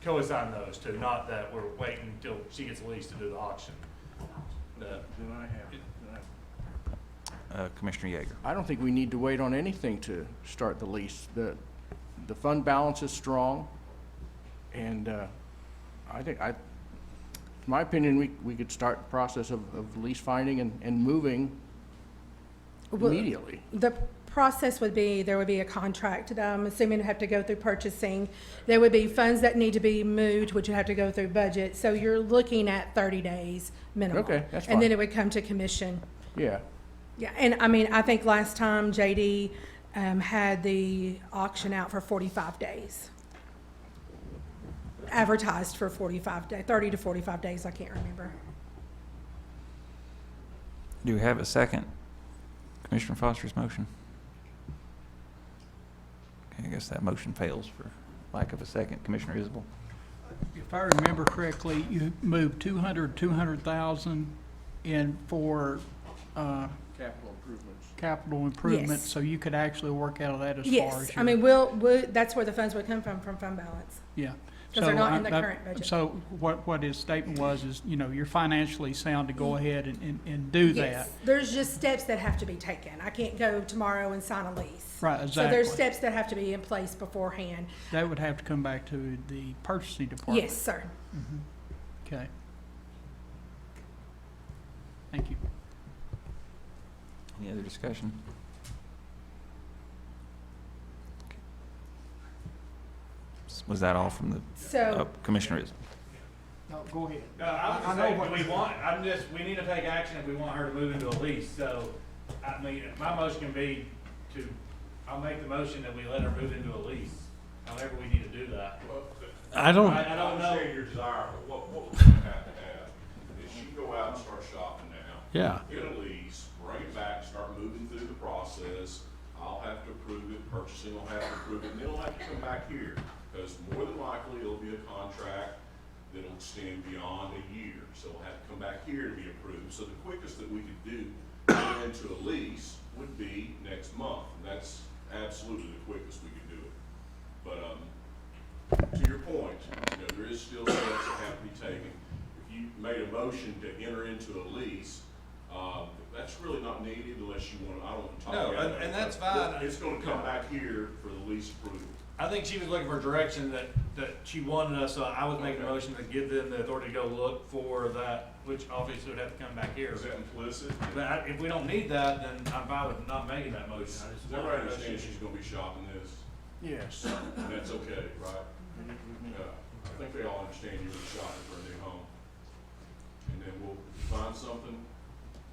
co-assign those two, not that we're waiting until she gets a lease to do the auction. Commissioner Yeager. I don't think we need to wait on anything to start the lease. The fund balance is strong, and I think, in my opinion, we could start the process of lease finding and moving Well, immediately. The process would be, there would be a contract, I'm assuming it'd have to go through purchasing. There would be funds that need to be moved, which would have to go through budget. So you're looking at 30 days minimum. Okay, that's And then fine. it would come to commission. Yeah. Yeah, and I mean, I think last time JD had the auction out for 45 days. Advertised for 45 days, 30 to 45 days, I can't remember. Do we have a second? Commissioner Foster's motion? Okay, I guess that motion fails for lack of a second. Commissioner Isbell? If I remember correctly, you moved 200,000 in for, Capital improvements. capital improvement, Yes. so you could actually work out of that as far Yes, as I mean, that's where the funds would come from fund balance. yeah. Because they're So not in the I- current budget. So what his statement was is, you know, you're financially sound to go ahead and do that. Yes, there's just steps that have to be taken. I can't go tomorrow and sign a lease. Right, So there's exactly. steps that have to be in place beforehand. That would have to come back to the purchasing department. Yes, sir. Okay. Thank you. Any other discussion? Was that all from the So, Commissioner Isbell? No, go ahead. I was I just know saying, what- we need to take action if we want her to move into a lease, so, I mean, my motion can be I'll make the motion that we let her move into a lease, however we need to do that. I don't, I don't know. understand your desire, but what we're gonna have to have is she go out and start shopping now. Yeah. Get a lease, bring it back, start moving through the process. I'll have to approve it, purchasing will have to approve it, and then it'll have to come back here. Because more than likely, it'll be a contract that'll extend beyond a year. So it'll have to come back here to be approved. So the quickest that we could do into a lease would be next month. And that's absolutely the quickest we could do it. But, to your point, you know, there is still steps that have to be taken. If you made a motion to enter into a lease, that's really not needed unless you want, I don't want to talk No, about it. and that's fine. It's gonna come back here for the lease approval. I think she was looking for direction that she wanted us, so I was making a motion to give them the authority to go look for that, which obviously would have to come back here. Is that implicit? But if we don't need that, then I'm fine with not making that motion. I just Does want everybody her to- understand she's gonna be shopping this? Yes. And that's okay, right? I think they all understand you're gonna be shopping for a new home. And then we'll find something,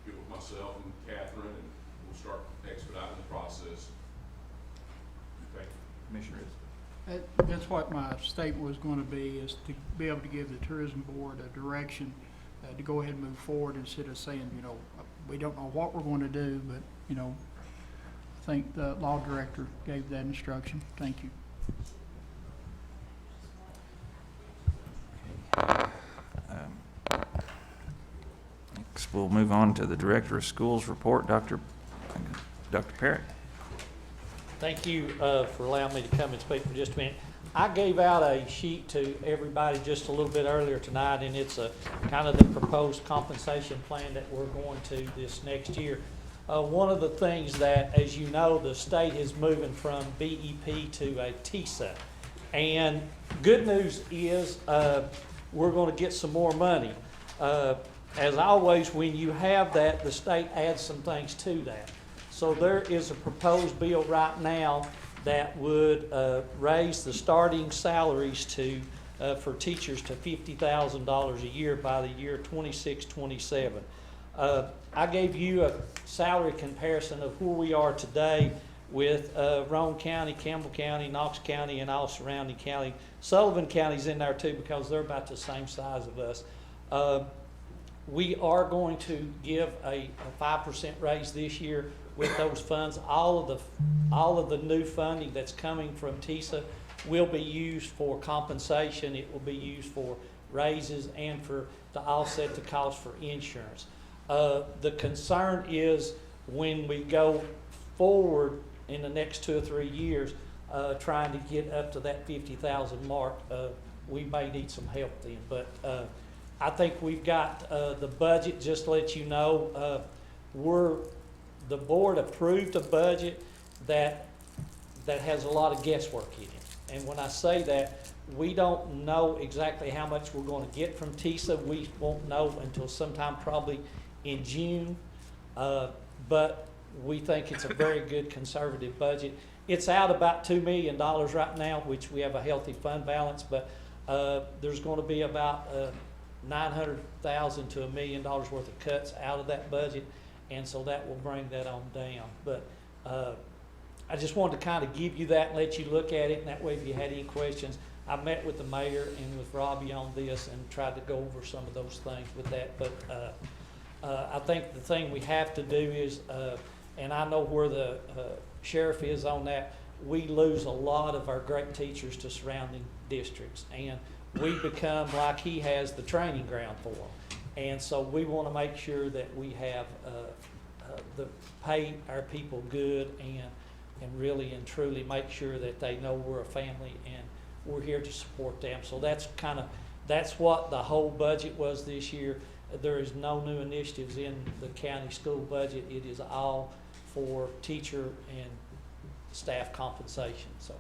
get with myself and Catherine, and we'll start expediting the process. Thank you. Commissioner Isbell? That's what my statement was going to be, is to be able to give the tourism board a direction to go ahead and move forward instead of saying, you know, we don't know what we're going to do, but, you know, I think the law director gave that instruction. Thank you. Next, we'll move on to the Director of Schools report, Dr. Parrott. Thank you for allowing me to come and speak for just a minute. I gave out a sheet to everybody just a little bit earlier tonight, and it's a kind of the proposed compensation plan that we're going to this next year. One of the things that, as you know, the state is moving from BEP to a TISA. And good news is we're going to get some more money. As always, when you have that, the state adds some things to that. So there is a proposed bill right now that would raise the starting salaries for teachers to $50,000 a year by the year 26-27. I gave you a salary comparison of where we are today with Roane County, Campbell County, Knox County, and all surrounding county. Sullivan County's in there too because they're about the same size of us. We are going to give a 5% raise this year with those funds. All of the new funding that's coming from TISA will be used for compensation. It will be used for raises and to offset the cost for insurance. The concern is when we go forward in the next 2 or 3 years, trying to get up to that 50,000 mark. we may need some help then. But I think we've got the budget, just to let you know, the board approved a budget that has a lot of guesswork in it. And when I say that, we don't know exactly how much we're going to get from TISA. We won't know until sometime probably in June. But we think it's a very good conservative budget. It's out about $2 million right now, which we have a healthy fund balance, but there's going to be about $900,000 to $1 million worth of cuts out of that budget, and so that will bring that on down. But I just wanted to kind of give you that and let you look at it, and that way if you had any questions, I met with the mayor and with Robbie on this and tried to go over some of those things with that. But I think the thing we have to do is, and I know where the sheriff is on that, we lose a lot of our great teachers to surrounding districts, and we become, like he has, the training ground for them. And so we want to make sure that we have pay our people good and really and truly make sure that they know we're a family and we're here to support them. So that's what the whole budget was this year. There is no new initiatives in the county school budget. It is all for teacher and staff compensation. So,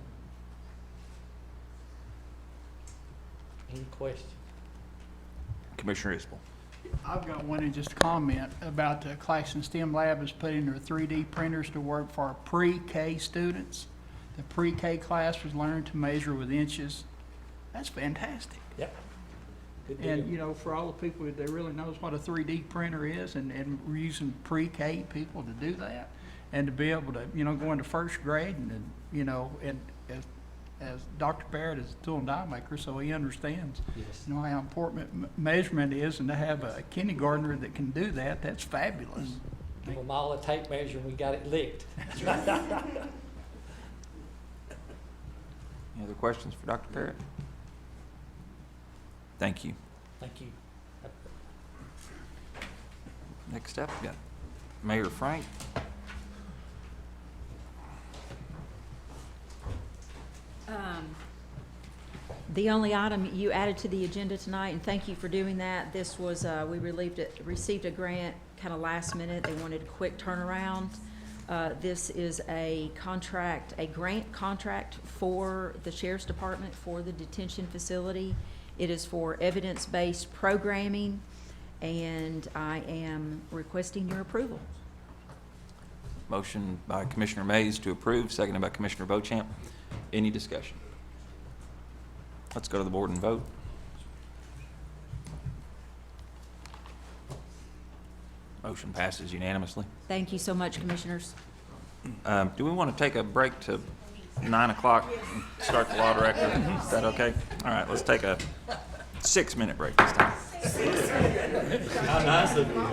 any questions? Commissioner Isbell. I've got one and just a comment about the Claxton STEM Lab is putting their 3D printers to work for our pre-K students. The pre-K class was learning to measure with inches. That's fantastic. Yep. Good deal. And, you know, for all the people that really knows what a 3D printer is, and we're using pre-K people to do that, and to be able to, you know, go into first grade and you know, and as Dr. Barrett is a tool and die maker, so he understands, Yes. you know, how important measurement is, and to have a kindergartner that can do that, that's fabulous. Give them all a tape measure and we got it licked. Any other questions for Dr. Barrett? Thank you. Thank you. Next up, we got Mayor Frank. The only item you added to the agenda tonight, and thank you for doing that, this was, we received a grant kind of last minute. They wanted a quick turnaround. This is a grant contract for the Sheriff's Department for the detention facility. It is for evidence-based programming, and I am requesting your approval. Motion by Commissioner Mays to approve, seconded by Commissioner Beauchamp. Any discussion? Let's go to the board and vote. Motion passes unanimously. Thank you so much, Commissioners. Do we want to take a break to 9 o'clock and start the law director? Is that okay? All right, let's take a 6-minute break this time. How nice of you.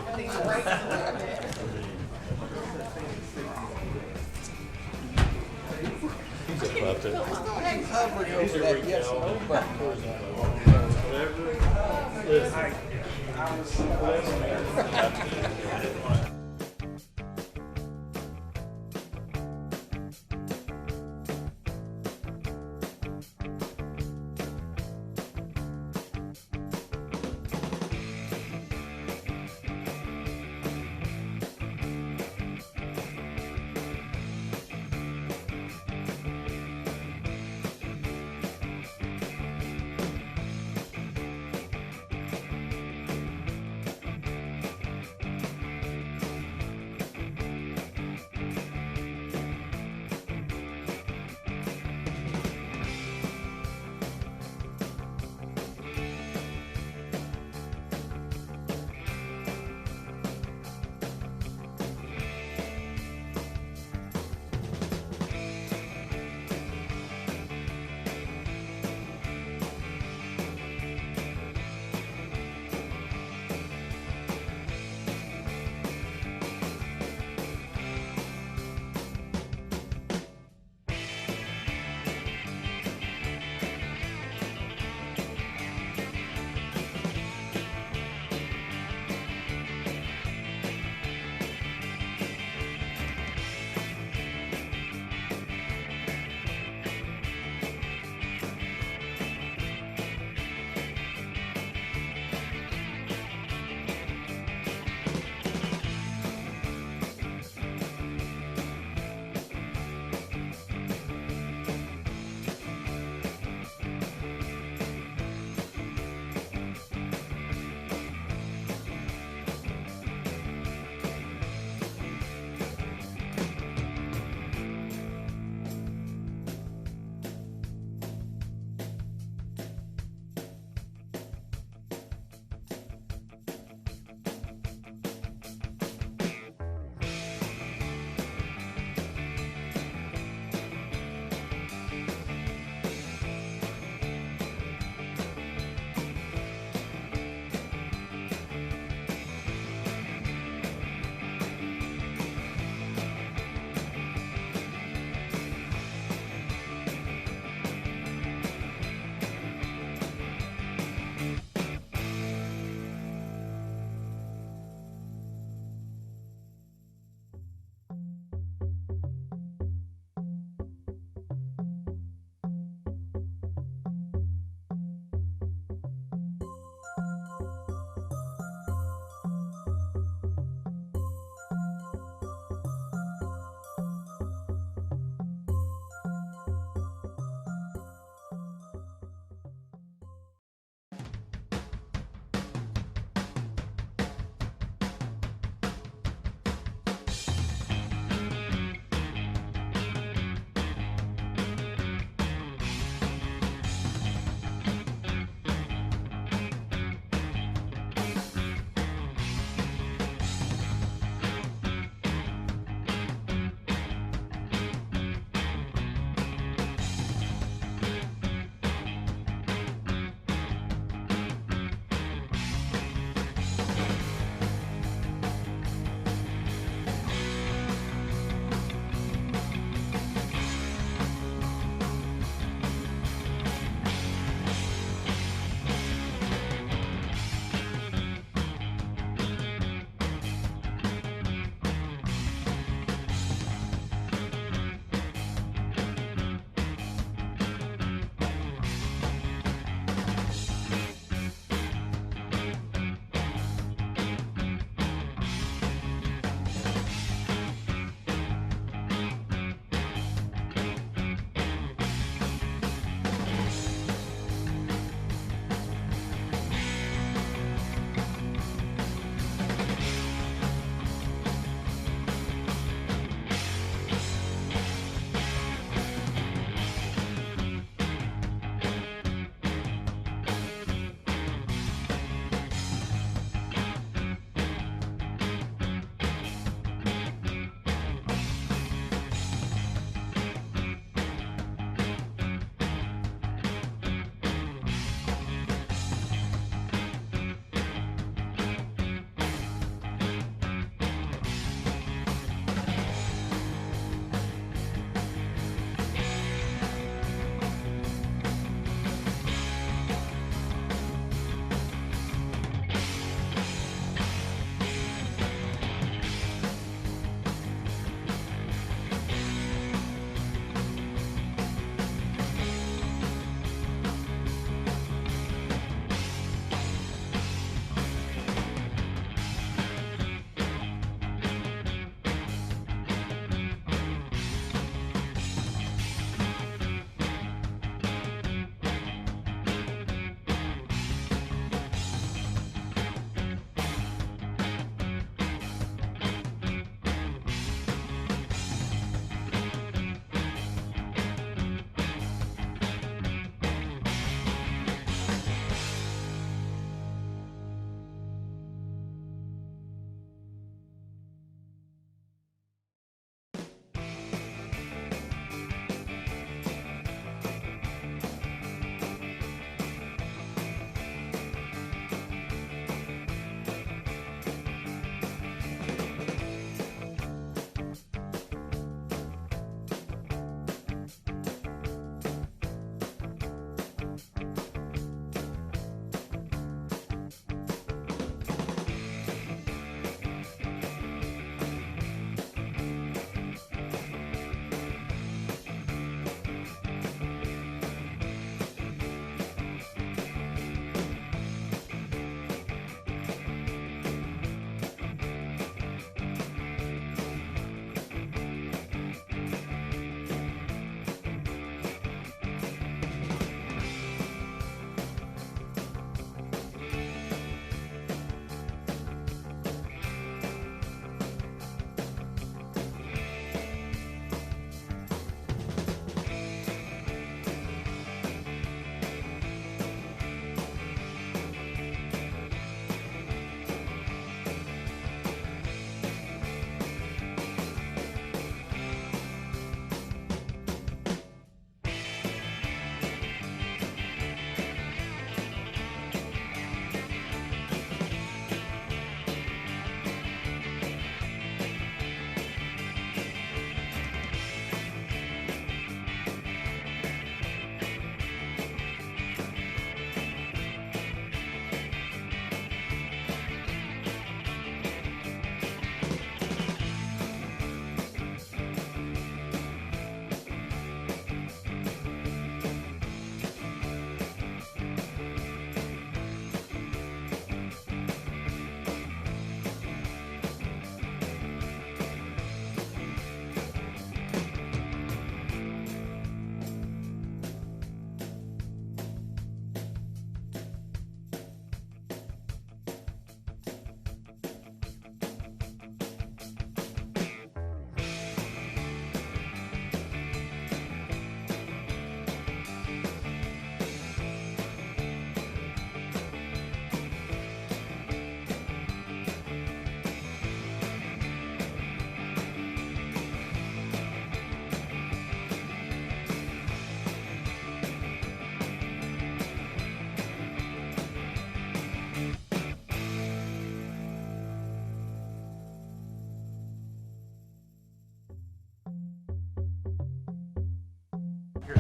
I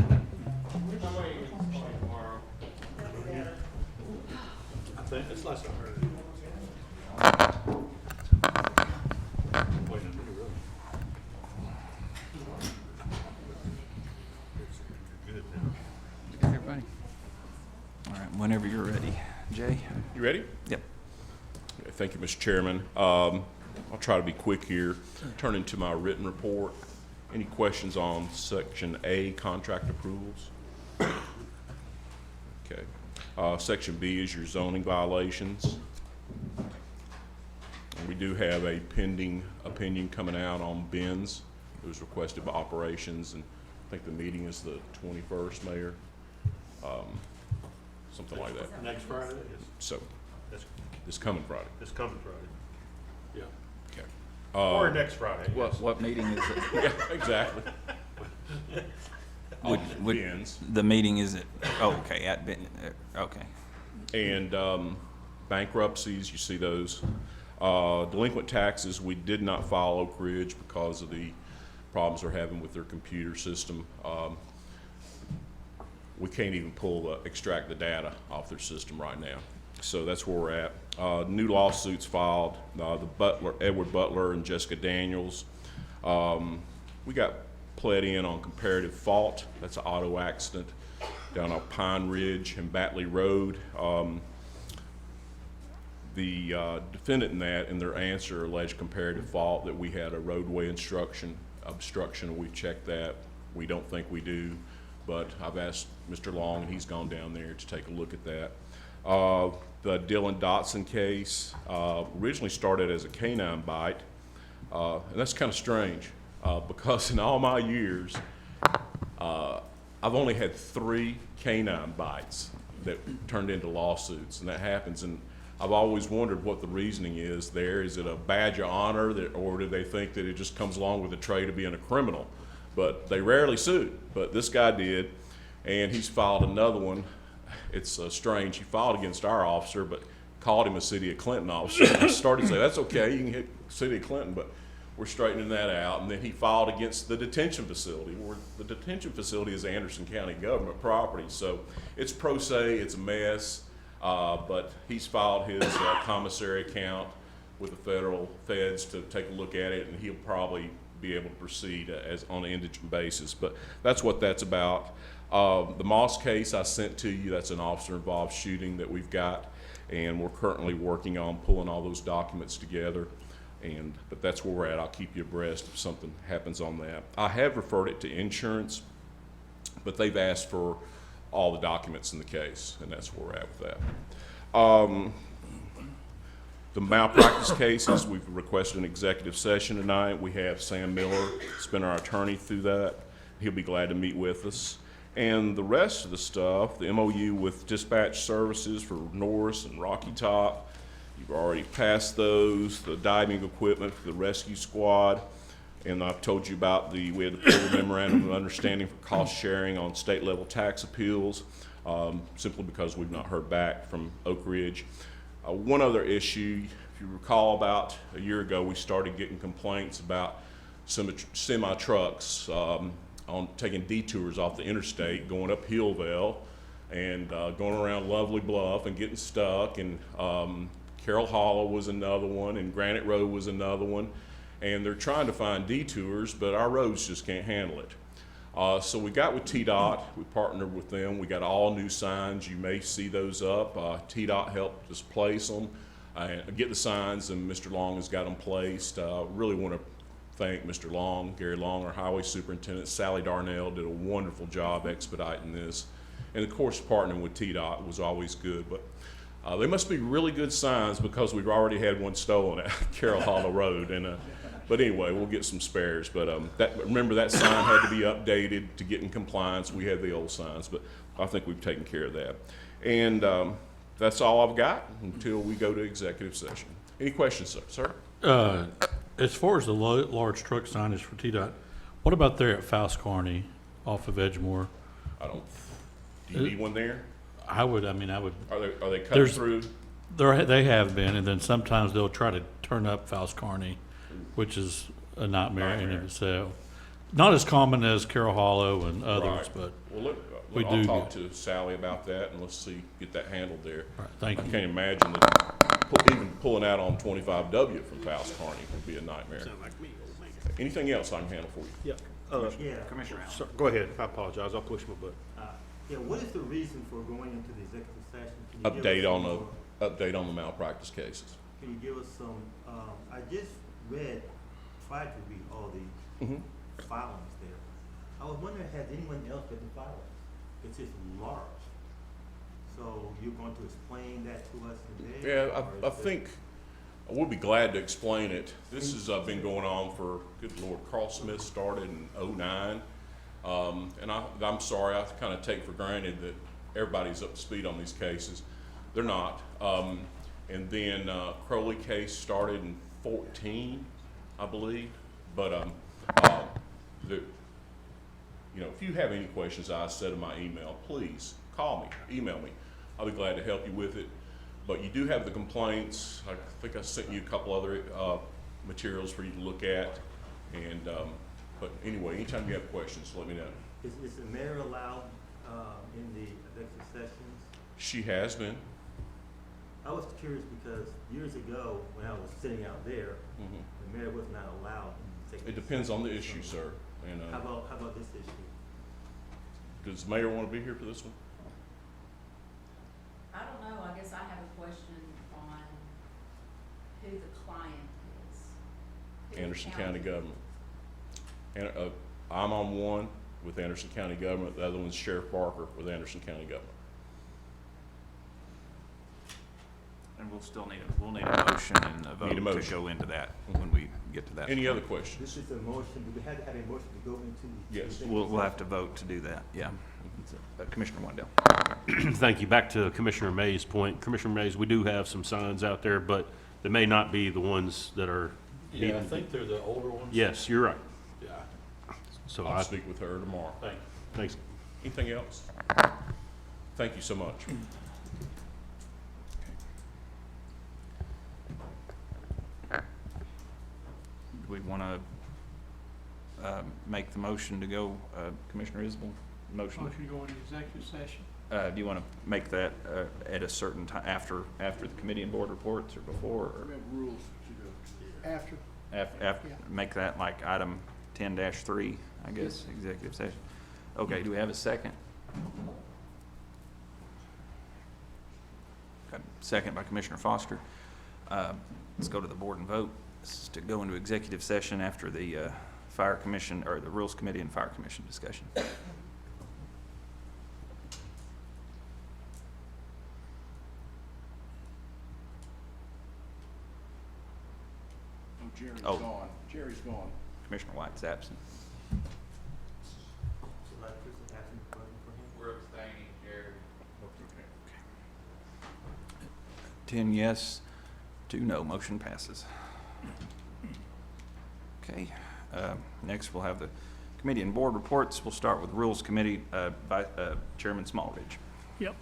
think it's less than her. Wait a minute, really? Good now. Everybody. All right, whenever you're ready. Jay? You ready? Yep. Okay, thank you, Mr. Chairman. I'll try to be quick here. Turning to my written report. Any questions on Section A, contract approvals? Okay. Section B is your zoning violations. And we do have a pending opinion coming out on bins. It was requested by operations, and I think the meeting is the 21st, Mayor. Something like that. Next Friday? So, That's, this coming Friday. it's coming Friday. Yeah. Okay. Or next Friday. yes. What meeting is it? Yeah, exactly. Would- On would- bins. The meeting is at, oh, okay, at, okay. And bankruptcies, you see those. Delinquent taxes, we did not file Oak Ridge because of the problems they're having with their computer system. We can't even extract the data off their system right now. So that's where we're at. New lawsuits filed, Edward Butler and Jessica Daniels. We got pled in on comparative fault. That's an auto accident down on Pine Ridge and Batley Road. The defendant in that, in their answer, alleged comparative fault that we had a roadway obstruction. We checked that. We don't think we do, but I've asked Mr. Long, and he's gone down there to take a look at that. The Dylan Dotson case originally started as a canine bite, and that's kind of strange because in all my years, I've only had 3 canine bites that turned into lawsuits, and that happens. And I've always wondered what the reasoning is there. Is it a badge of honor, or do they think that it just comes along with the trade of being a criminal? But they rarely sue. But this guy did, and he's filed another one. It's strange. He filed against our officer, but called him a City of Clinton officer. And I started to say, that's okay, you can hit City of Clinton, but we're straightening that out. And then he filed against the detention facility, where the detention facility is Anderson County government property. So it's pro se, it's a mess, but he's filed his commissary account with the federal feds to take a look at it, and he'll probably be able to proceed as on an indigent basis. But that's what that's about. The Moss case I sent to you, that's an officer-involved shooting that we've got, and we're currently working on pulling all those documents together. But that's where we're at. I'll keep you abreast if something happens on that. I have referred it to insurance, but they've asked for all the documents in the case, and that's where we're at with that. The malpractice cases, we've requested an executive session tonight. We have Sam Miller, it's been our attorney through that. He'll be glad to meet with us. And the rest of the stuff, the MOU with dispatch services for Norris and Rocky Top, you've already passed those. The diving equipment for the rescue squad. And I've told you about we had the Pull memorandum of understanding for cost sharing on state level tax appeals, simply because we've not heard back from Oak Ridge. One other issue, if you recall, about a year ago, we started getting complaints about semi-trucks on taking detours off the interstate, going up Hillvale and going around Lovely Bluff and getting stuck. And Carroll Hollow was another one, and Granite Road was another one. And they're trying to find detours, but our roads just can't handle it. So we got with TDOT, we partnered with them. We got all new signs. You may see those up. TDOT helped us place them, get the signs, and Mr. Long has got them placed. Really want to thank Mr. Long, Gary Long, our highway superintendent. Sally Darnell did a wonderful job expediting this. And of course, partnering with TDOT was always good. But they must be really good signs because we've already had one stolen at Carroll Hollow Road. And but anyway, we'll get some spares. But remember, that sign had to be updated to get in compliance. We had the old signs, but I think we've taken care of that. And that's all I've got until we go to executive session. Any questions, sir? As far as the large truck signage for TDOT, what about there at Faust Carney off of Edgemore? Do you need one there? I would. Are they cut through? They have been, and then sometimes they'll try to turn up Faust Carney, which is a nightmare in of itself. not as common as Carroll Hollow and others, Right. but Well, we I'll do talk get- to Sally about that, and let's see, get that handled there. All right, thank I you. can't imagine that even pulling out on 25W from Fowles Corning would be a nightmare. Anything else I can handle for you? Yeah. Commissioner Allen. Go ahead. I apologize. I'll push my button. Yeah, what is the reason for going into the executive session? Can you give Update us on some the, more- update on the malpractice cases. Can you give us some, I just tried to read all the Mhm. filings there. I was wondering, has anyone else read the filings? It's just large. So you're going to explain that to us today? Yeah, or I is it- think, I would be glad to explain it. This has been going on for, good Lord, Carl Smith started in '09. And I'm sorry, I kind of take for granted that everybody's up to speed on these cases. They're not. And then Crowley case started in 14, I believe. But if you have any questions, I said in my email, please call me, email me. I'll be glad to help you with it. But you do have the complaints. I think I sent you a couple other materials for you to look at. And but anyway, anytime you have questions, let me know. Is the mayor allowed in the executive sessions? She has been. I was curious because years ago, when I was sitting out there, Mhm. the mayor was not allowed. It depends on the issue, sir. And How about this issue? does the mayor want to be here for this one? I don't know, I guess I have a question on who the client is. Who the Anderson County government. And I'm on one with Anderson County government. The other one's Sheriff Barker with Anderson County government. And we'll need a motion and a Need a vote to motion. go into that when we get to that. Any other point. questions? This is a motion, do we have to have a motion to go into? Yes. executive We'll have to session? vote to do that, yeah. Commissioner Wendell. Thank you. Back to Commissioner May's point. Commissioner Mays, we do have some signs out there, but they may not be the ones that are Yeah, I needed. think they're the older ones. Yes, you're right. Yeah. So I'll speak with her tomorrow. Thank you. thanks. Anything else? Thank you so much. Do we want to make the motion to go, Commissioner Isbell? Motion. Motion to go into executive session. Do you want to make that at a certain time, after the committee and board reports or before? Or We have rules to do. After. after, Yeah. make that like item 10-3, I guess, executive session. Okay, do we have a second? Okay, second by Commissioner Foster. Let's go to the board and vote. This is to go into executive session after the Fire Commission, or the Rules Committee and Fire Commission discussion. Oh, Jerry's Oh. gone. Jerry's gone. Commissioner White's absent. So like Chris is asking for him? We're abstaining, Jerry. 10 yes, 2 no, motion passes. Okay, next we'll have the committee and board reports. We'll start with Rules Committee by Chairman Smallridge. Yep.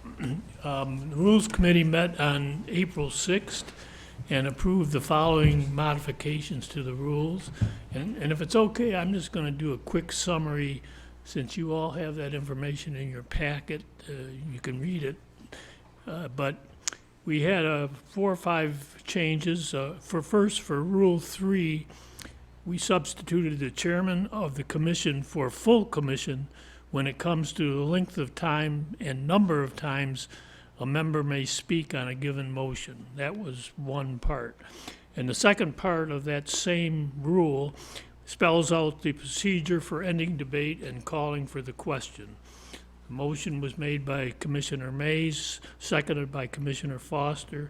The Rules Committee met on April 6th and approved the following modifications to the rules. And if it's okay, I'm just going to do a quick summary, since you all have that information in your packet. You can read it. But we had 4 or 5 changes. For Rule 3, we substituted the chairman of the commission for full commission when it comes to the length of time and number of times a member may speak on a given motion. That was one part. And the second part of that same rule spells out the procedure for ending debate and calling for the question. The motion was made by Commissioner Mays, seconded by Commissioner Foster,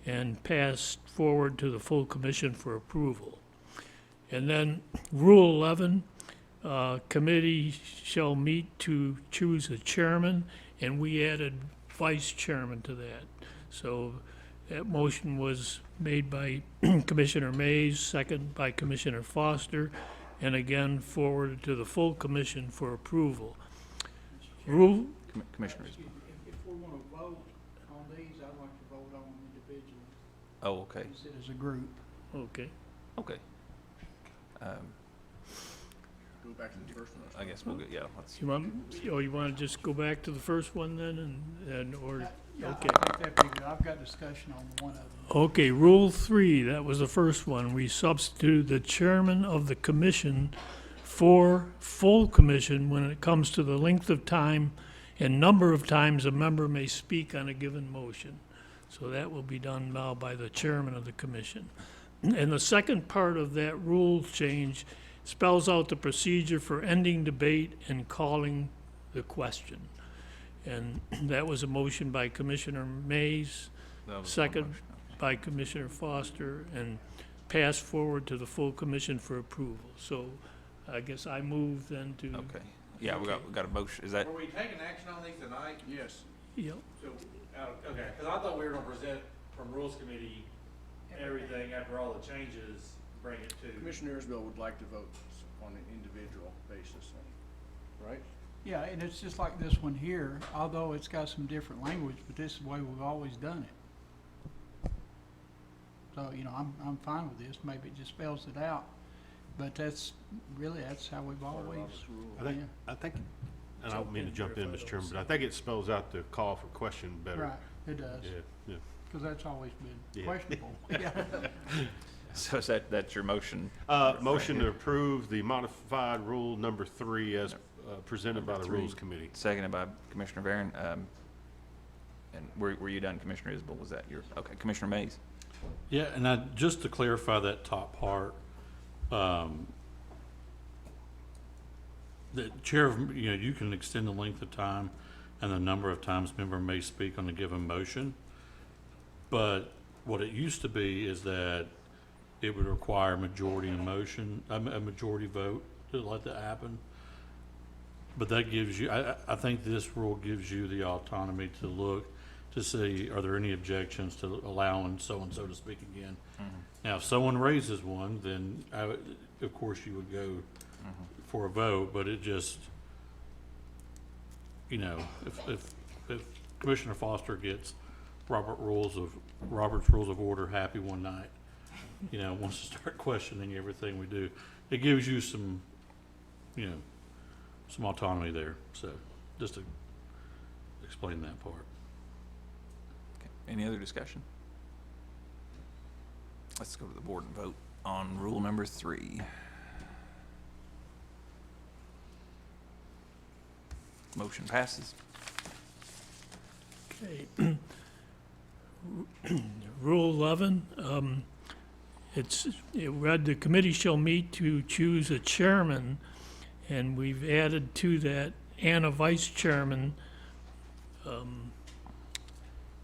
and passed forward to the full commission for approval. And then Rule 11, committee shall meet to choose a chairman, and we added vice chairman to that. So that motion was made by Commissioner Mays, second by Commissioner Foster, and again forwarded to the full commission for approval. Rule, Commissioner. If we want to vote on these, I'd like to vote on them individually Oh, okay, instead as a group. okay. okay. Go back to the first one. I guess we'll go, yeah, let's, You want to just go back to the first one then, or, Yeah, okay. I think that'd be good. I've got discussion on one of them. Okay, Rule 3, that was the first one. We substituted the chairman of the commission for full commission when it comes to the length of time and number of times a member may speak on a given motion. So that will be done now by the chairman of the commission. And the second part of that rule change spells out the procedure for ending debate and calling the question. And that was a motion by Commissioner Mays, that was one second motion. by Commissioner Foster, and passed forward to the full commission for approval. So I guess I move then to. Okay, yeah, we got a motion, is that, Were we taking action on these tonight? Yes. Yep. So, okay, because I thought we were gonna present from Rules Committee everything after all the changes, bring it to. Commissioner Isbell would like to vote on an individual basis, right? Yeah, and it's just like this one here, although it's got some different language, but this is the way we've always done it. So, you know, I'm fine with this. Maybe it just spells it out, but that's how we've always. I think, and I don't mean to jump in, Mr. Chairman, but I think it spells out the call for question better. Right, it does, Yeah, yeah. because that's always been Yeah. questionable. Yeah. so is that's your motion? Motion to approve the modified rule number 3 as presented by the Rules Committee. Seconded by Commissioner Barron. And were you done, Commissioner Isbell? Was that your, okay, Commissioner Mays? Yeah, and just to clarify that top part, the chair, you can extend the length of time and the number of times member may speak on a given motion. But what it used to be is that it would require a majority in motion, a majority vote to let that happen. But that gives you, I think this rule gives you the autonomy to look to see, are there any objections to allowing so-and-so to speak again? Now, if someone raises one, then of course you would go for a vote, but it just, if Commissioner Foster gets Robert's Rules of Order happy one night, wants to start questioning everything we do, it gives you some autonomy there. So just to explain that part. Okay. Any other discussion? Let's go to the board and vote on rule number 3. Motion passes. Okay. Rule 11, it read, the committee shall meet to choose a chairman, and we've added to that and a vice chairman.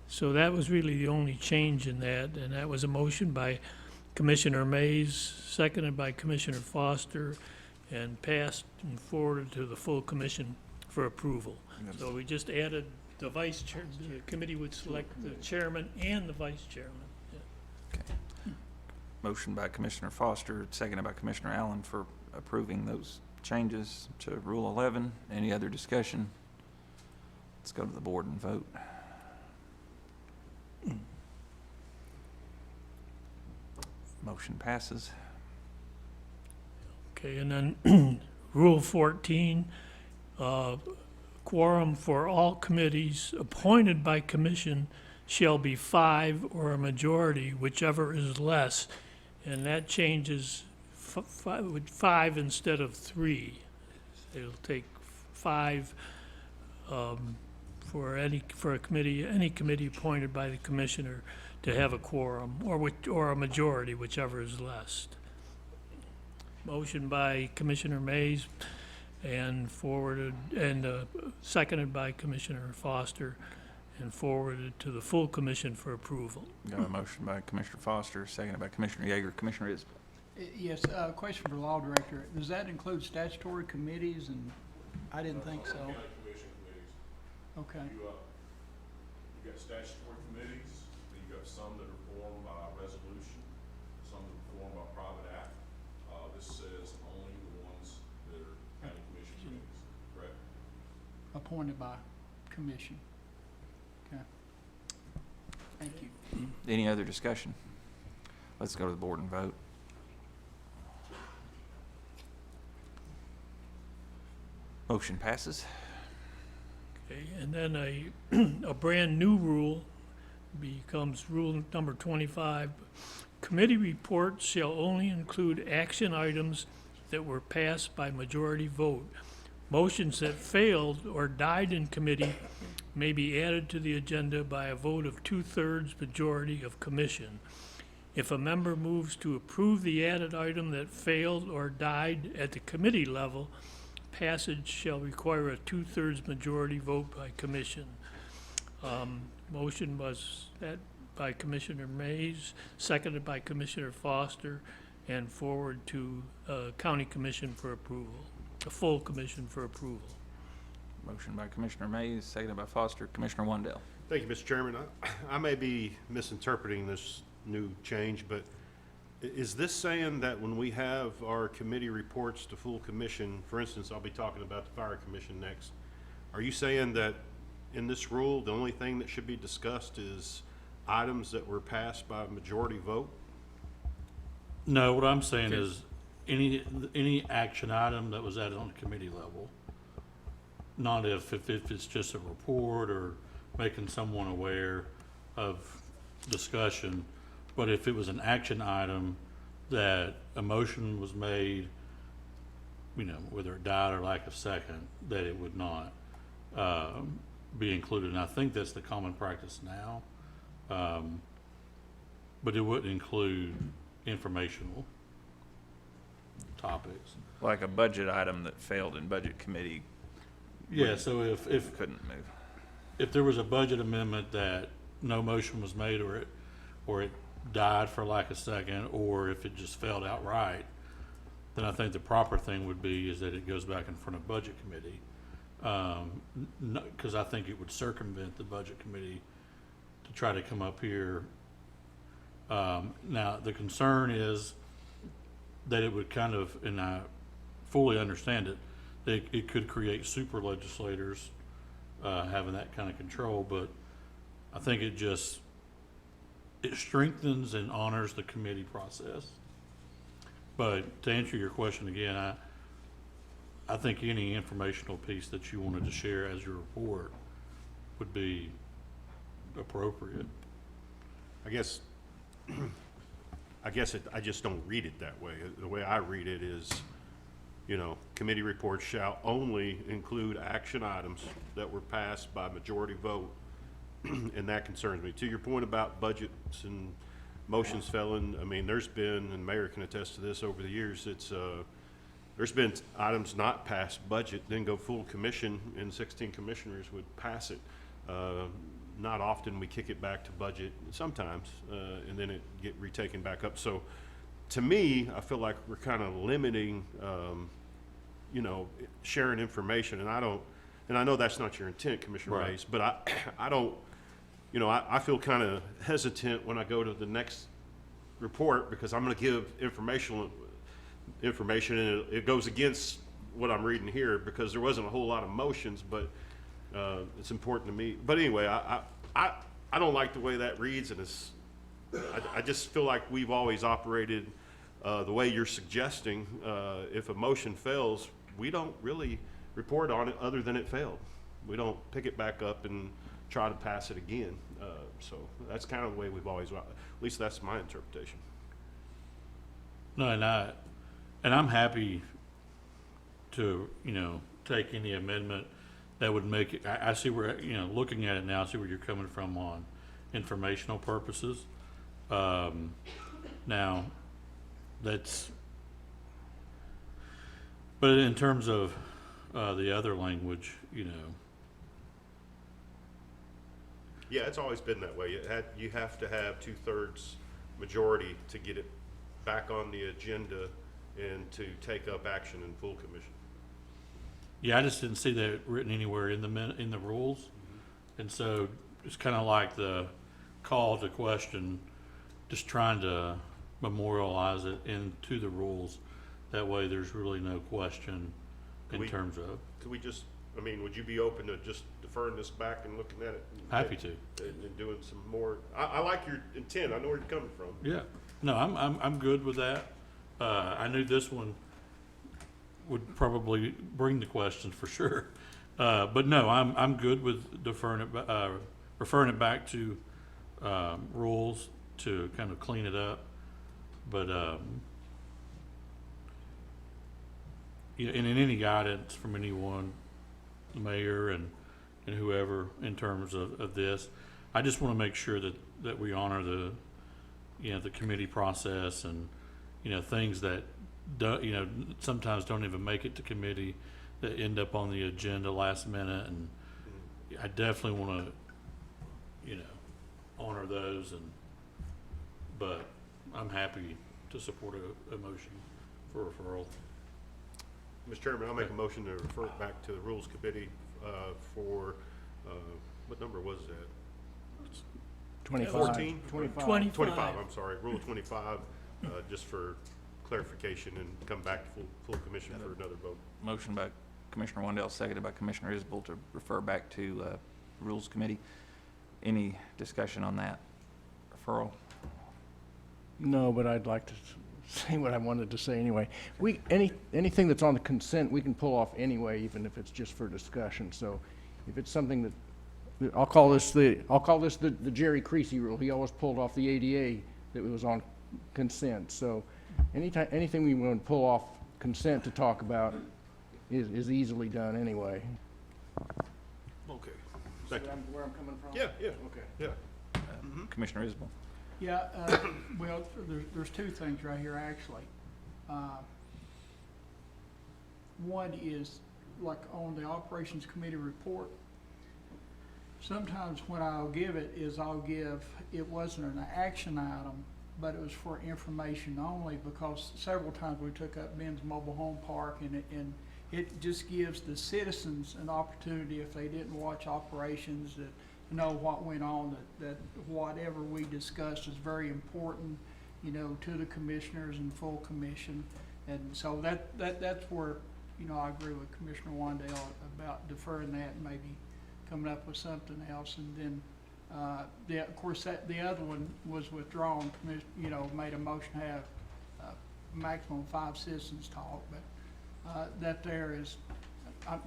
So that was really the only change in that, and that was a motion by Commissioner Mays, seconded by Commissioner Foster, and passed and forwarded to the full commission for approval. So we just added the vice chair, the committee would select the chairman and the vice chairman. Yeah. Okay. Motion by Commissioner Foster, seconded by Commissioner Allen for approving those changes to Rule 11. Any other discussion? Let's go to the board and vote. Motion passes. Okay, and then Rule 14, quorum for all committees appointed by commission shall be 5 or a majority, whichever is less. And that changes 5 instead of 3. It'll take 5 for a committee, any committee appointed by the commissioner to have a quorum, or a majority, whichever is less. Motion by Commissioner Mays and forwarded, and seconded by Commissioner Foster, and forwarded to the full commission for approval. Got a motion by Commissioner Foster, seconded by Commissioner Yeager. Commissioner Isbell. Yes, question for the law director. Does that include statutory committees? And I didn't think so. County commission committees. Okay. You got statutory committees, then you got some that are formed by resolution, some that are formed by private act. This says only the ones that are county commission committees, correct? Appointed by commission. Okay. Thank you. Any other discussion? Let's go to the board and vote. Motion passes. Okay, and then a brand-new rule becomes rule number 25. Committee reports shall only include action items that were passed by majority vote. Motions that failed or died in committee may be added to the agenda by a vote of 2/3 majority of commission. If a member moves to approve the added item that failed or died at the committee level, passage shall require a 2/3 majority vote by commission. Motion was that by Commissioner Mays, seconded by Commissioner Foster, and forward to County Commission for approval, the full commission for approval. Motion by Commissioner Mays, seconded by Foster. Commissioner Wandell. Thank you, Mr. Chairman. I may be misinterpreting this new change, but is this saying that when we have our committee reports to full commission, for instance, I'll be talking about the fire commission next, are you saying that in this rule, the only thing that should be discussed is items that were passed by a majority vote? No, what I'm saying is any action item that was added on the committee level, not if it's just a report or making someone aware of discussion, but if it was an action item that a motion was made, you know, whether it died or lack of second, that it would not be included. And I think that's the common practice now. But it wouldn't include informational topics. Like a budget item that failed in budget committee. Yeah, so if Couldn't move. if there was a budget amendment that no motion was made, or it died for lack of second, or if it just failed outright, then I think the proper thing would be is that it goes back in front of budget committee. Because I think it would circumvent the budget committee to try to come up here. Now, the concern is that it would kind of, and I fully understand it, that it could create super legislators having that kind of control, but I think it strengthens and honors the committee process. But to answer your question again, I think any informational piece that you wanted to share as your report would be appropriate. I guess I just don't read it that way. The way I read it is, you know, committee reports shall only include action items that were passed by majority vote, and that concerns me. To your point about budgets and motions failing, I mean, there's been, and Mayor can attest to this over the years, there's been items not passed budget, then go full commission, and 16 commissioners would pass it. Not often we kick it back to budget, sometimes, and then it get retaken back up. So to me, I feel like we're kind of limiting, you know, sharing information, and I know that's not your intent, Commissioner Right. Mays, but I don't, you know, I feel kind of hesitant when I go to the next report, because I'm going to give information, and it goes against what I'm reading here, because there wasn't a whole lot of motions, but it's important to me. But anyway, I don't like the way that reads, and I just feel like we've always operated the way you're suggesting. If a motion fails, we don't really report on it other than it failed. We don't pick it back up and try to pass it again. So that's kind of the way we've always, at least that's my interpretation. No, and I'm happy to, you know, take any amendment that would make it, I see where, you know, looking at it now, I see where you're coming from on informational purposes. Now, that's, but in terms of the other language, you know. Yeah, it's always been that way. You have to have 2/3 majority to get it back on the agenda and to take up action in full commission. Yeah, I just didn't see that written anywhere in the rules. Mm-hmm. And so it's kind of like the call to question, just trying to memorialize it into the rules. That way there's really no question in terms of. Could we just, I mean, would you be open to just deferring this back and looking at it? Happy to. And doing some more, I like your intent, I know where you're coming from. Yeah, no, I'm good with that. I knew this one would probably bring the questions for sure. But no, I'm good with deferring it, referring it back to, rules to kind of clean it up. But, yeah, and in any guidance from anyone, the mayor and whoever in terms of this, I just want to make sure that we honor the, the committee process and, things that don't, sometimes don't even make it to committee that end up on the agenda last minute. And I definitely want to, honor those but I'm happy to support a motion for referral. Mr. Chairman, I'll make a motion to refer it back to the Rules Committee for, what number was that? 25. 14? 25. 25, I'm sorry, Rule 25, just for clarification and come back to full commission for another vote. Motion by Commissioner Wendell, seconded by Commissioner Isbell to refer back to Rules Committee. Any discussion on that referral? No, but I'd like to say what I wanted to say anyway. Anything that's on the consent, we can pull off anyway, even if it's just for discussion. So if it's something that, I'll call this the Jerry Creasy rule. He always pulled off the ADA that was on consent. So anything we want to pull off consent to talk about is easily done anyway. Okay. Thank you. Where I'm coming from? Yeah, yeah. Okay. Yeah. Commissioner Isbell. Yeah, well, there's two things right here, actually. One is, like, on the Operations Committee report, sometimes when I'll give it is it wasn't an action item, but it was for information only, because several times we took up Ben's Mobile Home Park, and it just gives the citizens an opportunity, if they didn't watch operations, to know what went on, that whatever we discussed is very important, to the commissioners and full commission. And so that's where, I agree with Commissioner Wandale about deferring that and maybe coming up with something else. And then, of course, the other one was withdrawn, made a motion to have maximum 5 citizens talk, but that there is,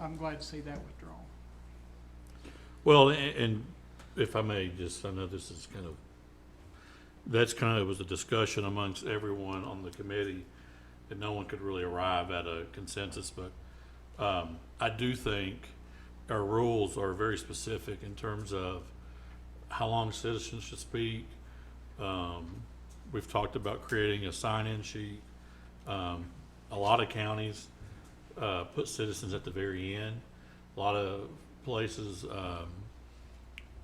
I'm glad to see that withdrawn. Well, and if I may, I know this is was a discussion amongst everyone on the committee, and no one could really arrive at a consensus, but I do think our rules are very specific in terms of how long citizens should speak. We've talked about creating a sign-in sheet. A lot of counties put citizens at the very end. A lot of places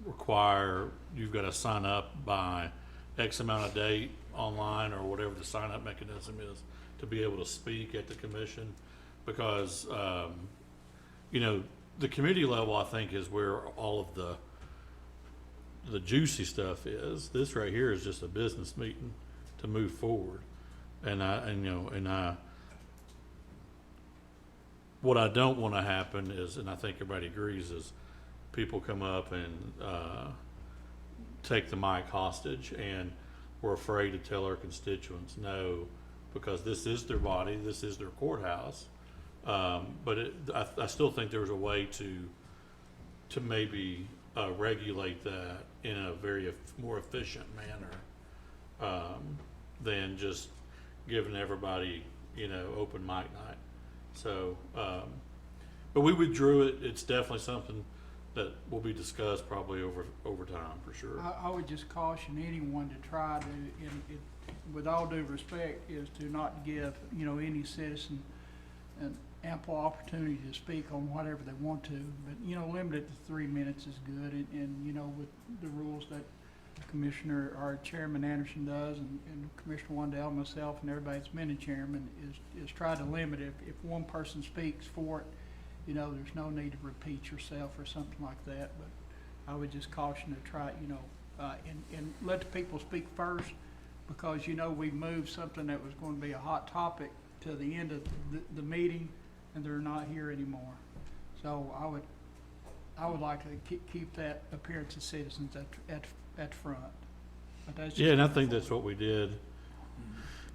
require you've got to sign up by X amount of date online or whatever the sign up mechanism is to be able to speak at the commission, because the committee level, I think, is where all of the juicy stuff is. This right here is just a business meeting to move forward, what I don't want to happen is, and I think everybody agrees, is people come up and take the mic hostage, and we're afraid to tell our constituents no, because this is their body, this is their courthouse. But I still think there's a way to maybe regulate that in a very more efficient manner than just giving everybody, open mic night. So, but we withdrew it. It's definitely something that will be discussed probably over time for sure. I would just caution anyone to try to, with all due respect, is to not give, any citizen an ample opportunity to speak on whatever they want to, but, limit it to 3 minutes is good, and with the rules that Commissioner, or Chairman Anderson does, and Commissioner Wandell, myself, and everybody that's been a chairman, is try to limit it. If one person speaks for it, there's no need to repeat yourself or something like that, but I would just caution to try, and let the people speak first, because, we moved something that was going to be a hot topic to the end of the meeting, and they're not here anymore. So I would like to keep that appearance of citizens at front. But that's Yeah, and I think that's what we did,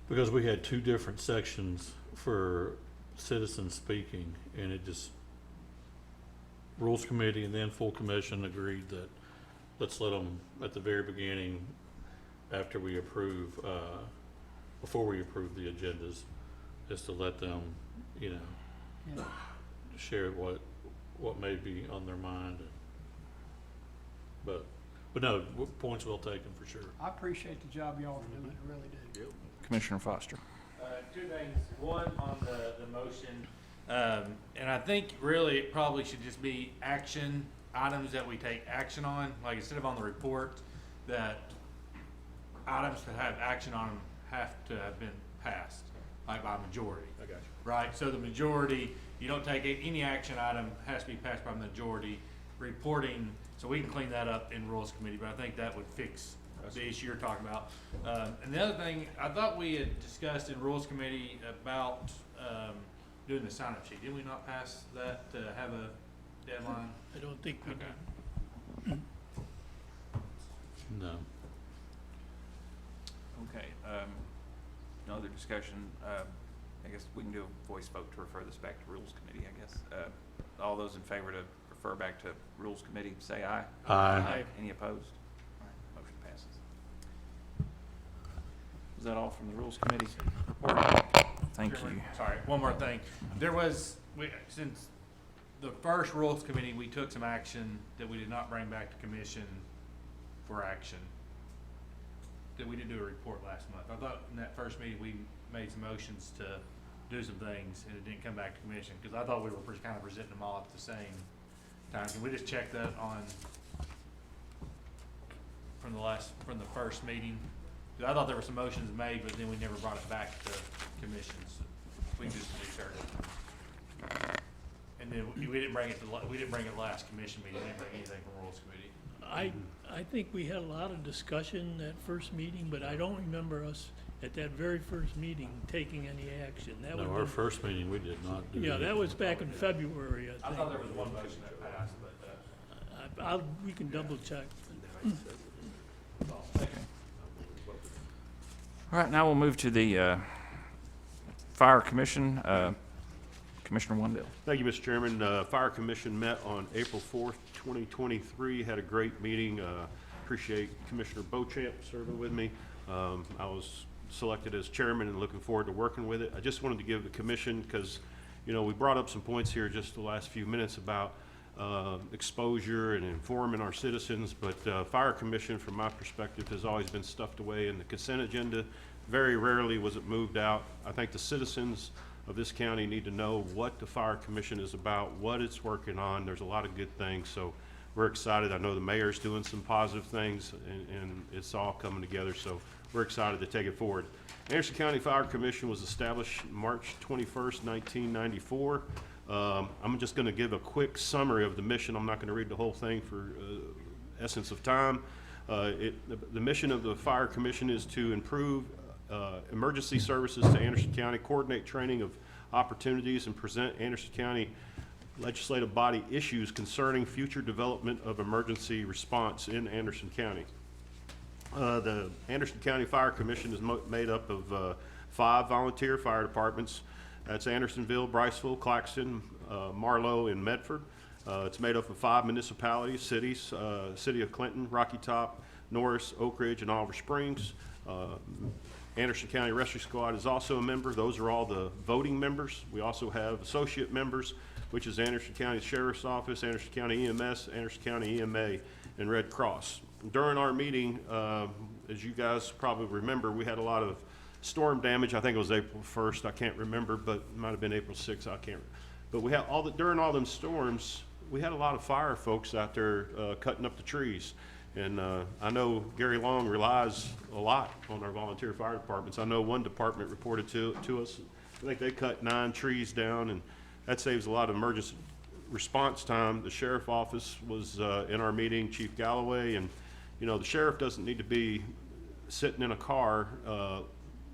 because we had 2 different sections for citizens speaking, and it just, Rules Committee and then full commission agreed that let's let them at the very beginning, after we approve, before we approve the agendas, is to let them, you know, share what may be on their mind. But no, points well taken for sure. I appreciate the job y'all are doing, I really do. Commissioner Foster. Two things. One, on the motion, and I think really it probably should just be action items that we take action on, like instead of on the report, that items that have action on them have to have been passed, like by majority. I got you. Right, so the majority, you don't take any action item, has to be passed by majority. Reporting, so we can clean that up in Rules Committee, but I think that would fix the issue you're talking about. And the other thing, I thought we had discussed in Rules Committee about doing the sign-up sheet. Did we not pass that to have a deadline? I don't think we did. No. Okay, no other discussion. I guess we can do a voice vote to refer this back to Rules Committee, I guess. All those in favor to refer back to Rules Committee, say aye. Aye. Any opposed? All right, motion passes. Was that all from the Rules Committee report? Thank you. Sorry, one more thing. There was, since the first Rules Committee, we took some action that we did not bring back to commission for action. That we didn't do a report last month. I thought in that first meeting, we made some motions to do some things, and it didn't come back to commission, because I thought we were kind of presenting them all at the same time. Can we just check that on, from the first meeting? 'Cause I thought there were some motions made, but then we never brought it back to commissions. We can just be certain. And then we didn't bring it last commission meeting, we didn't bring anything from Rules Committee. I think we had a lot of discussion that first meeting, but I don't remember us at that very first meeting taking any action. That No, would've our been- first meeting, we did not do Yeah, anything. that was back in February, I I think. thought there was one motion that passed, but, We can double check. All right, now we'll move to the Fire Commission. Commissioner Wendell. Thank you, Mr. Chairman. Fire Commission met on April 4th, 2023. Had a great meeting. Appreciate Commissioner Beauchamp serving with me. I was selected as chairman and looking forward to working with it. I just wanted to give the commission, because, you know, we brought up some points here just the last few minutes about exposure and informing our citizens, but Fire Commission, from my perspective, has always been stuffed away in the consent agenda. Very rarely was it moved out. I think the citizens of this county need to know what the Fire Commission is about, what it's working on. There's a lot of good things, so we're excited. I know the mayor's doing some positive things, and it's all coming together, so we're excited to take it forward. Anderson County Fire Commission was established March 21st, 1994. I'm just going to give a quick summary of the mission. I'm not going to read the whole thing for essence of time. The mission of the Fire Commission is to improve emergency services to Anderson County, coordinate training of opportunities, and present Anderson County legislative body issues concerning future development of emergency response in Anderson County. The Anderson County Fire Commission is made up of 5 volunteer fire departments. That's Andersonville, Briceville, Claxton, Marlowe, and Medford. It's made up of 5 municipalities, cities, City of Clinton, Rocky Top, Norris, Oak Ridge, and Oliver Springs. Anderson County Rescue Squad is also a member. Those are all the voting members. We also have associate members, which is Anderson County Sheriff's Office, Anderson County EMS, Anderson County EMA, and Red Cross. During our meeting, as you guys probably remember, we had a lot of storm damage. I think it was April 1st. I can't remember, but it might have been April 6th. I can't. But we had during all them storms, we had a lot of fire folks out there cutting up the trees. And I know Gary Long relies a lot on our volunteer fire departments. I know one department reported to us, I think they cut 9 trees down, and that saves a lot of emergency response time. The sheriff office was in our meeting, Chief Galloway, and you know, the sheriff doesn't need to be sitting in a car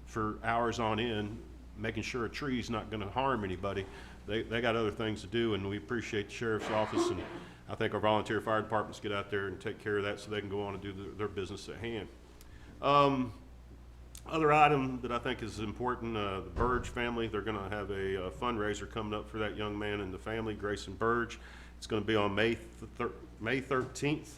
for hours on end, making sure a tree's not gonna harm anybody. They got other things to do, and we appreciate the sheriff's office, and I think our volunteer fire departments get out there and take care of that so they can go on and do their business at hand. Other item that I think is important, the Burge family, they're going to have a fundraiser coming up for that young man and the family, Grayson Burge. It's going to be on May 13th.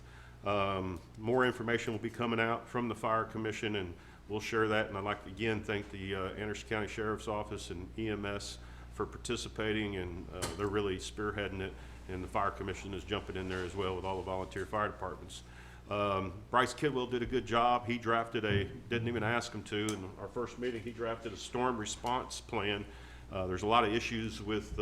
More information will be coming out from the Fire Commission, and we'll share that. And I'd like to again thank the Anderson County Sheriff's Office and EMS for participating, and they're really spearheading it. And the Fire Commission is jumping in there as well with all the volunteer fire departments. Bryce Kidwell did a good job. He drafted didn't even ask him to, in our first meeting, he drafted a storm response plan. There's a lot of issues with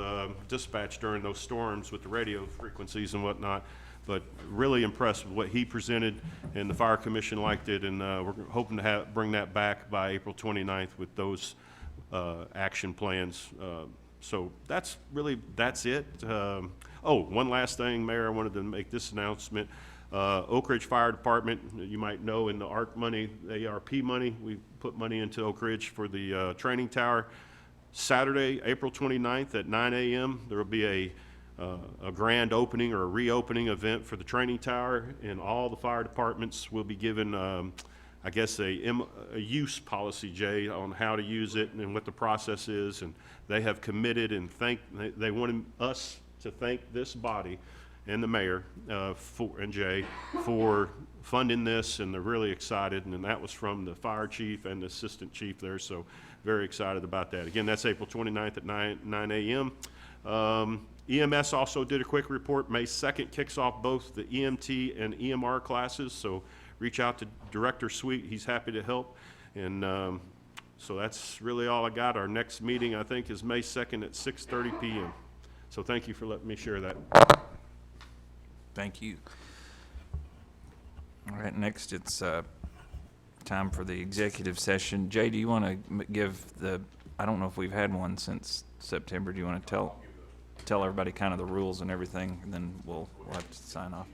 dispatch during those storms with the radio frequencies and whatnot, but really impressed with what he presented, and the Fire Commission liked it, and we're hoping to bring that back by April 29th with those action plans. So that's it. One last thing, Mayor, I wanted to make this announcement. Oak Ridge Fire Department, you might know, in the ARP money, the ARP money, we put money into Oak Ridge for the training tower. Saturday, April 29th at 9 a.m., there will be a grand opening or a reopening event for the training tower, and all the fire departments will be given, I guess, a use policy, Jay, on how to use it and what the process is. And they have committed and they wanted us to thank this body and the mayor and Jay for funding this, and they're really excited. And that was from the fire chief and the assistant chief there, so very excited about that. Again, that's April 29th at 9 a.m. EMS also did a quick report. May 2nd kicks off both the EMT and EMR classes, so reach out to Director Sweet. He's happy to help. And so that's really all I got. Our next meeting, I think, is May 2nd at 6:30 p.m. So thank you for letting me share that. Thank you. All right, next it's time for the executive session. Jay, do you want to give I don't know if we've had one since September. Do you want to tell everybody kind of the rules and everything, and then we'll have to sign off?